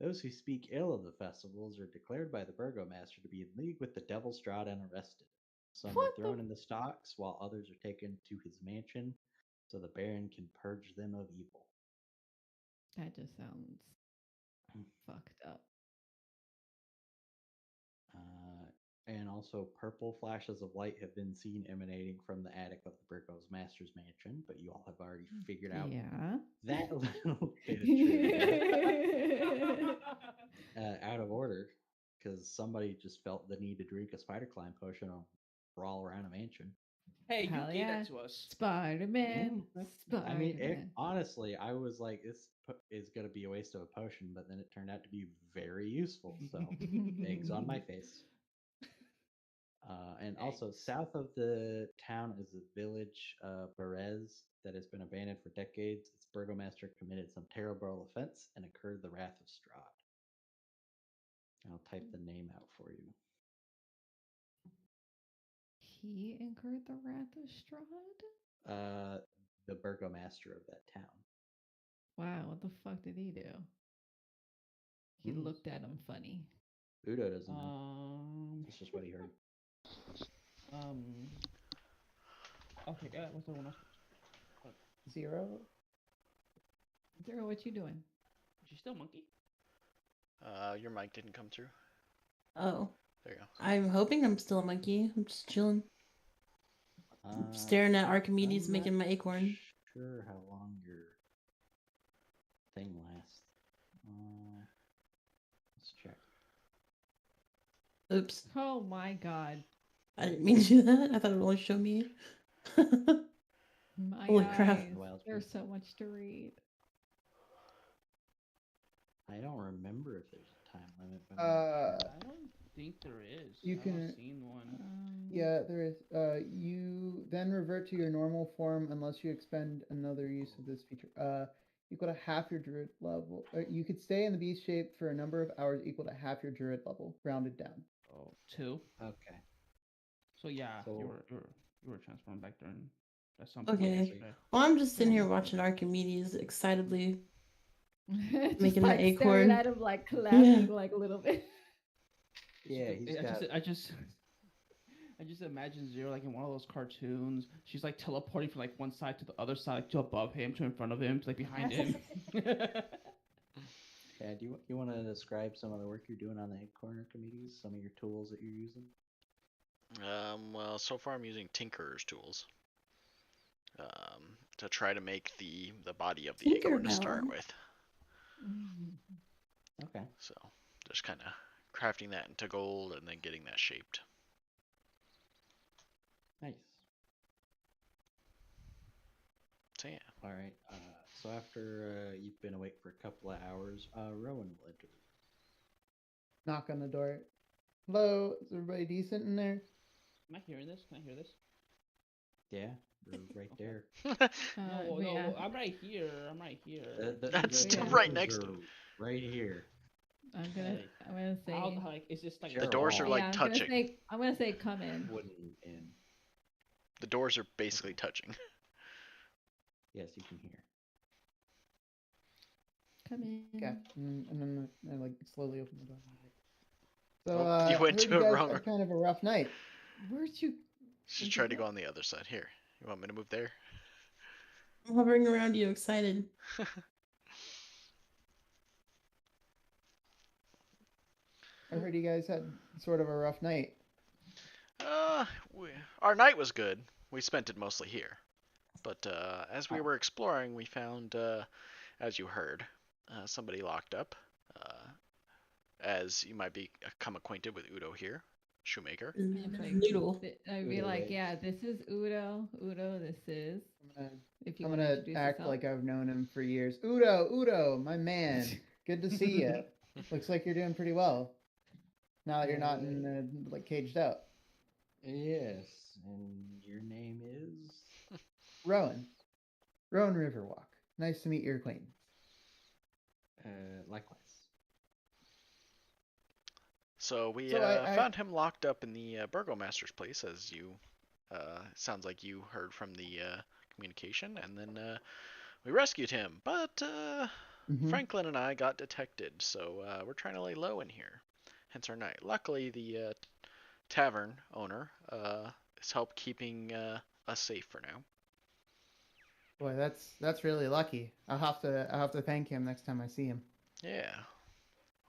those who speak ill of the festivals are declared by the burgomaster to be in league with the devil Strahd and arrested. Some What are the- thrown in the stocks, while others are taken to his mansion, so the Baron can purge them of evil. That just sounds fucked up. And also, purple flashes of light have been seen emanating from the attic of the burgomaster's mansion, but you all have already figured out Yeah. that little bit of trivia out of order, because somebody just felt the need to drink a spider climb potion or crawl around a mansion. Hey, you Hell gave yeah. that to us. Spider-Man. I mean, Spider-Man. honestly, I was like, this is going to be a waste of a potion, but then it turned out to be very useful. So, eggs on my face. And also, south of the town is a village, Berez, that has been abandoned for decades. Its burgomaster committed some terrible offense and incurred the wrath of Strahd. I'll type the name out for you. He incurred the wrath of Strahd? The burgomaster of that town. Wow, what the fuck did he do? He looked at him funny. Udo doesn't know. That's just what he heard. Okay, what's the one else? 0. Zero, what you doing? Is she still monkey? Your mic didn't come through. Oh, There you go. I'm hoping I'm still a monkey. I'm just chilling, staring at Archimedes I'm making not my acorn. Sure how long your thing lasts. Let's check. Oops, Oh my god. I didn't mean to do that. I thought it would only show me. My Holy crap. eyes. Wild There's Spring. so much to read. I don't remember if there's a time limit. But I don't think there is. You I haven't can- seen one. Yeah, there is. You then revert to your normal form unless you expend another use of this feature. Equal to half your druid level. You could stay in the beast shape for a number of hours equal to half your druid level, rounded down. Oh, 2. okay. So yeah, So- you were transformed back during at some point Okay. yesterday. Well, I'm just sitting here watching Archimedes excitedly. Just Making the like acorn. staring at him, like clapping, like a little bit. Yeah, he's got. I just imagine Zero like in one of those cartoons. She's like teleporting from like one side to the other side, like, to above him, to in front of him, to like behind him. Yeah, do you want to describe some of the work you're doing on the Headcorner committees? Some of your tools that you're using? Well, so far I'm using Tinkerer's tools to try to make the body of the acorn to start Tinkerbell. with. Okay. So just kind of crafting that into gold and then getting that shaped. Nice. So yeah. All right. So after you've been awake for a couple of hours, Rowan will enter. Knock on the door. Hello, is everybody decent in there? Am I hearing this? Can I hear this? Yeah, we're right there. No, I'm right here. I'm right here. That's Yeah. right doors next to are him. Right here. I'm gonna say. How like is this like The Sure. doors are like I'm touching. gonna say come in. Wooden in. The doors are basically touching. Yes, you can hear. Come in. Okay. And then I like slowly open the door. So Oh, you went heard to you it guys wrong. had kind of a rough night. Where'd you? Just try to go on the other side. Here. You want me to move there? I'm hovering around you, excited. I heard you guys had sort of a rough night. Our night was good. We spent it mostly here. But as we were exploring, we found, as you heard, somebody locked up. As you might become acquainted with Udo here, shoemaker. His name It's is like, Noodle. I'd be Udo like, legs. yeah, this is Udo. Udo, this is. If you I'm want to gonna introduce act yourself. like I've known him for years. Udo, my man. Good to see you. Looks like you're doing pretty well. Now that you're not in like caged out. Yes, and your name is? Rowan Riverwalk. Nice to meet your acquaintance. Likewise. So we So I found him locked up in the burgomaster's place, as you sounds like you heard from the communication, and then we rescued him. But Mhm. Franklin and I got detected, so we're trying to lay low in here. Hence our night. Luckily, the tavern owner has helped keeping us safe for now. Boy, that's really lucky. I'll have to thank him next time I see him. Yeah,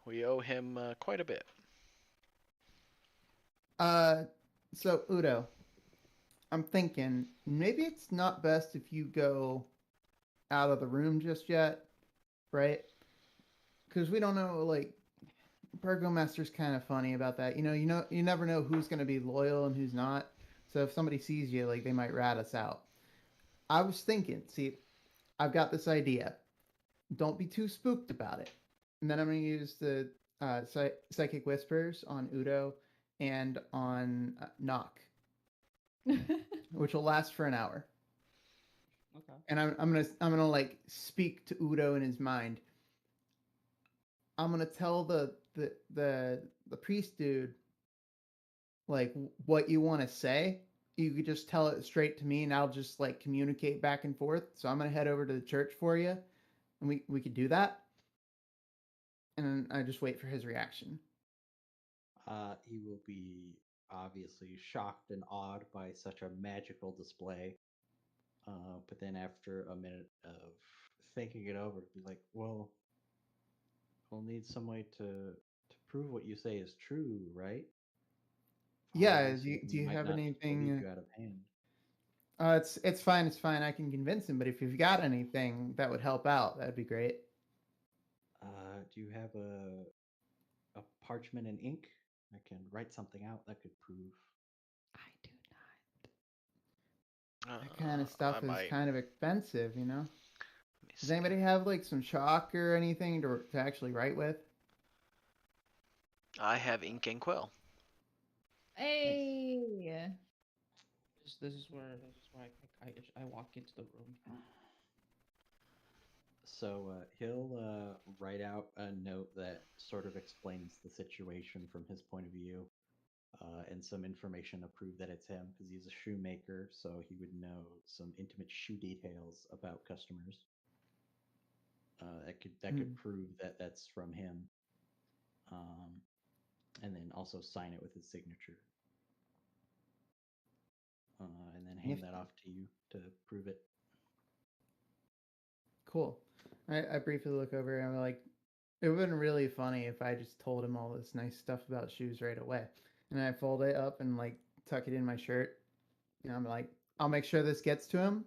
we owe him quite a bit. So Udo, I'm thinking maybe it's not best if you go out of the room just yet, right? Because we don't know, like, Burgomaster's kind of funny about that. You never know who's going to be loyal and who's not. So if somebody sees you, like, they might rat us out. I was thinking, see, I've got this idea. Don't be too spooked about it. And then I'm going to use the psychic whispers on Udo and on Knock, which will last for an hour. Okay. And I'm gonna like speak to Udo in his mind. I'm gonna tell the priest dude like what you want to say. You could just tell it straight to me, and I'll just like communicate back and forth. So I'm gonna head over to the church for you, and we could do that. And then I just wait for his reaction. He will be obviously shocked and awed by such a magical display. But then after a minute of thinking it over, be like, well, we'll need some way to prove what you say is true, right? Yeah. Obviously, Do he you might have not just believe anything? you out of hand. It's fine. It's fine. I can convince him. But if you've got anything that would help out, that'd be great. Do you have a parchment and ink? I can write something out that could prove. I do not. That kind of I stuff is might. kind of expensive, you know. Let me Does see. anybody have like some chalk or anything to actually write with? I have ink and quill. Hey. This is where I walk into the room. So he'll write out a note that sort of explains the situation from his point of view, and some information to prove that it's him, because he's a shoemaker, so he would know some intimate shoe details about customers. That could prove that that's from him, um, and then also sign it with his signature, and then hand that off to you to prove it. Cool. I briefly look over and I'm like, it would have been really funny if I just told him all this nice stuff about shoes right away. And I fold it up and like tuck it in my shirt. And I'm like, I'll make sure this gets to him.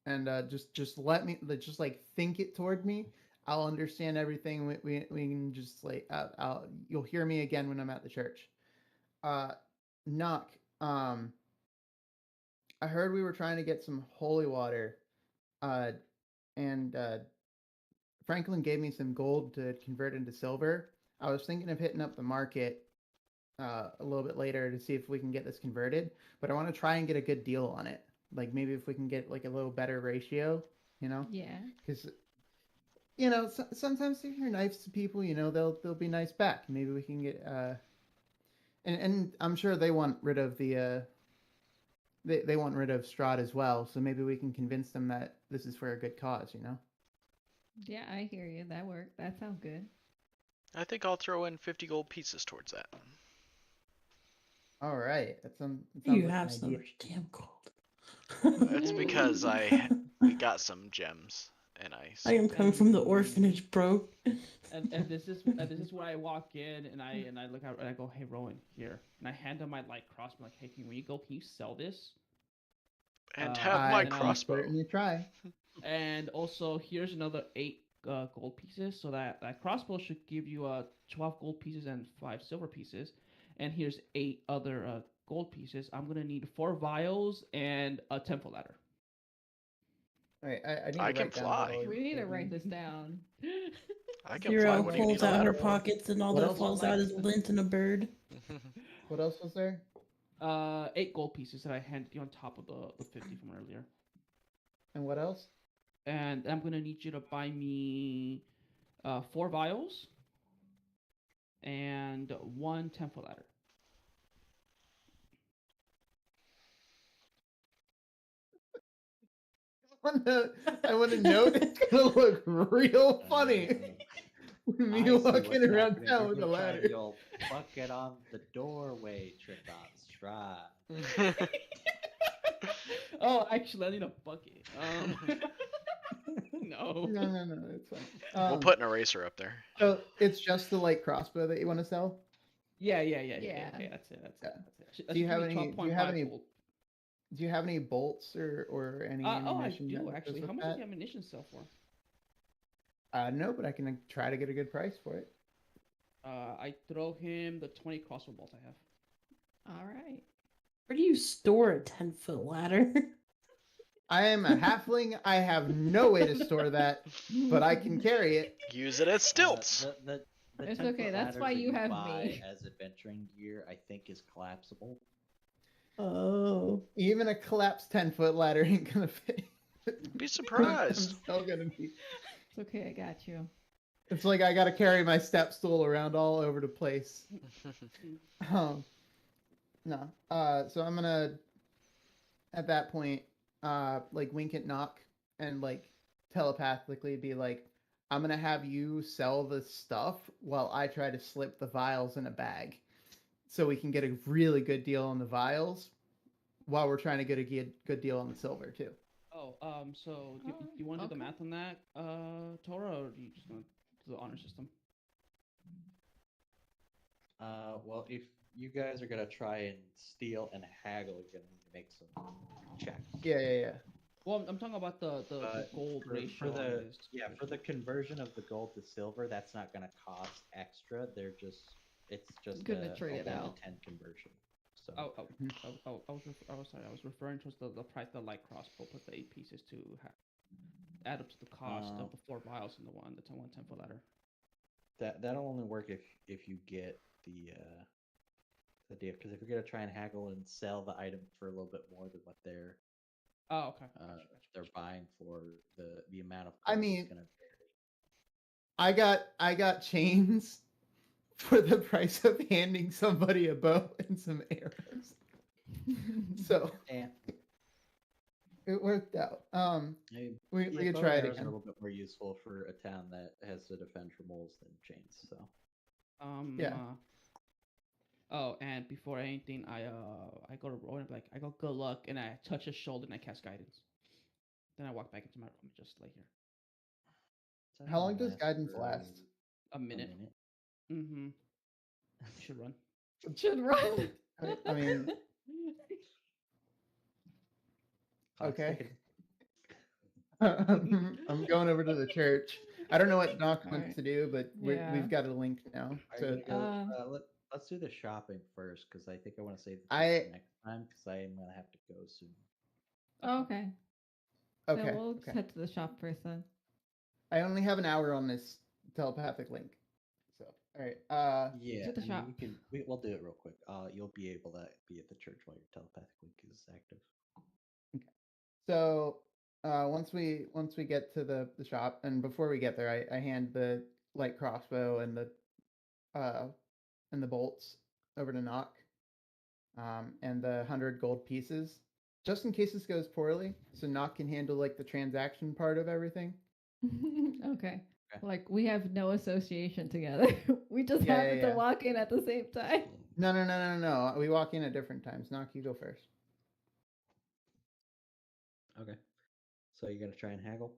And just let me just like think it toward me. I'll understand everything. We can just like you'll hear me again when I'm at the church. Knock. I heard we were trying to get some holy water. And Franklin gave me some gold to convert into silver. I was thinking of hitting up the market a little bit later to see if we can get this converted, but I want to try and get a good deal on it. Like maybe if we can get like a little better ratio, you know? Yeah. Because sometimes if you're nice to people, they'll be nice back. Maybe we can get and I'm sure they want rid of the they want rid of Strahd as well. So maybe we can convince them that this is for a good cause, you know? Yeah, I hear you. That worked. That sounds good. I think I'll throw in 50 gold pieces towards that. All right, that sounds You like have an so idea. much damn gold. It's because we got some gems and ice. I am coming from the orphanage, bro. And this is where I walk in and I look out and I go, hey Rowan, here, and I hand him my light crossbow, like, hey, can you sell this? And have my and crossbow. Certainly try. And also here's another 8 gold pieces, so that crossbow should give you 12 gold pieces and 5 silver pieces. And here's 8 other gold pieces. I'm gonna need 4 vials and a 10-foot ladder. All right, I need to I can write down fly. what all We need to you're write saying. this down. I can fly. Zero What do you need pulls a out her ladder for? pockets, and all What that else? falls out is lint and a bird. What else was there? 8 gold pieces that I handed you on top of the 50 from earlier. And what else? And I'm gonna need you to buy me 4 vials and 1 10-foot ladder. I want to note it's gonna look real funny. Me I see walking what's around happening. town You're with a gonna try ladder. the old bucket on the doorway trick on Strahd. Oh, actually, I need a bucket. No. No, it's fine. We'll put an eraser up there. So it's just the light crossbow that you want to sell? Yeah. Yeah. Okay, that's it. Yeah. That Do you should have give me any? Do you have 12.5 any? gold. Do you have any bolts or any Oh, I ammunition? that do goes actually. with How much that? does the ammunition sell for? No, but I can try to get a good price for it. I throw him the 20 crossbow bolts I have. All right. Where do you store a 10-foot ladder? I am a halfling. I have no way to store that, but I can carry it. Use it as stilts. The It's 10-foot okay, that's ladders why that you have buy me. as adventuring gear, I think, is collapsible. Oh. Even a collapsed 10-foot ladder ain't gonna fit. Be I'm surprised. still gonna be. It's okay, I got you. It's like I gotta carry my step stool around all over the place. No. So I'm gonna, at that point, like wink at Knock and like telepathically be like, I'm gonna have you sell the stuff while I try to slip the vials in a bag, so we can get a really good deal on the vials, while we're trying to get a good deal on the silver too. Oh, so do you want to do the okay. math on that, Tora, or are you just going to do the honor system? Well, if you guys are gonna try and steal and haggle, you're gonna need to make some checks. Yeah. Well, I'm talking about the gold ratio. For the conversion of the gold to silver, that's not gonna cost extra. It's just Gonna a trade it 1 out. to 10 conversion. So I was sorry. I was referring to the price the light crossbow plus the 8 pieces to add up to the cost of the 4 vials and the 1/10 ladder. that'll only work if you get the deal, because if you're gonna try and haggle and sell the item for a little bit more than what they're Oh, okay. they're buying for, the amount of I gold mean, is gonna vary. I got chains for the price of handing somebody a bow and some arrows. So And it worked out. We could bow try and it arrows are a again. little bit more useful for a town that has to defend from wolves than chains. So Yeah. Oh, and before anything, I go to roll and be like, I go good luck, and I touch his shoulder and I cast guidance. Then I walk back into my room and just lay here. So How long does last guidance for last? A minute. Mm-hmm. You should run. Should run. I mean, Clock's okay. ticking. I'm going over to the church. I don't know what Doc wants Alright. to do, but Yeah. we've got a link now. Are So you gonna go? Let's do the shopping first, because I think I want to save the I- for next time, because I am gonna have to go soon. Okay. okay. So we'll Okay. head to the shop first then. I only have an hour on this telepathic link. So all right. Yeah, To the shop. we'll do it real quick. You'll be able to be at the church while your telepathic link is active. So once we get to the shop, and before we get there, I hand the light crossbow and the bolts over to Nock, and the 100 gold pieces, just in case this goes poorly, so Nock can handle like the transaction part of everything. Okay. Like we have no association together. We just Yeah, happen yeah. to walk in at the same time. No. We walk in at different times. Nock, you go first. Okay. So you're gonna try and haggle?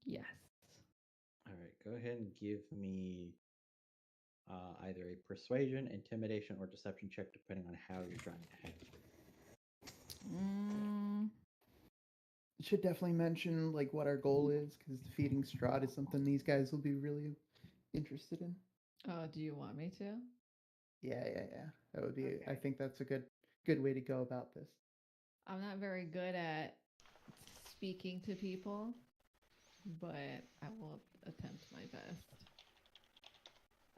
Yes. All right. Go ahead and give me either a persuasion, intimidation, or deception check, depending on how you're trying to haggle. Should definitely mention like what our goal is, because defeating Strahd is something these guys will be really interested in. Oh, do you want me to? Yeah. That would be. I Okay. think that's a good way to go about this. I'm not very good at speaking to people, but I will attempt my best.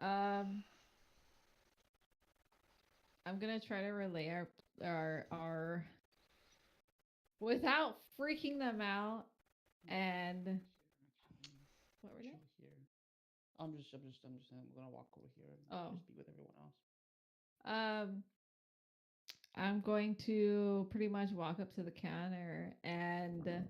I'm gonna try to relay our without freaking them out, and what were they? Here. I'm gonna walk over here and Oh. just be with everyone else. I'm going to pretty much walk up to the counter and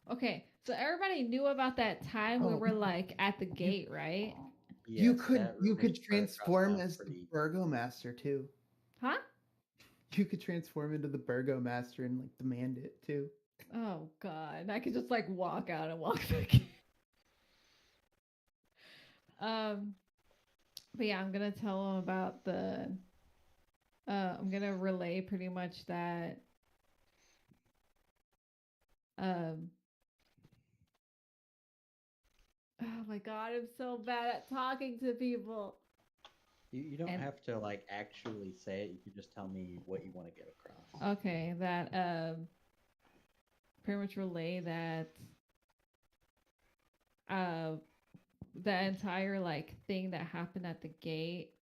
okay, so everybody knew about that time we Oh. were like at the gate, right? You Yes, could that room is spread across transform town as the pretty- Burgomaster too. Huh? You could transform into the Burgomaster and like demand it too. Oh god, I could just like walk out and walk back in. But yeah, I'm gonna tell them about the. I'm gonna relay pretty much that. Oh my god, I'm so bad at talking to people. You don't And- have to like actually say it. You can just tell me what you want to get across. Okay, that pretty much relay that the entire like thing that happened at the gate.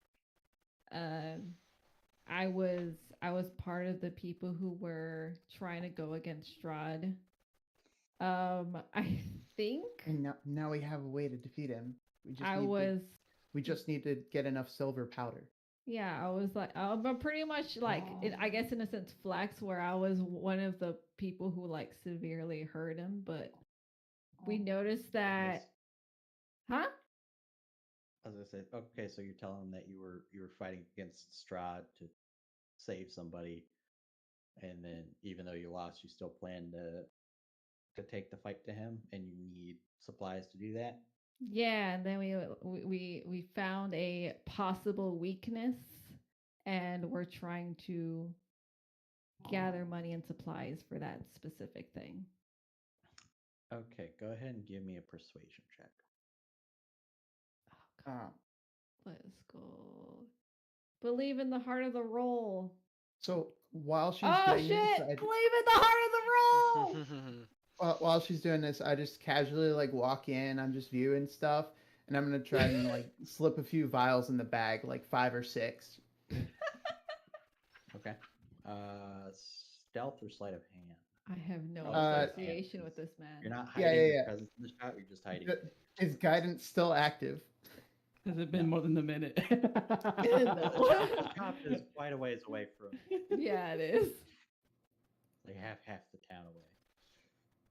I was part of the people who were trying to go against Strahd. I think And now we have a way to defeat him. I we just need to get enough silver powder. Yeah, I was like, but pretty much like, I guess in a sense, flex, where I was one of the people who like severely hurt him, but we noticed that, huh? I was gonna say, okay, so you're telling them that you were fighting against Strahd to save somebody, and then even though you lost, you still plan to take the fight to him, and you need supplies to do that. Yeah, and then we found a possible weakness, and we're trying to gather money and supplies for that specific thing. Okay, go ahead and give me a persuasion check. Oh, God. Um, Let's go. Believe in the heart of the roll. so while she's Oh doing shit! this, Believe in the heart of the roll. while she's doing this, I just casually like walk in. I'm just viewing stuff, and I'm gonna try and like slip a few vials in the bag, like 5 or 6. Okay. Stealth or sleight of hand? I have no Probably sleight of hand, association with because this man. You're not Yeah, hiding yeah, your yeah. presence in the shot. You're just hiding. Is guidance still active? Has it been No. more than a minute? The shop is quite a ways away from. Yeah, it is. Like half the town away.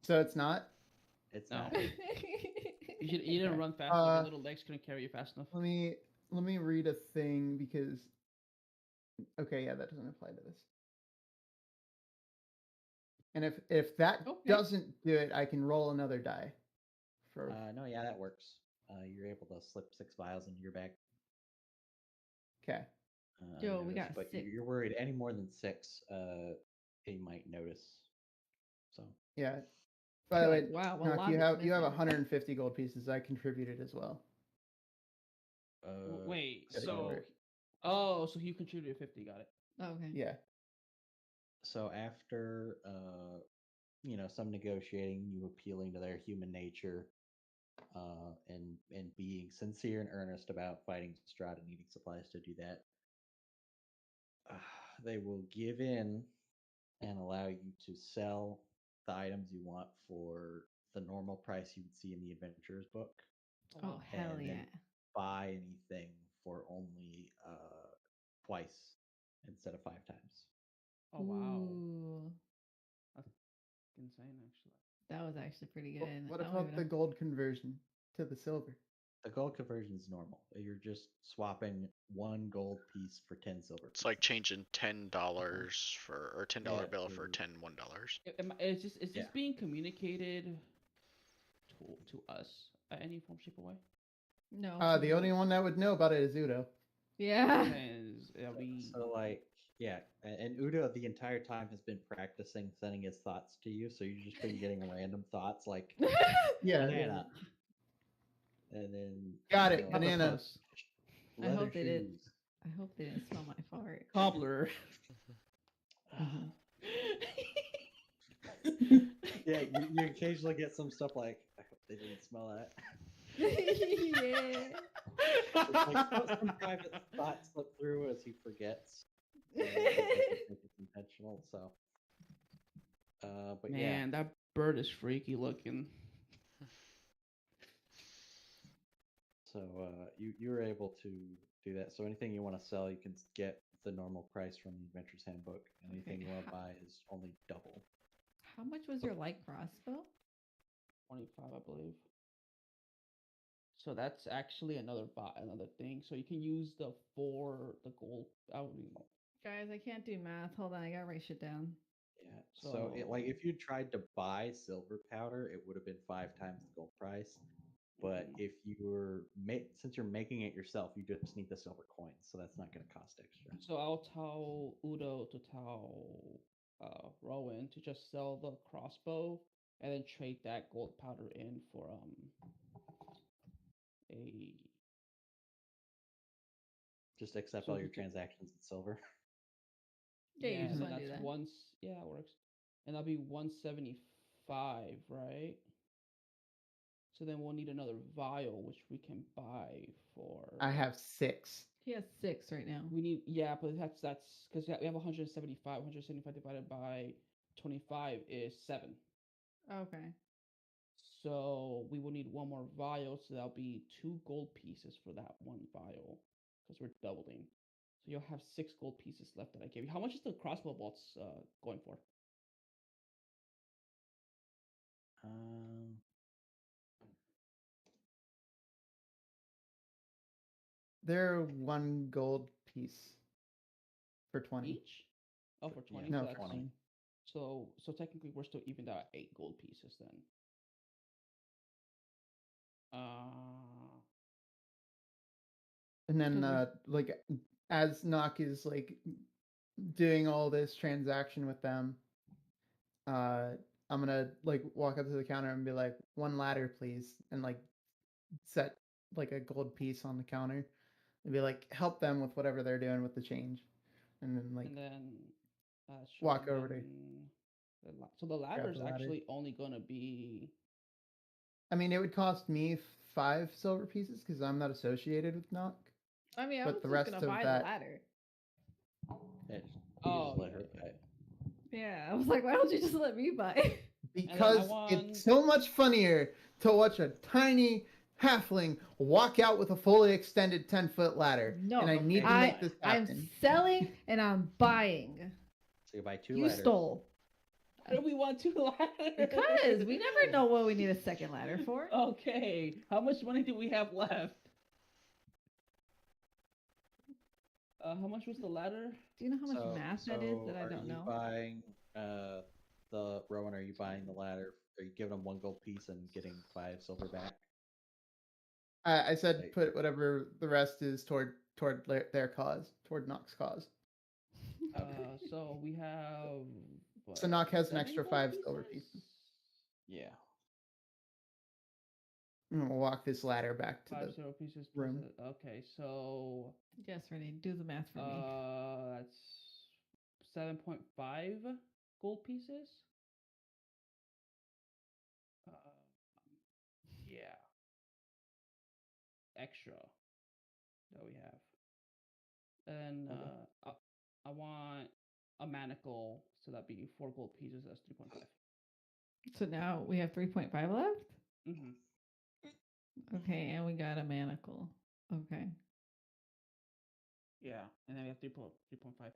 So it's not. It's No. not. You didn't Okay. run fast enough. Your little legs couldn't carry you fast enough. Let me read a thing because. Okay, yeah, that doesn't apply to this. And if that Okay. doesn't do it, I can roll another die. For No, yeah, that works. You're able to slip 6 vials into your bag. okay. Joe, we unnoticed, got but 6. you're worried any more than 6, they might notice. So Yeah. By the way, Like, wow, a Knock, lot you is have missing. 150 gold pieces. I contributed as well. Wait, Get it so over. so he contributed 50. Got it. Okay. Yeah. so after some negotiating, you appealing to their human nature, and being sincere and earnest about fighting Strahd and needing supplies to do that, they will give in and allow you to sell the items you want for the normal price you would see in the adventurer's book, Oh, hell and yeah. then buy anything for only twice instead of 5 times. Oh wow, Ooh, that's insane actually. that was actually pretty good. What I don't about even the know- gold conversion to the silver? The gold conversion is normal. You're just swapping 1 gold piece for 10 silver. It's like pieces. changing $10 for or $10 Yeah, bill for for- 10 $1. Is this Yeah. being communicated to us in any form, shape, or way? No. The only one that would know about it is Udo. Yeah. And So like, yeah, and Udo the entire time has been practicing sending his thoughts to you, so you've just been getting random thoughts like Yeah. banana, and then Got it, know, banana. octopus, I leather hope they didn't. shoes. I hope they didn't smell my fart. cobbler. Mhm. Yeah, you occasionally get some stuff like, I hope they didn't smell that. Yeah. It's like some private thoughts slip through as he forgets. He doesn't think it's intentional. So, but yeah, Man, that bird is freaky looking. so you were able to do that. So anything you want to sell, you can get the normal price from the Adventurer's Handbook. And anything you want to buy is only double. How much was your light crossbow? 25, I believe. So that's actually another thing. So you can use the gold. I mean, Guys, I can't do math. Hold on, I gotta write shit down. Yeah. So if you tried to buy silver powder, it would have been 5 times the gold price. But if you were since you're making it yourself, you just need the silver coins, so that's not going to cost extra. So I'll tell Udo to tell Rowan to just sell the crossbow and then trade that gold powder in for a Just accept So all he your can- transactions in silver. Yeah, you just so want to do that's that. once. Yeah, it works. And that'll be 175, right? So then we'll need another vial, which we can buy for. I have 6. He has 6 right now. We need but that's because we have 175. 175 divided by 25 is 7. Okay. So we will need 1 more vial, so that'll be 2 gold pieces for that 1 vial, because we're doubling. So you'll have 6 gold pieces left that I gave you. How much is the crossbow bolts going for? They're 1 gold piece for 20. Each? Oh, for 20. No, so that's 20. so technically we're still evened out at 8 gold pieces then. And then, 'Cause like, as Nock is like doing all this transaction with them, I'm gonna like walk up to the counter and be like, 1 ladder, please, and like set like a gold piece on the counter and be like, help them with whatever they're doing with the change, and then like And then walk showing over to them so the ladder grab is the ladder. actually only gonna be I mean, it would cost me 5 silver pieces because I'm not associated with Knock. I mean, I But was the just rest gonna of buy that- the ladder. Yeah, oh just let her buy it. Yeah, I was like, why don't you just let me buy? Because want- it's so much funnier to watch a tiny halfling walk out with a fully extended 10-foot ladder. No, and I need to make this happen. I'm selling and I'm buying. So you buy 2 You ladders. stole. Why do we want 2 ladders? Because we never know what we need a second ladder for. Okay, how much money do we have left? How much was the ladder? Do you know how much math that is that I are don't you know? buying the Rowan? Are you buying the ladder? Are you giving them 1 gold piece and getting 5 silver back? I said Like- put whatever the rest is toward their cause, toward Knock's cause. So we have. What, So Knock has an 7 extra gold 5 silver pieces. Yeah. And we'll walk this ladder back to 5 the silver pieces. room. Okay, so Yes, Renee, do the math for me. that's 7.5 gold pieces. Yeah. Extra that we have. And I want a manacle, so that'd be 4 gold pieces. That's 3.5. So now we have 3.5 left? Mm-hmm. Okay, and we got a manacle. Okay. Yeah, and then we have 3.5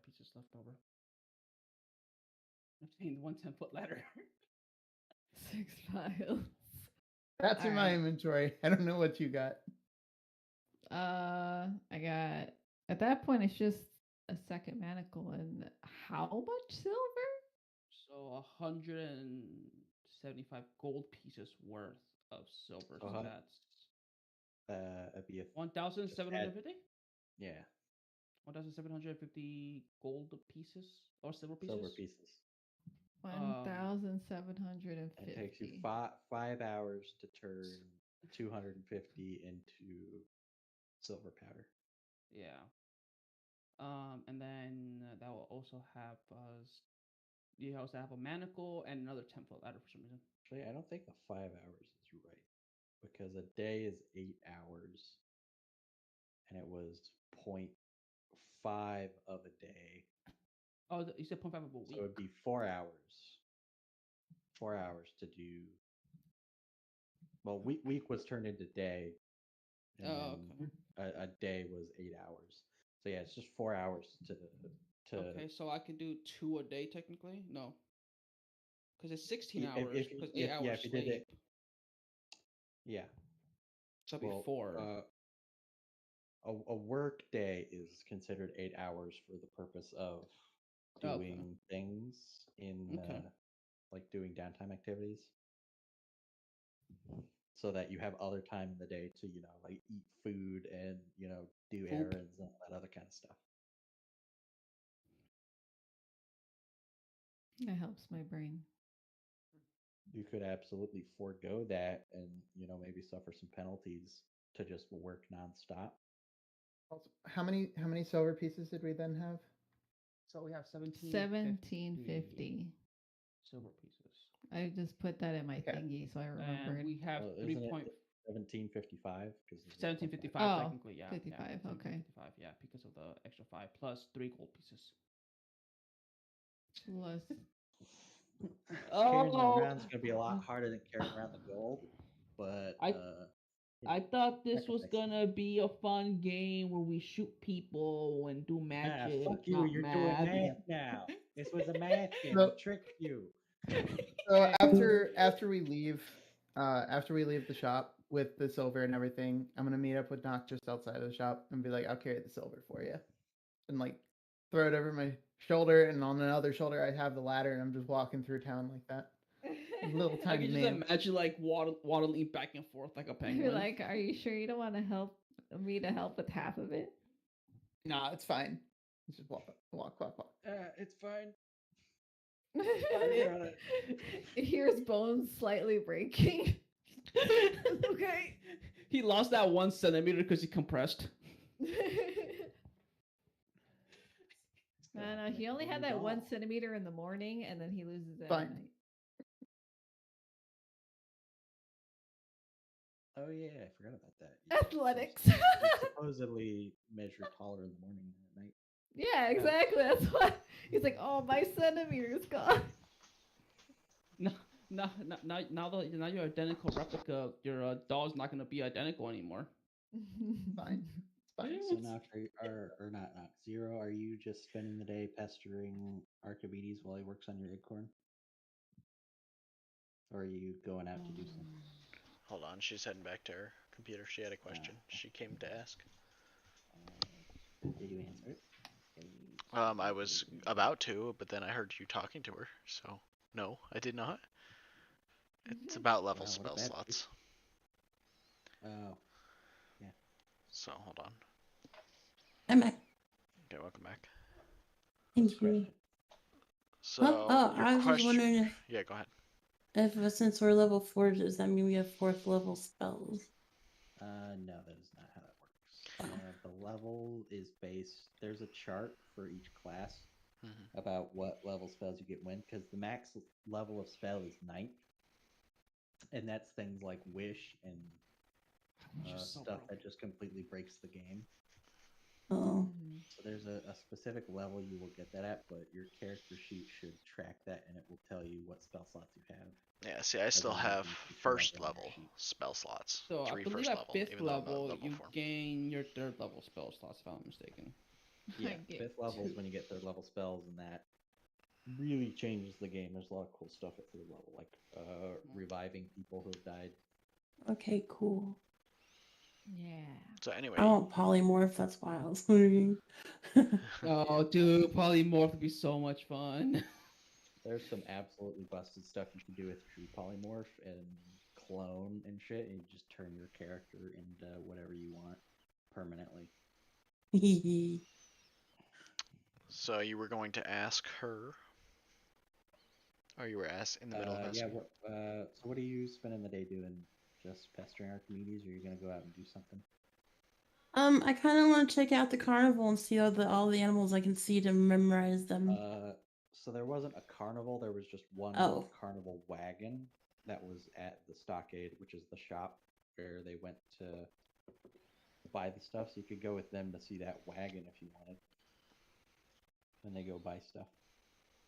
pieces left over. I'm saying the 1 10-foot ladder. 6 files. That's in my Alright. inventory. I don't know what you got. I got at that point it's just a second manacle and how much silver? So 175 gold pieces worth of silver. So Uh-huh. that's It'd be a 1,750. yeah 1,750 gold pieces or silver pieces. silver pieces. 1,750. And it takes you 5 hours to turn 250 into silver powder. Yeah. And then that will also have us. You also have a manacle and another 10-foot ladder for some reason. Actually, I don't think the 5 hours is right because a day is 8 hours, and it was 0.5 of a day. Oh, you said 0.5 of a So week. it'd be 4 hours. 4 hours to do. Well, week was turned into day, and Oh, then okay. a day was 8 hours. So yeah, it's just 4 hours to. Okay, so I can do 2 a day technically. No, because it's 16 If- hours. if- Because if- 8 yeah, hours if you did sleep. it- Yeah. So it'll be 4. A work day is considered 8 hours for the purpose of Okay. doing things in Okay. like doing downtime activities, so that you have other time in the day to like eat food and do Poop. errands and all that other kind of stuff. That helps my brain. You could absolutely forego that and maybe suffer some penalties to just work nonstop. Also, how many silver pieces did we then have? So we have 1750. silver pieces. I just put that in my Okay. thingy so I And remembered. we have Well, 3 isn't point. it 1755 because 1755 Oh, technically, yeah. 55, Yeah, okay. 1755, yeah, because of the extra 5 plus 3 gold pieces. Plus Carrying that around is going to be a lot harder than carrying around the gold, but I thought this can was fix it. gonna be a fun game where we shoot people and do magic. fuck you! not You're math. doing math now. This was a math game. No. I tricked you. So after we leave the shop with the silver and everything, I'm gonna meet up with Knock just outside of the shop and be like, I'll carry the silver for you, and like throw it over my shoulder, and on the other shoulder I have the ladder, and I'm just walking through town like that. Little I tiny can just man. imagine like waddling back and forth like a penguin. You're like, are you sure you don't want to help me to help with half of it? Nah, it's fine. Just walk. It's fine. It hears bones slightly breaking. Okay. He lost that 1 centimeter because he compressed. No, he only had that 1 centimeter in the morning, and then he loses it at Fine. night. Oh yeah, I forgot about that. You Athletics. you supposedly measure taller in the morning than at night. Yeah, exactly. That's why he's like, "Oh, my centimeter's gone." Now your identical replica, your doll's not gonna be identical anymore. Fine. It's fine. So now, or not Zero, are you just spending the day pestering Archimedes while he works on your acorn? Or are you going out to do something? Hold on, she's heading back to her computer. She had a question. She came to ask. Did you answer it? I was about to, but then I heard you talking to her, so no, I did not. It's about level Wow, what a spell bad slots. Oh, So hold on. I'm back. Okay, welcome back. Thank you. So your I was question. just wondering if, Yeah, go ahead. since we're level 4, does that mean we have 4th level spells? no, that is not how that works. The level is based. There's a chart for each class about what level spells you get when, because the max level of spell is 9th, and that's things like wish and stuff that just completely breaks the game. Oh. So there's a specific level you will get that at, but your character sheet should track that, and it will tell you what spell slots you have. Yeah, see, I still have first level spell slots. So 3 I believe first at level, 5th even though I'm level, level you 4. gain your 3rd level spell slots, if I'm not mistaken. Yeah, 5th level is when you get 3rd level spells, and that really changes the game. There's a lot of cool stuff at 3rd level, like reviving people who have died. Okay, cool. Yeah. So anyway, I want polymorph. That's why I was wondering. Oh, dude, polymorph would be so much fun. There's some absolutely busted stuff you can do with true polymorph and clone and shit, and you just turn your character into whatever you want permanently. So you were going to ask her, or you were asked in the middle of asking? Yeah. So what are you spending the day doing? Just pestering Archimedes, or are you gonna go out and do something? I kind of want to check out the carnival and see all the animals I can see to memorize them. So there wasn't a carnival. There was just one carnival wagon that was at the stockade, which is the shop where they went to buy the stuff. So you could go with them to see that wagon if you wanted. And they go buy stuff.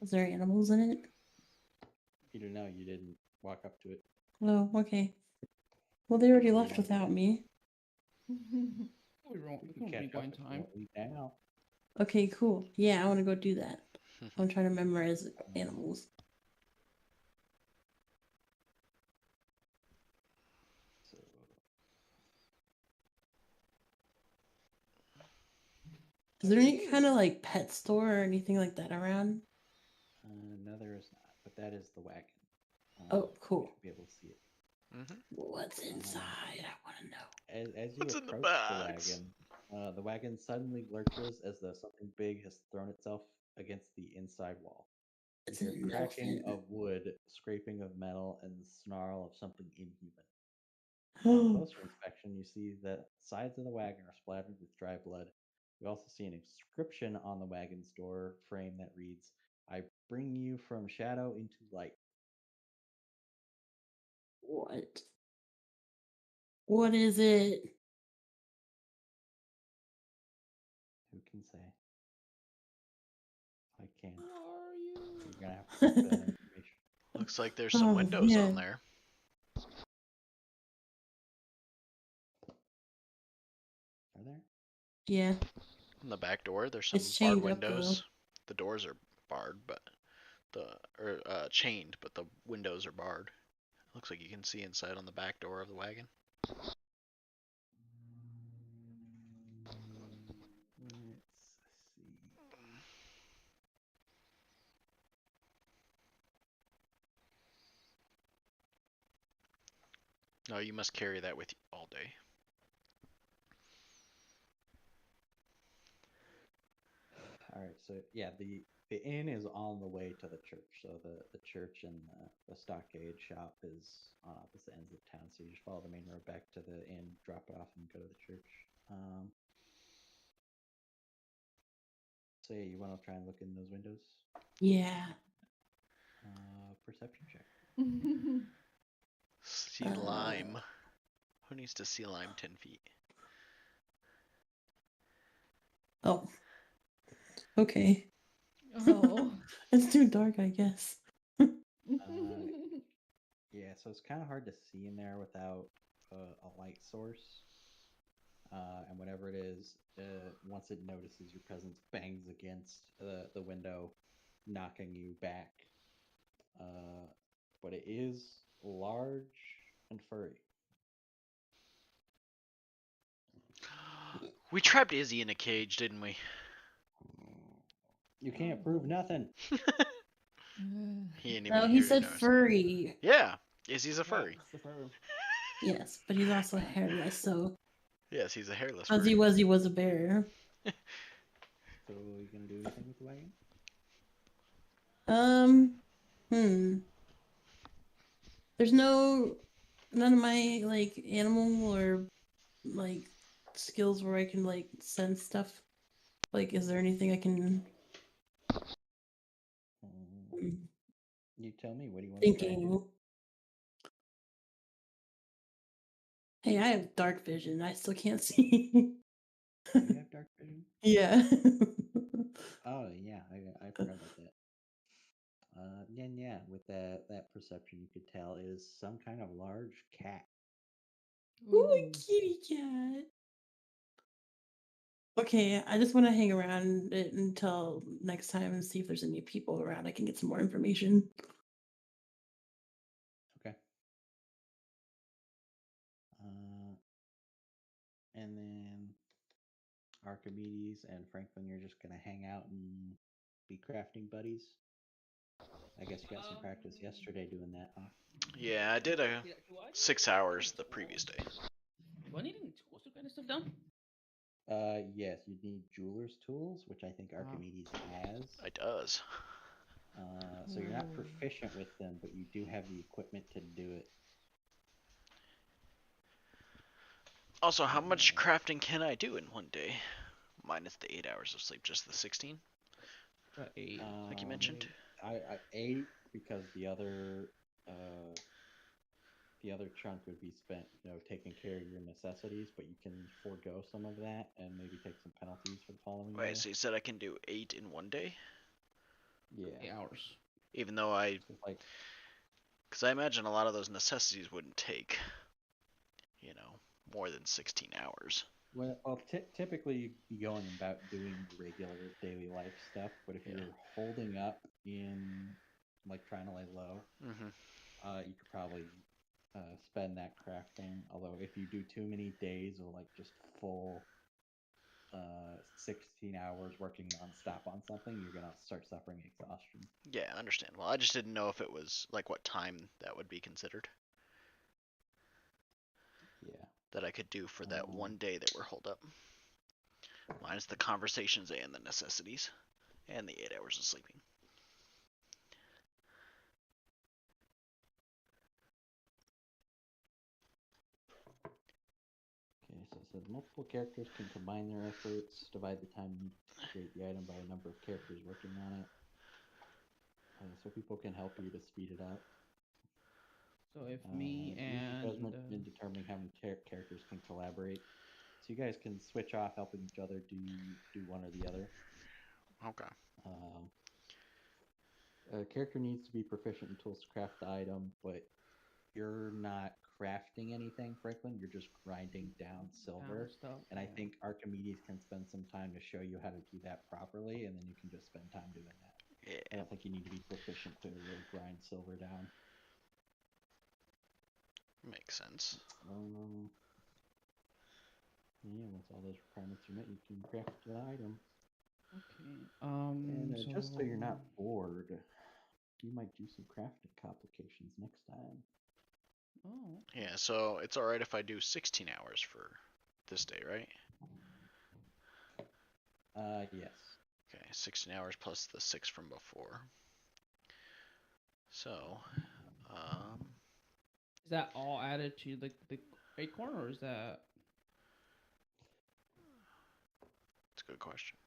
Was there animals in it? You don't know. You didn't walk up to it. Oh, okay. Well, they already left without me. We can rewind time. Now. Okay, cool. Yeah, I want to go do that. I'm trying to memorize animals. Is there any kind of like pet store or anything like that around? No, there is not. But that is the wagon. Oh, cool. You'll be able to see it. What's inside? I want to know. As you approach the wagon suddenly lurches as though something big has thrown itself against the inside wall. It's you hear cracking of wood, scraping of metal, and the snarl of something inhuman. On closer inspection, you see that sides of the wagon are splattered with dry blood. You also see an inscription on the wagon's door frame that reads, "I bring you from shadow into light." What? What is it? Who can say? I can't. Where are you? You're gonna have to look that information. Looks like there's some windows on there. Are there? Yeah. On the back door, there's some barred windows. The doors are barred, but chained, but the windows are barred. Looks like you can see inside on the back door of the wagon. Let's see. No, you must carry that with you all day. All right, so yeah, the inn is on the way to the church. So the church and the stockade shop is on opposite ends of town. So you just follow the main road back to the inn, drop it off, and go to the church. So yeah, you want to try and look in those windows? Yeah. Perception check. See lime. Who needs to see lime 10 feet? Oh. Okay. Oh. It's too dark, I guess. Yeah, so it's kind of hard to see in there without a light source. And whatever it is, once it notices your presence, bangs against the window, knocking you back. But it is large and furry. We trapped Izzy in a cage, didn't we? You can't prove nothing. He ain't even No, here he to said know us. furry. Yeah, Izzy's a furry. Yes, but he's also hairless, so Yes, he's a hairless Fuzzy furry. Wuzzy was a bear. So you gonna do anything with the wagon? There's none of my like animal or like skills where I can like sense stuff. Like, is there anything I can? You tell me. What do you want to try and do? Thinking. Hey, I have dark vision. I still can't see. You have dark vision? Yeah. Oh yeah, I forgot about that. Yeah, with that perception, you could tell it is some kind of large cat. Ooh, a kitty cat. Okay, I just want to hang around it until next time and see if there's any people around. I can get some more information. Okay. And then Archimedes and Franklin, you're just gonna hang out and be crafting buddies. I guess you got some practice yesterday doing that, huh? Yeah, I did 6 hours the previous day. Do I need any tools to get this stuff done? Yes, you need jeweler's tools, which I think Archimedes has. It does. So you're not proficient with them, but you do have the equipment to do it. Also, how much crafting can I do in one day? Minus the 8 hours of sleep, just the 16? 8. Like you mentioned. I 8 because the other chunk would be spent, taking care of your necessities, but you can forego some of that and maybe take some penalties for the following day. Wait, so you said I can do 8 in one day? Yeah. 8 hours. Even though because I imagine a lot of those necessities wouldn't take, more than 16 hours. Well, typically you'd be going about doing regular daily life stuff, but if you're holding up in, like, trying to lay low, you could probably spend that crafting. Although if you do too many days of, like, just full 16 hours working nonstop on something, you're gonna start suffering exhaustion. Yeah, I understand. Well, I just didn't know if it was, like, what time that would be considered. Yeah. That I could do for that one day that we're holed up. Minus the conversations and the necessities. And the 8 hours of sleeping. Okay, so it says multiple characters can combine their efforts, divide the time needed to create the item by a number of characters working on it. So people can help you to speed it up. So if me and in determining how many characters can collaborate, so you guys can switch off helping each other do one or the other. Okay. A character needs to be proficient in tools to craft the item, but you're not crafting anything, Franklin. You're just grinding down silver. And I think Archimedes can spend some time to show you how to do that properly, and then you can just spend time doing that. Yeah. I don't think you need to be proficient to really grind silver down. Makes sense. Yeah, once all those requirements are met, you can craft the item. Okay. And just so you're not bored, you might do some crafting complications next time. Oh. Yeah, so it's alright if I do 16 hours for this day, right? Yes. Okay, 16 hours plus the 6 from before. So, Is that all added to the acorn, or is that? it's a good question.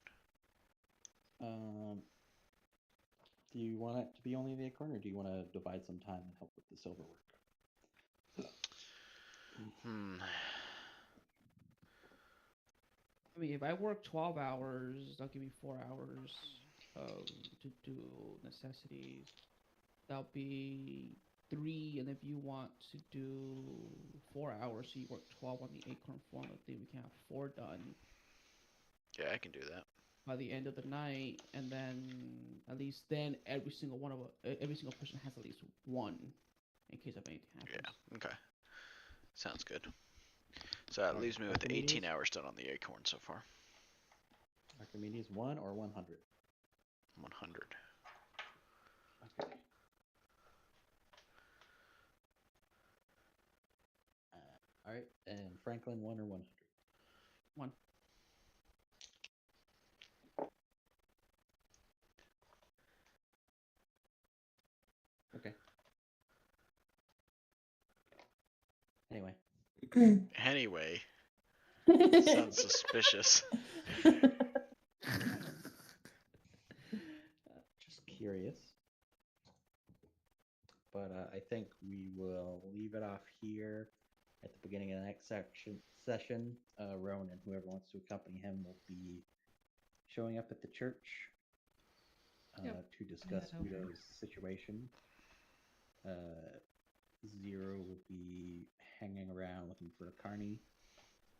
Do you want it to be only the acorn, or do you want to divide some time and help with the silver work? I mean, if I work 12 hours, that'll give me 4 hours to do necessities. That'll be 3, and if you want to do 4 hours, so you work 12 on the acorn form, I think we can have 4 done Yeah, I can do that. by the end of the night, and then at least then every single person has at least 1 in case of anything happens. Yeah, okay. Sounds good. So that leaves me with 18 hours done on the acorn so far. Archimedes 1 or 100? 100. Okay. All right, and Franklin 1 or 100? 1. Okay. Anyway. Anyway. Sounds suspicious. Just curious. But I think we will leave it off here. At the beginning of the next session, Rowan and whoever wants to accompany him will be showing up at the church to discuss Udo's situation. Zero will be hanging around looking for a carny.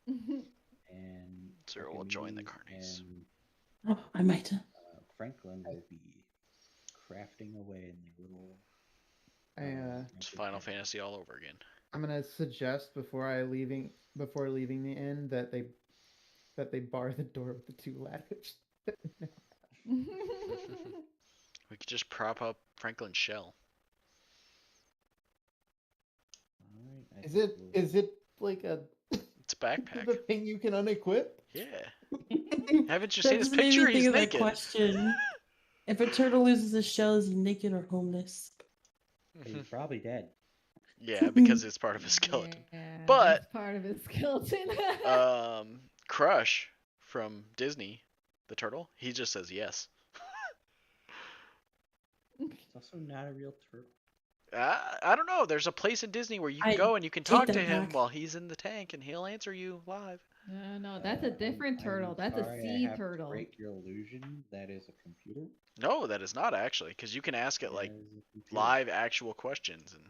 And Zero will join the carnies. Oh, I might. Franklin will be crafting away in their little. It's Final Fantasy all over again. I'm gonna suggest before leaving the inn that they bar the door with the 2 ladders. We could just prop up Franklin's shell. All right, Is it like It's a backpack. the thing you can unequip? Yeah. Haven't you That seen his just made me picture? think He's of that naked. question. If a turtle loses his shell, is he naked or homeless? He's probably dead. Yeah, because it's part of his skeleton. Yeah, But- it's part of his skeleton. Crush from Disney, the turtle, he just says yes. It's also not a real turtle. I don't know. There's a place in Disney where you can I go and you can take talk to that him back. while he's in the tank, and he'll answer you live. No, that's a different turtle. That's a sorry, sea I have turtle. To break your illusion. That is a computer. No, that is not actually, because you can ask it like That is a computer. live actual questions, and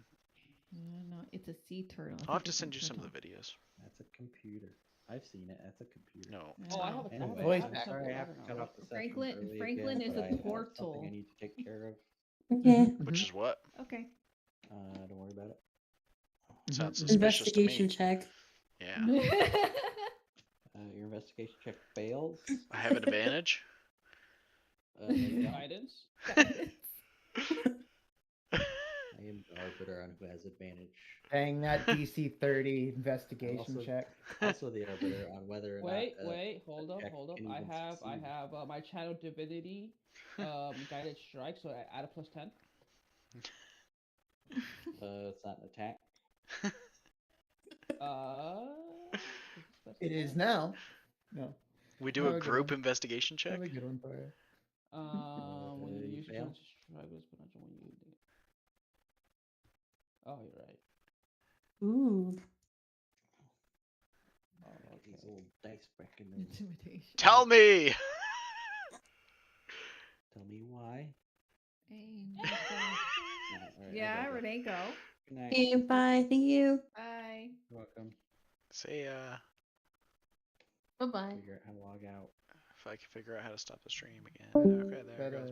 No, it's a sea turtle. It's I'll a have to send you different some of turtle. the videos. That's a computer. I've seen it. That's a computer. No. Oh, I have a Anyway, voice I'm back. sorry I have to cut off the session early Franklin again, is but a I have turtle. something I need to take care of. Okay. Which is what? Okay. Don't worry about it. Sounds suspicious to me. Investigation check. Yeah. Your investigation check fails. I have an advantage. Yeah. Guidance. I am the arbiter on who has advantage. Dang, that DC 30 investigation Also- check. Also the arbiter on whether or Wait, not. Hold up. check can I even have succeed. my channel divinity, guided strike, so I add a +10. It's not an attack. It is now. No. We do Have a a good group one. investigation check. Have a good one for you. When you you use fail. strike, but not when you. Oh, you're right. Ooh. Oh, These okay. little dice back in there. Intimidation. Tell me. Tell me why. Alright, Yeah, I gotta go. Renee, go. Good night. Okay, bye. Thank you. Bye. You're welcome. Say Bye bye. Figure out how to log out. if I can figure out how to stop the stream again. Okay, there it goes.